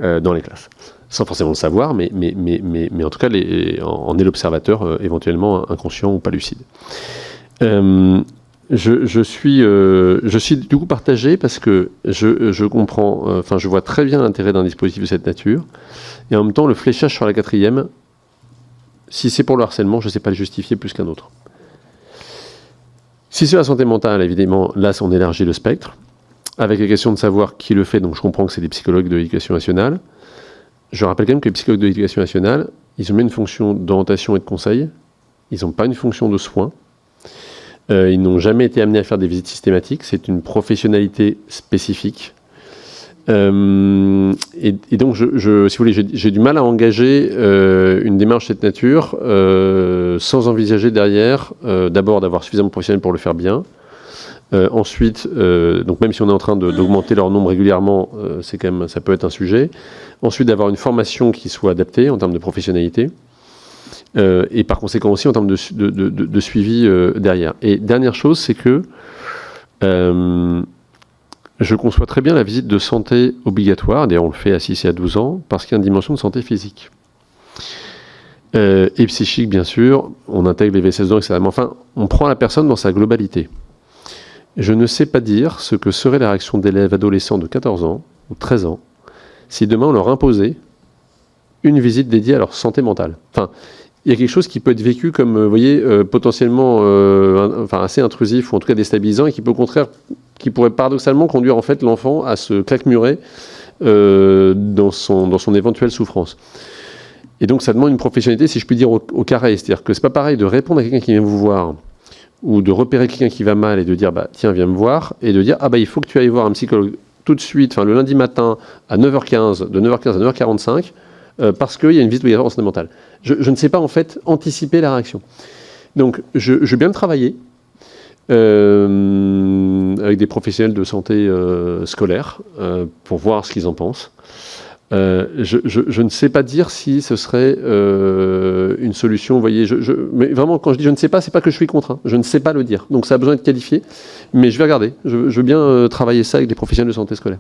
dans les classes. Sans forcément le savoir, mais en tout cas en est l'observateur éventuellement inconscient ou pas lucide. Je suis du coup partagé parce que je comprends, je vois très bien l'intérêt d'un dispositif de cette nature, et en même temps le fléchage sur la 4e, si c'est pour le harcèlement, je ne sais pas le justifier plus qu'un autre. Si c'est la santé mentale, évidemment, là on élargit le spectre, avec la question de savoir qui le fait, donc je comprends que c'est des psychologues de l'éducation nationale. Je rappelle quand même que les psychologues de l'éducation nationale, ils ont bien une fonction d'orientation et de conseil, ils n'ont pas une fonction de soins. Ils n'ont jamais été amenés à faire des visites systématiques, c'est une professionnalité spécifique. Et donc, si vous voulez, j'ai du mal à engager une démarche de cette nature sans envisager derrière, d'abord d'avoir suffisamment de professionnels pour le faire bien. Ensuite, donc même si on est en train d'augmenter leur nombre régulièrement, c'est quand même, ça peut être un sujet. Ensuite, d'avoir une formation qui soit adaptée en termes de professionnalité. Et par conséquent aussi en termes de suivi derrière. Et dernière chose, c'est que je conçois très bien la visite de santé obligatoire, d'ailleurs on le fait à 6 et à 12 ans, parce qu'il y a une dimension de santé physique. Et psychique, bien sûr, on intègre les VSS, etc. Mais enfin, on prend la personne dans sa globalité. Je ne sais pas dire ce que serait la réaction d'élèves adolescents de 14 ans ou 13 ans si demain on leur imposait une visite dédiée à leur santé mentale. Enfin, il y a quelque chose qui peut être vécu comme, vous voyez, potentiellement assez intrusif ou en tout cas déstabilisant et qui peut au contraire, qui pourrait paradoxalement conduire en fait l'enfant à se claquemurer dans son éventuelle souffrance. Et donc ça demande une professionnalité, si je puis dire, au carré. C'est-à-dire que c'est pas pareil de répondre à quelqu'un qui vient vous voir ou de repérer quelqu'un qui va mal et de dire tiens, viens me voir, et de dire il faut que tu ailles voir un psychologue tout de suite, le lundi matin à 9h15, de 9h15 à 9h45, parce qu'il y a une visite obligatoire en santé mentale. Je ne sais pas en fait anticiper la réaction. Donc je vais bien le travailler avec des professionnels de santé scolaire pour voir ce qu'ils en pensent. Je ne sais pas dire si ce serait une solution, vous voyez, mais vraiment quand je dis je ne sais pas, c'est pas que je suis contre, hein, je ne sais pas le dire, donc ça a besoin d'être qualifié, mais je vais regarder, je veux bien travailler ça avec des professionnels de santé scolaire.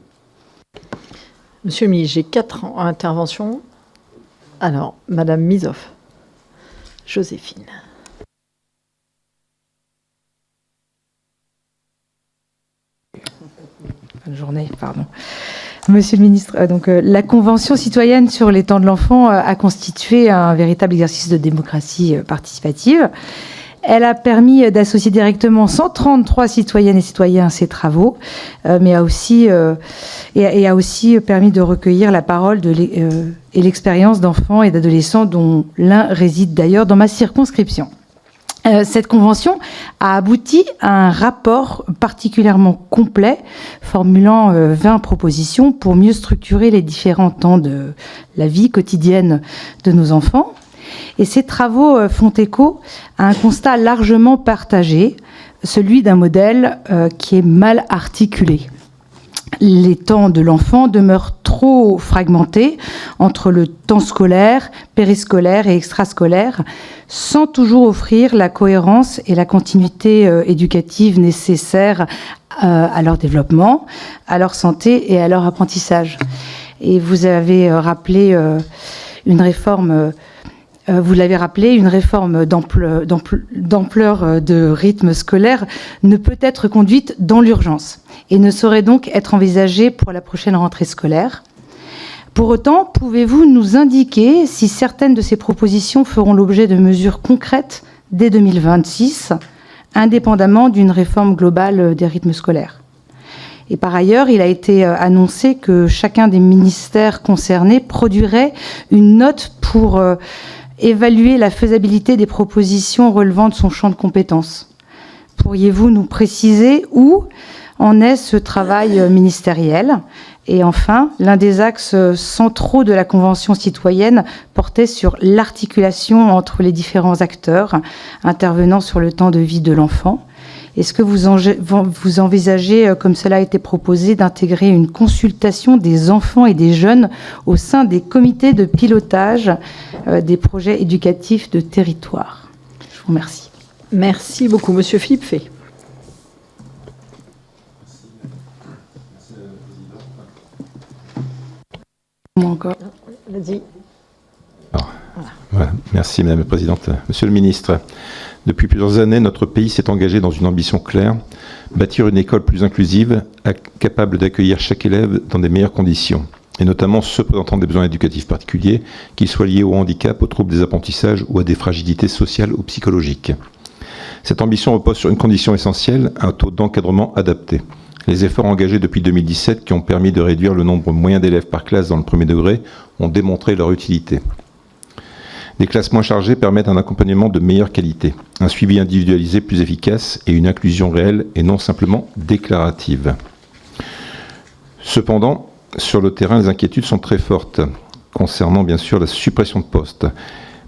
Monsieur le ministre, j'ai 4 interventions. Alors, Madame Mizoff, Joséphine. Bonne journée, pardon. Monsieur le ministre, la Convention citoyenne sur les temps de l'enfant a constitué un véritable exercice de démocratie participative. Elle a permis d'associer directement 133 citoyennes et citoyens à ces travaux, mais a aussi permis de recueillir la parole et l'expérience d'enfants et d'adolescents, dont l'un réside d'ailleurs dans ma circonscription. Cette convention a abouti à un rapport particulièrement complet, formulant 20 propositions pour mieux structurer les différents temps de la vie quotidienne de nos enfants. Et ces travaux font écho à un constat largement partagé, celui d'un modèle qui est mal articulé. Les temps de l'enfant demeurent trop fragmentés entre le temps scolaire, périscolaire et extrascolaire, sans toujours offrir la cohérence et la continuité éducative nécessaires à leur développement, à leur santé et à leur apprentissage. Et vous avez rappelé une réforme... Vous l'avez rappelé, une réforme d'ampleur de rythme scolaire ne peut être conduite dans l'urgence et ne saurait donc être envisagée pour la prochaine rentrée scolaire. Pour autant, pouvez-vous nous indiquer si certaines de ces propositions feront l'objet de mesures concrètes dès 2026, indépendamment d'une réforme globale des rythmes scolaires ? Et par ailleurs, il a été annoncé que chacun des ministères concernés produirait une note pour évaluer la faisabilité des propositions relevant de son champ de compétences. Pourriez-vous nous préciser où en est ce travail ministériel? Et enfin, l'un des axes centraux de la Convention citoyenne portait sur l'articulation entre les différents acteurs intervenant sur le temps de vie de l'enfant. Est-ce que vous envisagez, comme cela a été proposé, d'intégrer une consultation des enfants et des jeunes au sein des comités de pilotage des projets éducatifs de territoire? Je vous remercie. Merci beaucoup. Monsieur Philippe Fay. Encore. Vas-y. Voilà. Merci Madame la Présidente. Monsieur le Ministre, depuis plusieurs années, notre pays s'est engagé dans une ambition claire, bâtir une école plus inclusive, capable d'accueillir chaque élève dans des meilleures conditions, et notamment ceux présentant des besoins éducatifs particuliers, qu'ils soient liés au handicap, aux troubles des apprentissages ou à des fragilités sociales ou psychologiques. Cette ambition repose sur une condition essentielle, un taux d'encadrement adapté. Les efforts engagés depuis 2017 qui ont permis de réduire le nombre moyen d'élèves par classe dans le premier degré ont démontré leur utilité. Des classes moins chargées permettent un accompagnement de meilleure qualité, un suivi individualisé plus efficace et une inclusion réelle et non simplement déclarative. Cependant, sur le terrain, les inquiétudes sont très fortes concernant bien sûr la suppression de postes,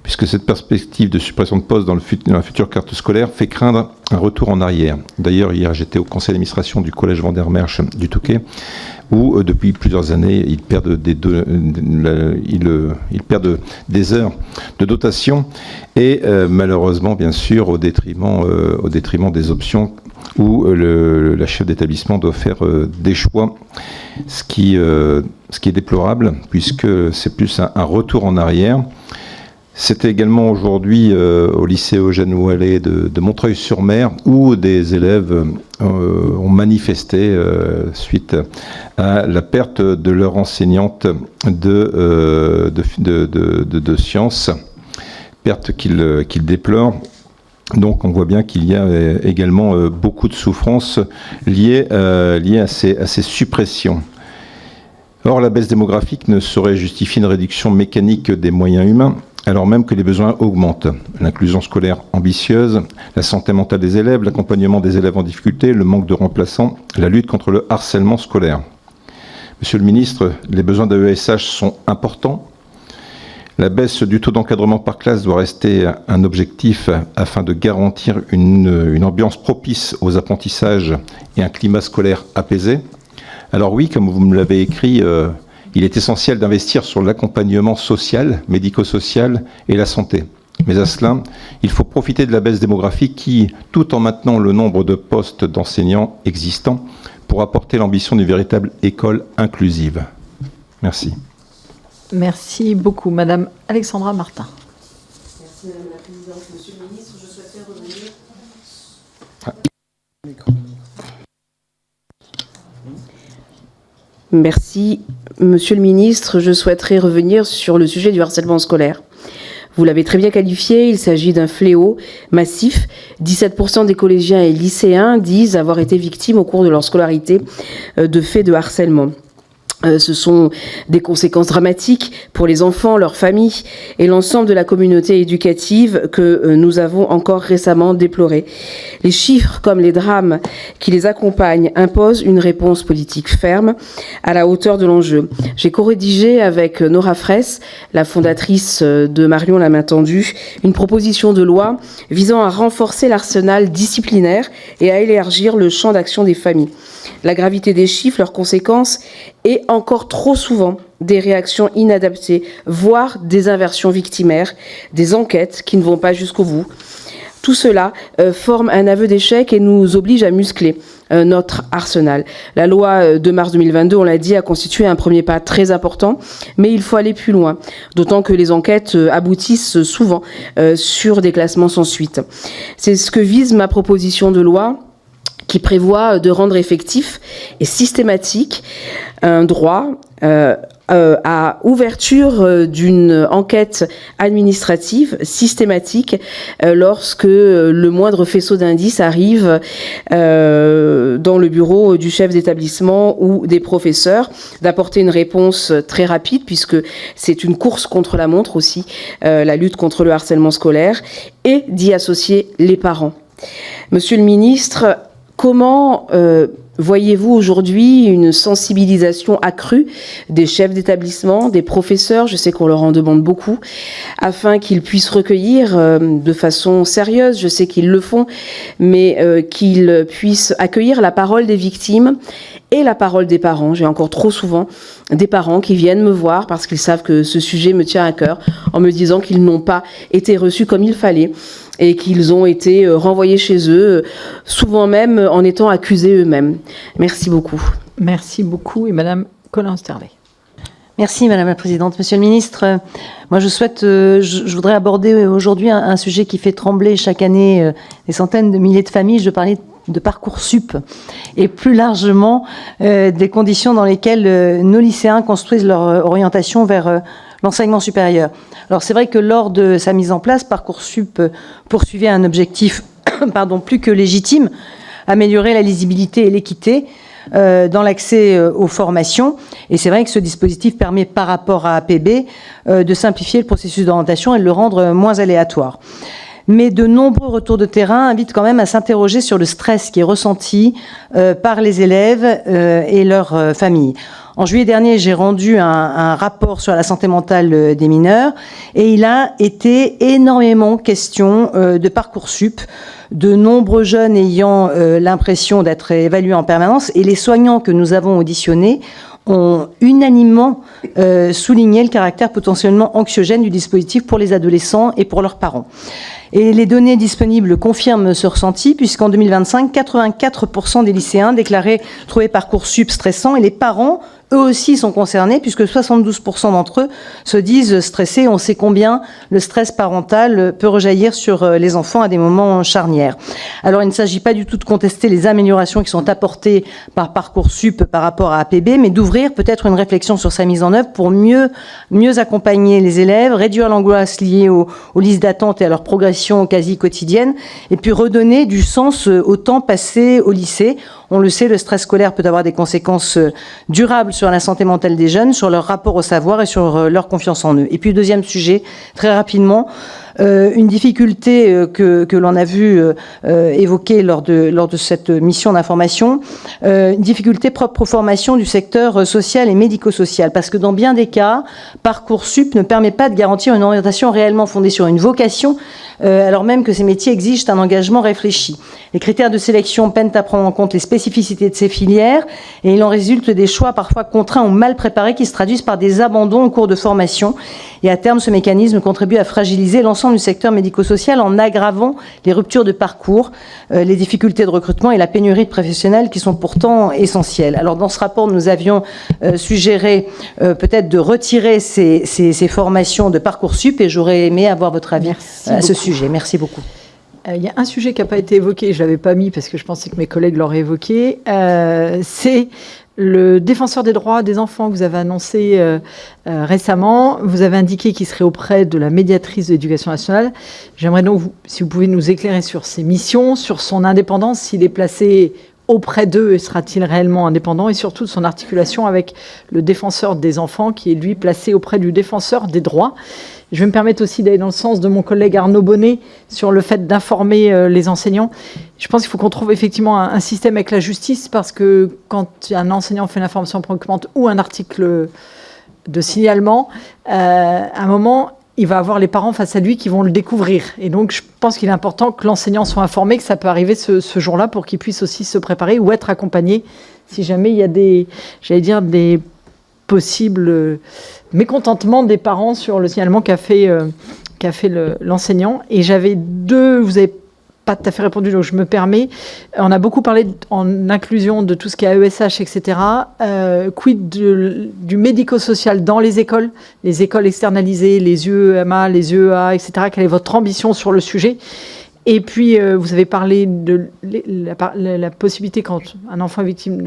puisque cette perspective de suppression de postes dans la future carte scolaire fait craindre un retour en arrière. D'ailleurs, hier, j'étais au conseil d'administration du collège Vandermerch du Touquet, où depuis plusieurs années, ils perdent des heures de dotation, et malheureusement, bien sûr, au détriment des options où la chef d'établissement doit faire des choix, ce qui est déplorable, puisque c'est plus un retour en arrière. C'était également aujourd'hui au lycée Eugène Oualet de Montreuil-sur-Mer, où des élèves ont manifesté suite à la perte de leur enseignante de sciences, perte qu'ils déplorent. Donc on voit bien qu'il y a également beaucoup de souffrances liées à ces suppressions. Or, la baisse démographique ne saurait justifier une réduction mécanique des moyens humains, alors même que les besoins augmentent. L'inclusion scolaire ambitieuse, la santé mentale des élèves, l'accompagnement des élèves en difficulté, le manque de remplaçants, la lutte contre le harcèlement scolaire. Monsieur le ministre, les besoins d'AESH sont importants. La baisse du taux d'encadrement par classe doit rester un objectif afin de garantir une ambiance propice aux apprentissages et un climat scolaire apaisé. Alors oui, comme vous me l'avez écrit, il est essentiel d'investir sur l'accompagnement social, médico-social et la santé. Mais à cela, il faut profiter de la baisse démographique qui, tout en maintenant le nombre de postes d'enseignants existants, pour apporter l'ambition d'une véritable école inclusive. Merci. Merci beaucoup. Madame Alexandra Martin. Merci Madame la Présidente. Monsieur le Ministre, je souhaitais revenir... Merci. Monsieur le Ministre, je souhaiterais revenir sur le sujet du harcèlement scolaire. Vous l'avez très bien qualifié, il s'agit d'un fléau massif. 17% des collégiens et lycéens disent avoir été victimes au cours de leur scolarité de faits de harcèlement. Ce sont des conséquences dramatiques pour les enfants, leurs familles et l'ensemble de la communauté éducative que nous avons encore récemment déplorées. Les chiffres comme les drames qui les accompagnent imposent une réponse politique ferme à la hauteur de l'enjeu. J'ai co-rédigé avec Nora Fraisse, la fondatrice de Marion la main tendue, une proposition de loi visant à renforcer l'arsenal disciplinaire et à élargir le champ d'action des familles. La gravité des chiffres, leurs conséquences et encore trop souvent des réactions inadaptées, voire des inversions victimaires, des enquêtes qui ne vont pas jusqu'au bout. Tout cela forme un aveu d'échec et nous oblige à muscler notre arsenal. La loi de mars 2022, on l'a dit, a constitué un premier pas très important, mais il faut aller plus loin, d'autant que les enquêtes aboutissent souvent sur des classements sans suite. C'est ce que vise ma proposition de loi, qui prévoit de rendre effectif et systématique un droit à ouverture d'une enquête administrative systématique lorsque le moindre faisceau d'indices arrive dans le bureau du chef d'établissement ou des professeurs, d'apporter une réponse très rapide puisque c'est une course contre la montre aussi, la lutte contre le harcèlement scolaire, et d'y associer les parents. Monsieur le ministre, comment voyez-vous aujourd'hui une sensibilisation accrue des chefs d'établissement, des professeurs, je sais qu'on leur en demande beaucoup, afin qu'ils puissent recueillir de façon sérieuse, je sais qu'ils le font, mais qu'ils puissent accueillir la parole des victimes et la parole des parents. J'ai encore trop souvent des parents qui viennent me voir parce qu'ils savent que ce sujet me tient à cœur, en me disant qu'ils n'ont pas été reçus comme il fallait et qu'ils ont été renvoyés chez eux, souvent même en étant accusés eux-mêmes. Merci beaucoup. Merci beaucoup. Et Madame Colin-Sterlet. Merci Madame la Présidente. Monsieur le Ministre, moi je voudrais aborder aujourd'hui un sujet qui fait trembler chaque année des centaines de milliers de familles. Je parlais de Parcoursup et plus largement des conditions dans lesquelles nos lycéens construisent leur orientation vers l'enseignement supérieur. Alors c'est vrai que lors de sa mise en place, Parcoursup poursuivait un objectif plus que légitime, améliorer la lisibilité et l'équité dans l'accès aux formations. Et c'est vrai que ce dispositif permet par rapport à APB de simplifier le processus d'orientation et de le rendre moins aléatoire. Mais de nombreux retours de terrain invitent quand même à s'interroger sur le stress qui est ressenti par les élèves et leurs familles. En juillet dernier, j'ai rendu un rapport sur la santé mentale des mineurs et il a été énormément question de Parcoursup, de nombreux jeunes ayant l'impression d'être évalués en permanence, et les soignants que nous avons auditionnés ont unanimement souligné le caractère potentiellement anxiogène du dispositif pour les adolescents et pour leurs parents. Et les données disponibles confirment ce ressenti, puisqu'en 2025, 84% des lycéens déclaraient trouver Parcoursup stressant, et les parents, eux aussi, sont concernés, puisque 72% d'entre eux se disent stressés. On sait combien le stress parental peut rejaillir sur les enfants à des moments charnières. Alors, il ne s'agit pas du tout de contester les améliorations qui sont apportées par Parcoursup par rapport à APB, mais d'ouvrir peut-être une réflexion sur sa mise en œuvre pour mieux accompagner les élèves, réduire l'angoisse liée aux listes d'attente et à leur progression quasi quotidienne, et puis redonner du sens au temps passé au lycée. On le sait, le stress scolaire peut avoir des conséquences durables sur la santé mentale des jeunes, sur leur rapport au savoir et sur leur confiance en eux. Et puis, deuxième sujet, très rapidement, une difficulté que l'on a vu évoquée lors de cette mission d'information, une difficulté propre aux formations du secteur social et médico-social, parce que dans bien des cas, Parcoursup ne permet pas de garantir une orientation réellement fondée sur une vocation, alors même que ces métiers exigent un engagement réfléchi. Les critères de sélection peinent à prendre en compte les spécificités de ces filières, et il en résulte des choix parfois contraints ou mal préparés qui se traduisent par des abandons au cours de formation. Et à terme, ce mécanisme contribue à fragiliser l'ensemble du secteur médico-social en aggravant les ruptures de parcours, les difficultés de recrutement et la pénurie de professionnels qui sont pourtant essentielles. Alors dans ce rapport, nous avions suggéré peut-être de retirer ces formations de Parcoursup, et j'aurais aimé avoir votre avis à ce sujet. Merci beaucoup. Il y a un sujet qui n'a pas été évoqué, je ne l'avais pas mis parce que je pensais que mes collègues l'auraient évoqué, c'est le défenseur des droits des enfants que vous avez annoncé récemment. Vous avez indiqué qu'il serait auprès de la médiatrice de l'Éducation nationale. J'aimerais donc, si vous pouvez nous éclairer sur ses missions, sur son indépendance, s'il est placé auprès d'eux, sera-t-il réellement indépendant, et surtout de son articulation avec le défenseur des enfants qui est lui placé auprès du défenseur des droits. Je vais me permettre aussi d'aller dans le sens de mon collègue Arnaud Bonnet sur le fait d'informer les enseignants. Je pense qu'il faut qu'on trouve effectivement un système avec la justice, parce que quand un enseignant fait une information préoccupante ou un article de signalement, à un moment, il va avoir les parents face à lui qui vont le découvrir. Et donc, je pense qu'il est important que l'enseignant soit informé que ça peut arriver ce jour-là, pour qu'il puisse aussi se préparer ou être accompagné si jamais il y a des possibles mécontentement des parents sur le signalement qu'a fait l'enseignant. Et j'avais vous n'avez pas tout à fait répondu, donc je me permets. On a beaucoup parlé en inclusion de tout ce qui est AESH, etc. Quid du médico-social dans les écoles externalisées, les UEMA, les UEA, etc. Quelle est votre ambition sur le sujet ? Et puis, vous avez parlé de la possibilité, quand un enfant est victime,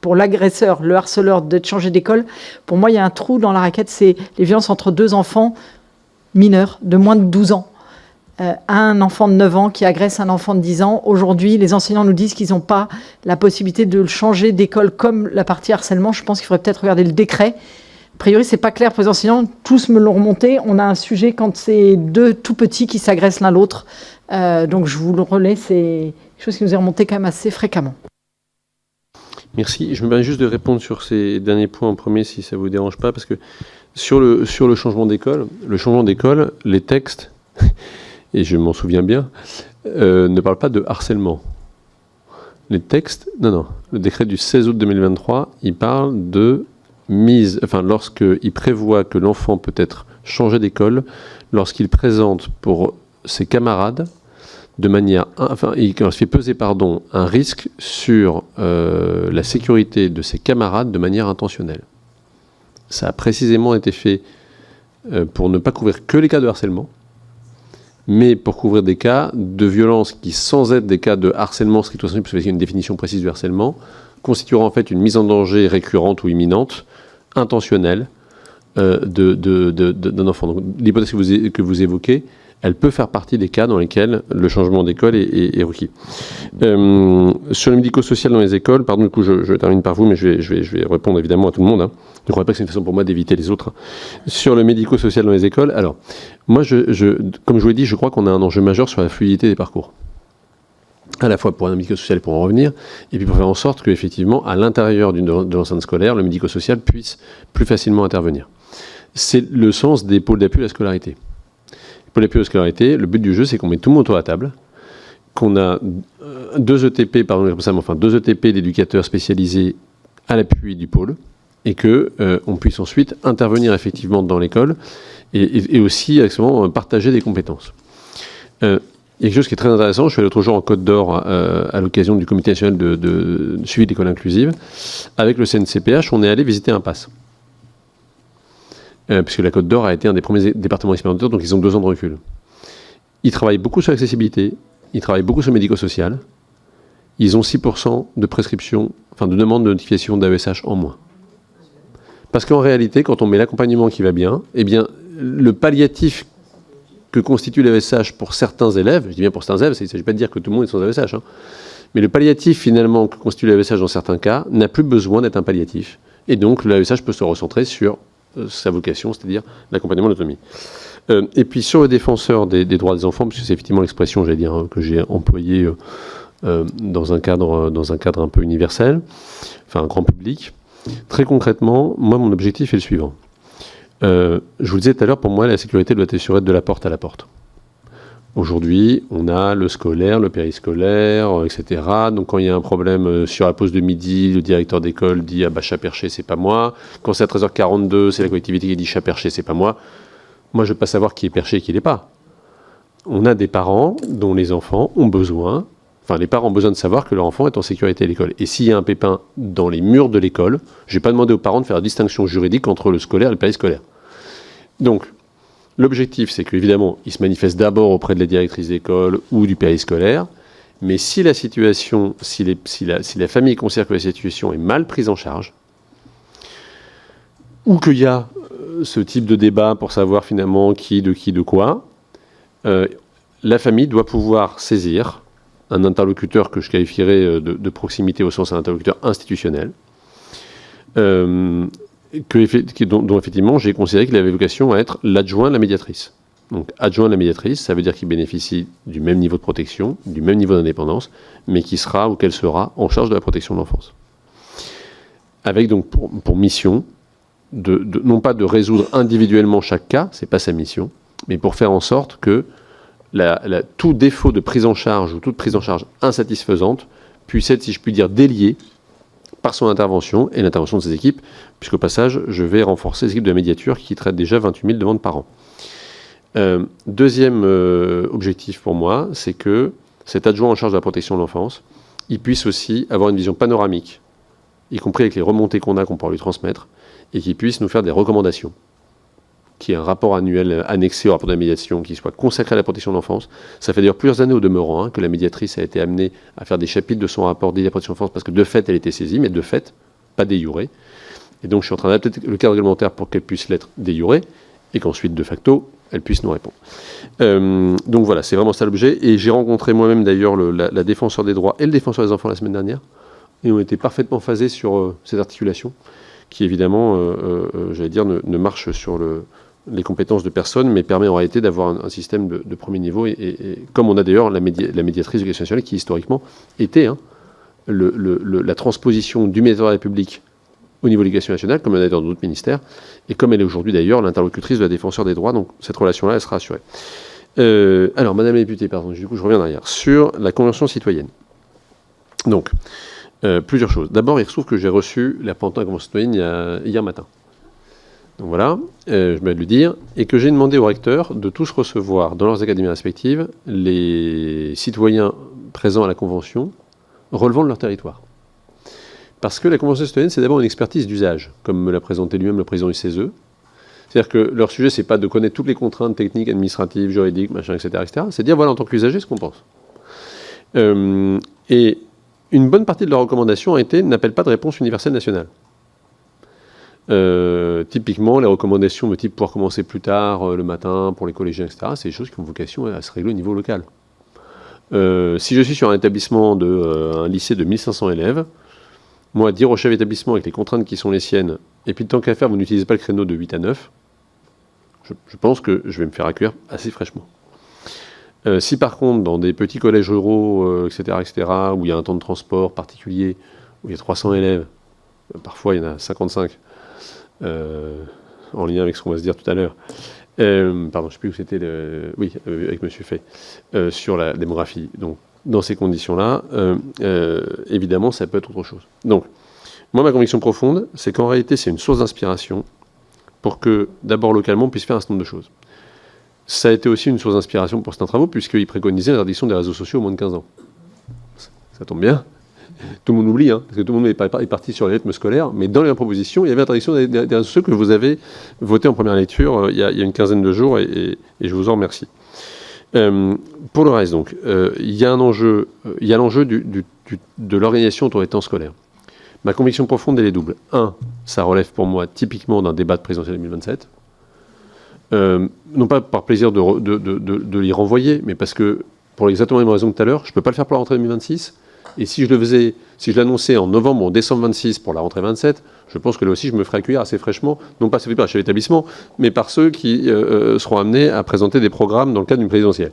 pour l'agresseur, le harceleur, d'être changé d'école. Pour moi, il y a un trou dans la raquette, c'est les violences entre deux enfants mineurs de moins de 12 ans. Un enfant de 9 ans qui agresse un enfant de 10 ans. Aujourd'hui, les enseignants nous disent qu'ils n'ont pas la possibilité de le changer d'école comme la partie harcèlement. Je pense qu'il faudrait peut-être regarder le décret. A priori, c'est pas clair pour les enseignants. Tous me l'ont remonté. On a un sujet quand c'est deux tout petits qui s'agressent l'un l'autre. Donc je vous le relais, c'est quelque chose qui nous est remonté quand même assez fréquemment. Merci. Je me permets juste de répondre sur ces derniers points en premier, si ça ne vous dérange pas, parce que sur le changement d'école, les textes, et je m'en souviens bien, ne parlent pas de harcèlement. Les textes, non, le décret du 16 août 2023, il parle de lorsqu'il prévoit que l'enfant peut être changé d'école, lorsqu'il présente pour ses camarades, il fait peser un risque sur la sécurité de ses camarades de manière intentionnelle. Ça a précisément été fait pour ne pas couvrir que les cas de harcèlement, mais pour couvrir des cas de violence qui, sans être des cas de harcèlement stricto sensu, parce qu'il y a une définition précise du harcèlement, constituera en fait une mise en danger récurrente ou imminente, intentionnelle, d'un enfant. Donc, l'hypothèse que vous évoquez, elle peut faire partie des cas dans lesquels le changement d'école est requis. Sur le médico-social dans les écoles, pardon, du coup, je termine par vous, mais je vais répondre évidemment à tout le monde. Ne croyez pas que c'est une façon pour moi d'éviter les autres. Sur le médico-social dans les écoles, alors, moi, comme je vous l'ai dit, je crois qu'on a un enjeu majeur sur la fluidité des parcours. À la fois pour un médico-social, pour en revenir, et puis pour faire en sorte qu'effectivement, à l'intérieur de l'enceinte scolaire, le médico-social puisse plus facilement intervenir. C'est le sens des pôles d'appui à la scolarité. Pour l'appui à la scolarité, le but du jeu, c'est qu'on met tout le monde autour de la table, qu'on a deux ETP d'éducateurs spécialisés à l'appui du pôle, et qu'on puisse ensuite intervenir effectivement dans l'école et aussi partager des compétences. Il y a quelque chose qui est très intéressant. Je suis allé l'autre jour en Côte d'Or à l'occasion du Comité national de suivi d'école inclusive. Avec le CNCPH, on est allé visiter un PASS. Puisque la Côte d'Or a été un des premiers départements expérimentaux, donc ils ont 2 ans de recul. Ils travaillent beaucoup sur l'accessibilité, ils travaillent beaucoup sur le médico-social. Ils ont 6% de prescription, de demande de notification d'AESH en moins. Parce qu'en réalité, quand on met l'accompagnement qui va bien, eh bien, le palliatif que constitue l'AESH pour certains élèves, je dis bien pour certains élèves, il ne s'agit pas de dire que tout le monde est sans AESH, mais le palliatif finalement que constitue l'AESH dans certains cas n'a plus besoin d'être un palliatif. Et donc l'AESH peut se recentrer sur sa vocation, c'est-à-dire l'accompagnement de l'autonomie. Et puis sur le défenseur des droits des enfants, parce que c'est effectivement l'expression, que j'ai employée dans un cadre un peu universel, un grand public. Très concrètement, moi, mon objectif est le suivant. Je vous le disais tout à l'heure, pour moi, la sécurité doit être assurée de la porte à la porte. Aujourd'hui, on a le scolaire, le périscolaire, etc. Donc quand il y a un problème sur la pause de midi, le directeur d'école dit « Ah bah chat perché, c'est pas moi ». Quand c'est à 13h42, c'est la collectivité qui dit « Chat perché, c'est pas moi ». Moi, je ne veux pas savoir qui est perché et qui ne l'est pas. On a des parents dont les enfants ont besoin, les parents ont besoin de savoir que leur enfant est en sécurité à l'école. Et s'il y a un pépin dans les murs de l'école, je ne vais pas demander aux parents de faire la distinction juridique entre le scolaire et le périscolaire. Donc, l'objectif, c'est qu'évidemment, il se manifeste d'abord auprès de la directrice d'école ou du périscolaire, mais si la situation, si la famille considère que la situation est mal prise en charge, ou qu'il y a ce type de débat pour savoir finalement qui de quoi, la famille doit pouvoir saisir un interlocuteur que je qualifierais de proximité au sens d'un interlocuteur institutionnel, dont effectivement j'ai considéré qu'il avait vocation à être l'adjoint de la médiatrice. Donc adjoint de la médiatrice, ça veut dire qu'il bénéficie du même niveau de protection, du même niveau d'indépendance, mais qui sera ou qu'elle sera en charge de la protection de l'enfance. Avec donc pour mission, non pas de résoudre individuellement chaque cas, c'est pas sa mission, mais pour faire en sorte que tout défaut de prise en charge ou toute prise en charge insatisfaisante puisse être, si je puis dire, délié par son intervention et l'intervention de ses équipes, puisqu'au passage, je vais renforcer les équipes de la médiature qui traitent déjà 28 000 demandes par an. Deuxième objectif pour moi, c'est que cet adjoint en charge de la protection de l'enfance, il puisse aussi avoir une vision panoramique, y compris avec les remontées qu'on pourra lui transmettre, et qu'il puisse nous faire des recommandations. qui est un rapport annuel annexé au rapport de la médiation, qui soit consacré à la protection de l'enfance. Ça fait d'ailleurs plusieurs années au demeurant que la médiatrice a été amenée à faire des chapitres de son rapport dédié à la protection de l'enfance, parce que de fait, elle était saisie, mais de fait, pas de jure. Et donc, je suis en train d'adapter le cadre réglementaire pour qu'elle puisse l'être de jure, et qu'ensuite, de facto, elle puisse nous répondre. Donc voilà, c'est vraiment ça l'objet. Et j'ai rencontré moi-même d'ailleurs la défenseur des droits et le défenseur des enfants la semaine dernière, et on était parfaitement phasés sur cette articulation, qui évidemment, j'allais dire, ne marche sur les compétences de personne, mais permet en réalité d'avoir un système de premier niveau, et comme on a d'ailleurs la médiatrice de l'éducation nationale, qui historiquement était la transposition du médiateur de la République au niveau de l'éducation nationale, comme elle est dans d'autres ministères, et comme elle est aujourd'hui d'ailleurs l'interlocutrice de la défenseur des droits, donc cette relation-là, elle sera assurée. Alors, Madame la députée, pardon, du coup je reviens derrière, sur la Convention citoyenne. Donc, plusieurs choses. D'abord, il se trouve que j'ai reçu la Convention citoyenne hier matin. Donc voilà, je vais le dire, et que j'ai demandé aux recteurs de tous recevoir dans leurs académies respectives les citoyens présents à la Convention relevant de leur territoire. Parce que la Convention citoyenne, c'est d'abord une expertise d'usage, comme me l'a présenté lui-même le président du CESE. C'est-à-dire que leur sujet, c'est pas de connaître toutes les contraintes techniques, administratives, juridiques, machin, etc., etc. C'est de dire, voilà, en tant qu'usager, ce qu'on pense. Et une bonne partie de leurs recommandations n'appellent pas de réponse universelle nationale. Typiquement, les recommandations de type pouvoir commencer plus tard le matin pour les collégiens, etc., c'est des choses qui ont vocation à se régler au niveau local. Si je suis sur un établissement un lycée de 1500 élèves, moi, dire au chef d'établissement avec les contraintes qui sont les siennes, et puis tant qu'à faire, vous n'utilisez pas le créneau de 8 à 9, je pense que je vais me faire accueillir assez fraîchement. Si par contre, dans des petits collèges ruraux, etc., où il y a un temps de transport particulier, où il y a 300 élèves, parfois il y en a 55, en lien avec ce qu'on va se dire tout à l'heure, pardon, je ne sais plus où c'était, oui, avec M. Fay, sur la démographie. Donc, dans ces conditions-là, évidemment, ça peut être autre chose. Donc, moi, ma conviction profonde, c'est qu'en réalité, c'est une source d'inspiration pour que, d'abord, localement, on puisse faire un certain nombre de choses. Ça a été aussi une source d'inspiration pour certains travaux, puisqu'ils préconisaient l'interdiction des réseaux sociaux au moins de 15 ans. Ça tombe bien. Tout le monde oublie, parce que tout le monde est parti sur les rythmes scolaires, mais dans les propositions, il y avait l'interdiction des réseaux sociaux que vous avez voté en première lecture il y a une quinzaine de jours, et je vous en remercie. Pour le reste, donc, il y a l'enjeu de l'organisation autour des temps scolaires. Ma conviction profonde, elle est double. Un, ça relève pour moi typiquement d'un débat de présidentiel 2027. Non pas par plaisir de l'y renvoyer, mais parce que, pour exactement les mêmes raisons que tout à l'heure, je ne peux pas le faire pour la rentrée 2026. Et si je l'annonçais en novembre ou en décembre 26 pour la rentrée 27, je pense que là aussi je me ferai accueillir assez fraîchement, non pas par chez l'établissement, mais par ceux qui seront amenés à présenter des programmes dans le cadre d'une présidentielle.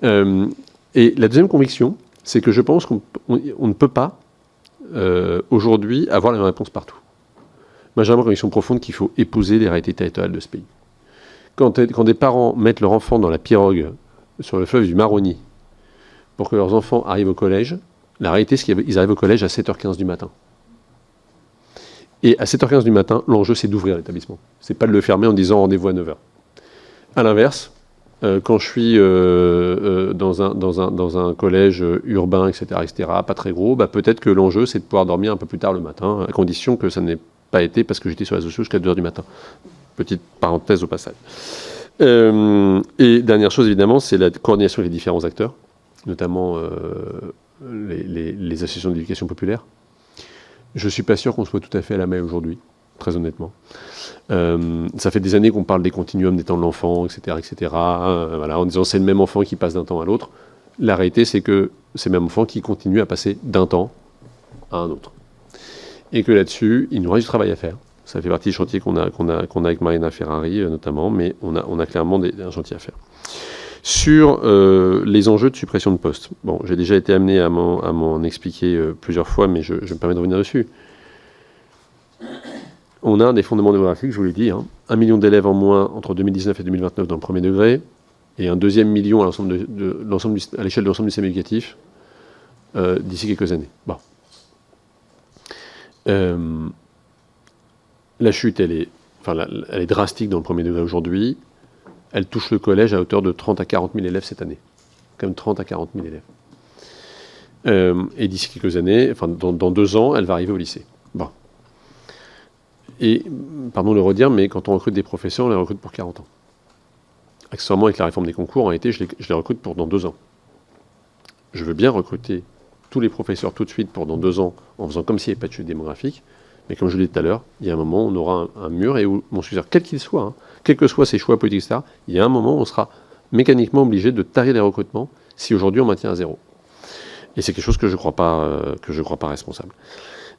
Et la deuxième conviction, c'est que je pense qu'on ne peut pas aujourd'hui avoir la même réponse partout. Moi j'ai vraiment une conviction profonde qu'il faut épouser les réalités territoriales de ce pays. Quand des parents mettent leur enfant dans la pirogue sur le fleuve du Maroni pour que leurs enfants arrivent au collège, la réalité, c'est qu'ils arrivent au collège à 7h15 du matin. Et à 7h15 du matin, l'enjeu, c'est d'ouvrir l'établissement. C'est pas de le fermer en disant rendez-vous à 9h. À l'inverse, quand je suis dans un collège urbain, etc., pas très gros, peut-être que l'enjeu, c'est de pouvoir dormir un peu plus tard le matin, à condition que ça n'ait pas été parce que j'étais sur les réseaux sociaux jusqu'à 2h du matin. Petite parenthèse au passage. Et dernière chose, évidemment, c'est la coordination avec les différents acteurs, notamment les associations d'éducation populaire. Je ne suis pas sûr qu'on soit tout à fait à la main aujourd'hui, très honnêtement. Ça fait des années qu'on parle des continuums des temps de l'enfant, etc., voilà, en disant c'est le même enfant qui passe d'un temps à l'autre. La réalité, c'est que c'est le même enfant qui continue à passer d'un temps à un autre. Et que là-dessus, il nous reste du travail à faire. Ça fait partie des chantiers qu'on a avec Marina Ferrari, notamment, mais on a clairement un chantier à faire. Sur les enjeux de suppression de postes. Bon, j'ai déjà été amené à m'en expliquer plusieurs fois, mais je me permets de revenir dessus. On a un des fondements démographiques, je vous l'ai dit, 1 million d'élèves en moins entre 2019 et 2029 dans le premier degré, et un deuxième million à l'échelle de l'ensemble du système éducatif d'ici quelques années. Bon. La chute, elle est drastique dans le premier degré aujourd'hui. Elle touche le collège à hauteur de 30 à 40 000 élèves cette année. Comme 30 à 40 000 élèves. Et d'ici quelques années, dans 2 ans, elle va arriver au lycée. Bon. Et, pardon de le redire, mais quand on recrute des professeurs, on les recrute pour 40 ans. Accessoirement, avec la réforme des concours, en réalité, je les recrute pour dans 2 ans. Je veux bien recruter tous les professeurs tout de suite pour dans 2 ans, en faisant comme s'il n'y avait pas de chute démographique. Mais comme je l'ai dit tout à l'heure, il y a un moment où on aura un mur et où mon successeur, quel qu'il soit, hein, quels que soient ses choix politiques, etc., il y a un moment où on sera mécaniquement obligé de tarir les recrutements si aujourd'hui on maintient à 0. Et c'est quelque chose que je ne crois pas responsable.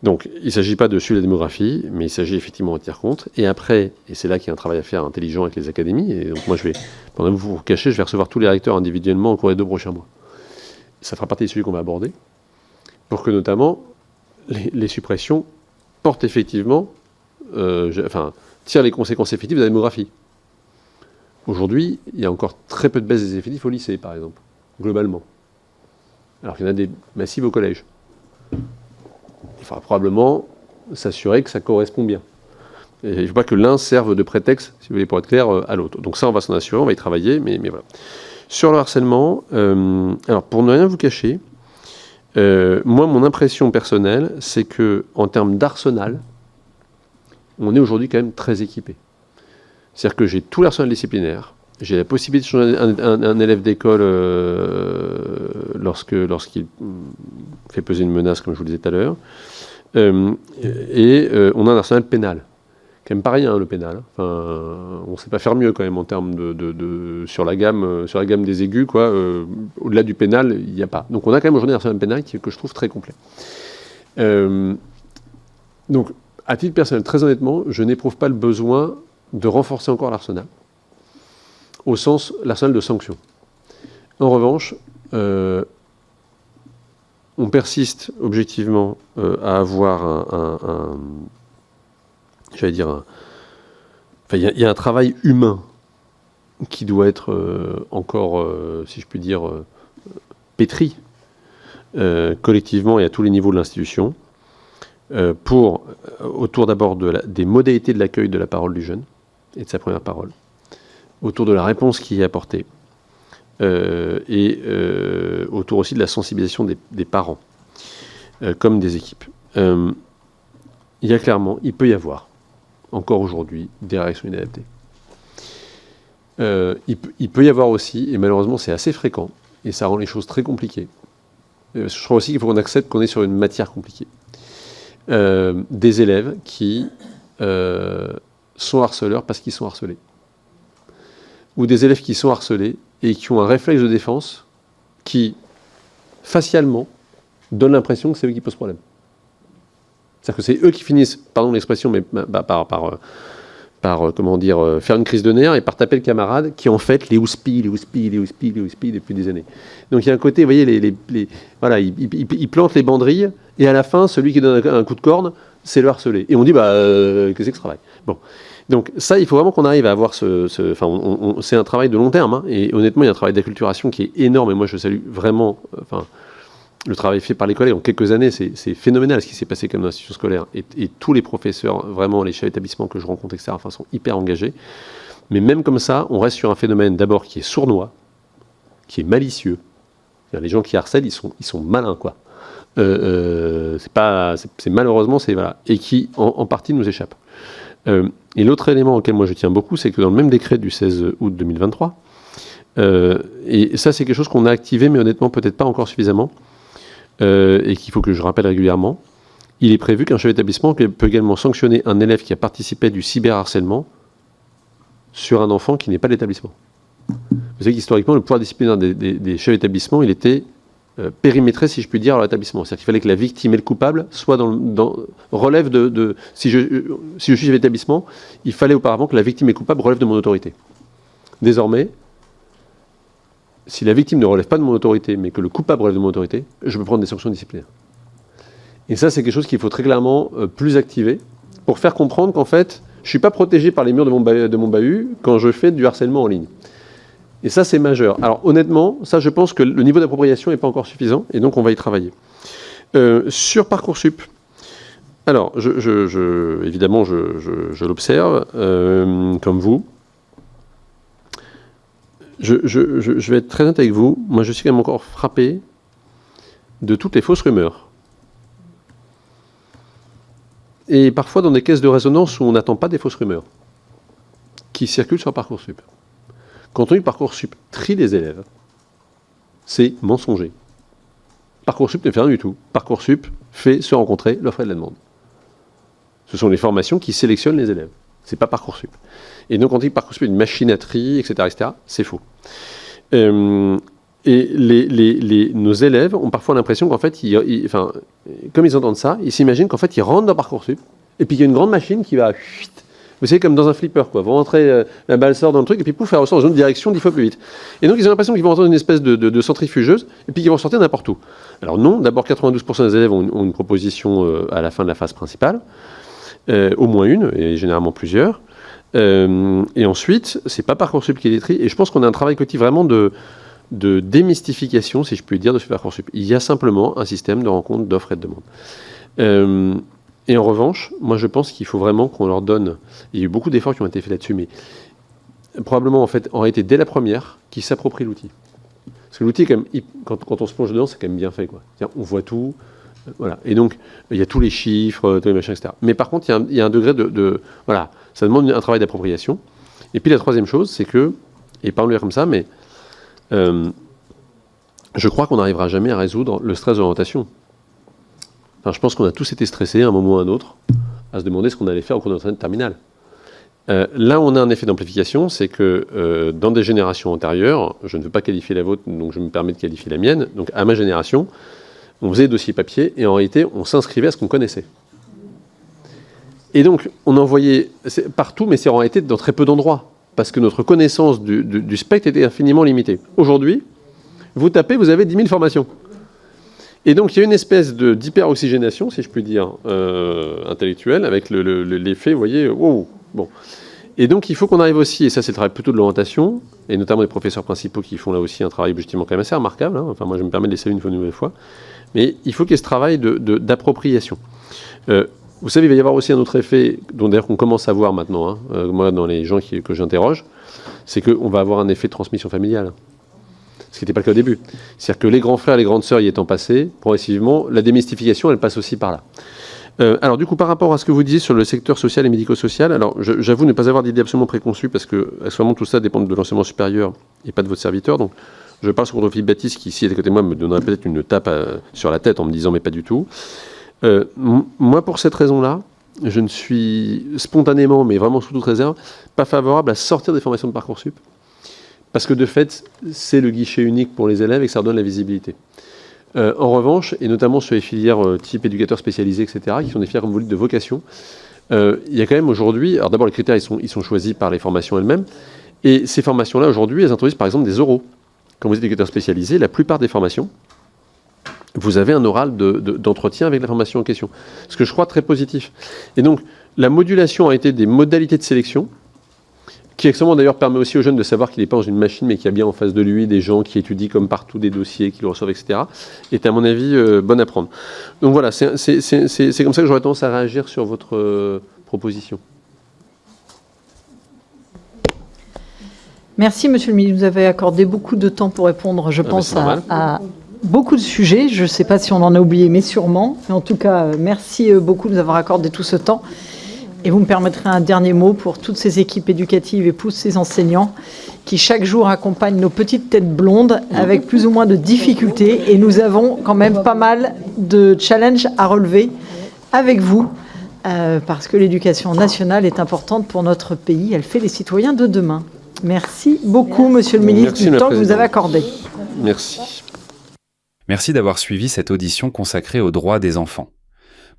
Donc, il ne s'agit pas de suivre la démographie, mais il s'agit effectivement de tenir compte. Et après, et c'est là qu'il y a un travail à faire intelligent avec les académies, et donc moi pendant que vous vous cachez, je vais recevoir tous les recteurs individuellement au cours des 2 prochains mois. Ça fera partie de celui qu'on va aborder, pour que notamment les suppressions portent effectivement, tirent les conséquences effectives de la démographie. Aujourd'hui, il y a encore très peu de baisse des effectifs au lycée, par exemple, globalement. Alors qu'il y en a des massives au collège. Il faudra probablement s'assurer que ça correspond bien. Et il ne faut pas que l'un serve de prétexte, si vous voulez, pour être clair, à l'autre. Donc ça, on va s'en assurer, on va y travailler, mais voilà. Sur le harcèlement, alors pour ne rien vous cacher, moi, mon impression personnelle, c'est que en termes d'arsenal, on est aujourd'hui quand même très équipé. C'est-à-dire que j'ai tout l'arsenal disciplinaire, j'ai la possibilité de changer un élève d'école lorsqu'il fait peser une menace, comme je vous le disais tout à l'heure, et on a un arsenal pénal. Quand même pas rien, le pénal. Enfin, on ne sait pas faire mieux quand même en termes sur la gamme des aigus, quoi. Au-delà du pénal, il n'y a pas. Donc on a quand même aujourd'hui un arsenal pénal que je trouve très complet. Donc, à titre personnel, très honnêtement, je n'éprouve pas le besoin de renforcer encore l'arsenal, au sens l'arsenal de sanctions. En revanche, on persiste objectivement à avoir il y a un travail humain qui doit être encore, si je puis dire, pétri collectivement et à tous les niveaux de l'institution, autour d'abord des modalités de l'accueil de la parole du jeune et de sa première parole, autour de la réponse qui est apportée, et autour aussi de la sensibilisation des parents, comme des équipes. Il peut y avoir, encore aujourd'hui, des réactions inadaptées. Il peut y avoir aussi, et malheureusement c'est assez fréquent, et ça rend les choses très compliquées, je crois aussi qu'il faut qu'on accepte qu'on est sur une matière compliquée, des élèves qui sont harceleurs parce qu'ils sont harcelés. Ou des élèves qui sont harcelés et qui ont un réflexe de défense qui, facialement, donne l'impression que c'est eux qui posent problème. C'est-à-dire que c'est eux qui finissent, pardon l'expression, mais par faire une crise de nerfs et par taper le camarade qui en fait les houspille depuis des années. Donc il y a un côté, vous voyez, voilà, ils plantent les banderilles et à la fin, celui qui donne un coup de corne, c'est le harcelé. Et on dit, qu'est-ce que c'est que ce travail ? Bon. Donc ça, il faut vraiment qu'on arrive à avoir c'est un travail de long terme, hein, et honnêtement, il y a un travail d'acculturation qui est énorme, et moi je salue vraiment, le travail fait par les collègues en quelques années, c'est phénoménal ce qui s'est passé comme dans l'institution scolaire. Et tous les professeurs, vraiment, les chefs d'établissement que je rencontre, etc., sont hyper engagés. Mais même comme ça, on reste sur un phénomène d'abord qui est sournois, qui est malicieux. Les gens qui harcèlent, ils sont malins, quoi. Malheureusement, voilà, et qui en partie nous échappe. Et l'autre élément auquel moi je tiens beaucoup, c'est que dans le même décret du 16 août 2023, et ça c'est quelque chose qu'on a activé, mais honnêtement peut-être pas encore suffisamment, et qu'il faut que je rappelle régulièrement, il est prévu qu'un chef d'établissement peut également sanctionner un élève qui a participé à du cyberharcèlement sur un enfant qui n'est pas de l'établissement. Vous savez qu'historiquement, le pouvoir disciplinaire des chefs d'établissement, il était périmétré, si je puis dire, à l'établissement. C'est-à-dire qu'il fallait que la victime et le coupable soient relèvent de si je suis chef d'établissement, il fallait auparavant que la victime et le coupable relèvent de mon autorité. Désormais, si la victime ne relève pas de mon autorité, mais que le coupable relève de mon autorité, je peux prendre des sanctions disciplinaires. Et ça, c'est quelque chose qu'il faut très clairement plus activer pour faire comprendre qu'en fait, je ne suis pas protégé par les murs de mon bahut quand je fais du harcèlement en ligne. Et ça, c'est majeur. Alors honnêtement, ça, je pense que le niveau d'appropriation n'est pas encore suffisant, et donc on va y travailler. Sur Parcoursup, alors, évidemment, je l'observe, comme vous. Je vais être très honnête avec vous. Moi, je suis quand même encore frappé de toutes les fausses rumeurs et parfois dans des caisses de résonance où on n'attend pas des fausses rumeurs qui circulent sur Parcoursup. Quand on dit que Parcoursup trie les élèves, c'est mensonger. Parcoursup ne fait rien du tout. Parcoursup fait se rencontrer l'offre et la demande. Ce sont les formations qui sélectionnent les élèves. C'est pas Parcoursup. Et donc, quand on dit que Parcoursup est une machine à tri, etc., c'est faux. Et nos élèves ont parfois l'impression qu'en fait, comme ils entendent ça, ils s'imaginent qu'en fait, ils rentrent dans Parcoursup, et puis il y a une grande machine qui va... Vous savez, comme dans un flipper, quoi. Vous rentrez, la balle sort dans le truc, et puis pouf, elle ressort dans une autre direction 10 fois plus vite. Et donc, ils ont l'impression qu'ils vont rentrer dans une espèce de centrifugeuse, et puis qu'ils vont sortir n'importe où. Alors non, d'abord, 92% des élèves ont une proposition à la fin de la phase principale, au moins une, et généralement plusieurs. Et ensuite, c'est pas Parcoursup qui les trie, et je pense qu'on a un travail collectif vraiment de démystification, si je puis dire, de ce Parcoursup. Il y a simplement un système de rencontre d'offres et de demandes. Et en revanche, moi je pense qu'il faut vraiment qu'on leur donne... Il y a eu beaucoup d'efforts qui ont été faits là-dessus, mais probablement en fait, en réalité, dès la première, qu'ils s'approprient l'outil. Parce que l'outil, quand même, quand on se plonge dedans, c'est quand même bien fait, quoi. C'est-à-dire, on voit tout, voilà. Et donc, il y a tous les chiffres, tous les machins, etc. Mais par contre, il y a un degré voilà, ça demande un travail d'appropriation. Et puis la troisième chose, c'est que, et pas en le dire comme ça, mais je crois qu'on n'arrivera jamais à résoudre le stress d'orientation. Enfin, je pense qu'on a tous été stressés à un moment ou à un autre à se demander ce qu'on allait faire au cours de notre année de terminale. Là, on a un effet d'amplification, c'est que dans des générations antérieures, je ne veux pas qualifier la vôtre, donc je me permets de qualifier la mienne, donc à ma génération, on faisait des dossiers papier et en réalité, on s'inscrivait à ce qu'on connaissait. Et donc, on envoyait partout, mais c'est en réalité dans très peu d'endroits, parce que notre connaissance du spectre était infiniment limitée. Aujourd'hui, vous tapez, vous avez 10 000 formations. Et donc, il y a une espèce d'hyper-oxygénation, si je puis dire, intellectuelle, avec l'effet, vous voyez, wow, bon. Et donc, il faut qu'on arrive aussi, et ça c'est le travail plutôt de l'orientation, et notamment des professeurs principaux qui font là aussi un travail justement quand même assez remarquable, hein. Enfin, moi je me permets de les saluer une nouvelle fois, mais il faut qu'il y ait ce travail d'appropriation. Vous savez, il va y avoir aussi un autre effet, dont d'ailleurs qu'on commence à voir maintenant, hein, moi dans les gens que j'interroge, c'est qu'on va avoir un effet de transmission familiale. Ce qui n'était pas le cas au début. C'est-à-dire que les grands frères, les grandes sœurs y étant passés, progressivement, la démystification, elle passe aussi par là. Alors du coup, par rapport à ce que vous disiez sur le secteur social et médico-social, alors j'avoue ne pas avoir d'idée absolument préconçue, parce que actuellement tout ça dépend de l'enseignement supérieur et pas de votre serviteur. Donc je parle sur Philippe Baptiste, qui ici est à côté de moi, me donnerait peut-être une tape sur la tête en me disant mais pas du tout. Moi, pour cette raison-là, je ne suis spontanément, mais vraiment sous toute réserve, pas favorable à sortir des formations de Parcoursup. Parce que de fait, c'est le guichet unique pour les élèves et que ça leur donne la visibilité. En revanche, et notamment sur les filières type éducateur spécialisé, etc., qui sont des filières comme vous dites de vocation, il y a quand même aujourd'hui, alors d'abord les critères ils sont choisis par les formations elles-mêmes, et ces formations-là aujourd'hui, elles introduisent par exemple des oraux. Quand vous êtes éducateur spécialisé, la plupart des formations, vous avez un oral d'entretien avec la formation en question. Ce que je crois très positif. Et donc, la modulation a été des modalités de sélection, qui accessoirement d'ailleurs permet aussi aux jeunes de savoir qu'il n'est pas dans une machine, mais qu'il y a bien en face de lui des gens qui étudient comme partout des dossiers, qui le reçoivent, etc. est à mon avis bon à prendre. Donc voilà, c'est comme ça que j'aurais tendance à réagir sur votre proposition. Merci Monsieur le Ministre, vous avez accordé beaucoup de temps pour répondre, je pense, à beaucoup de sujets. Je ne sais pas si on en a oublié, mais sûrement. Mais en tout cas, merci beaucoup de nous avoir accordé tout ce temps. Et vous me permettrez un dernier mot pour toutes ces équipes éducatives et tous ces enseignants qui chaque jour accompagnent nos petites têtes blondes avec plus ou moins de difficultés. Et nous avons quand même pas mal de challenges à relever avec vous parce que l'éducation nationale est importante pour notre pays. Elle fait les citoyens de demain. Merci beaucoup, Monsieur le Ministre, du temps que vous avez accordé. Merci. Merci d'avoir suivi cette audition consacrée aux droits des enfants.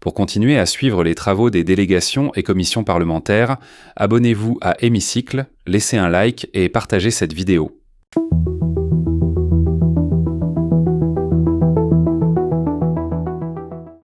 Pour continuer à suivre les travaux des délégations et commissions parlementaires, abonnez-vous à Hémicycle, laissez un like et partagez cette vidéo.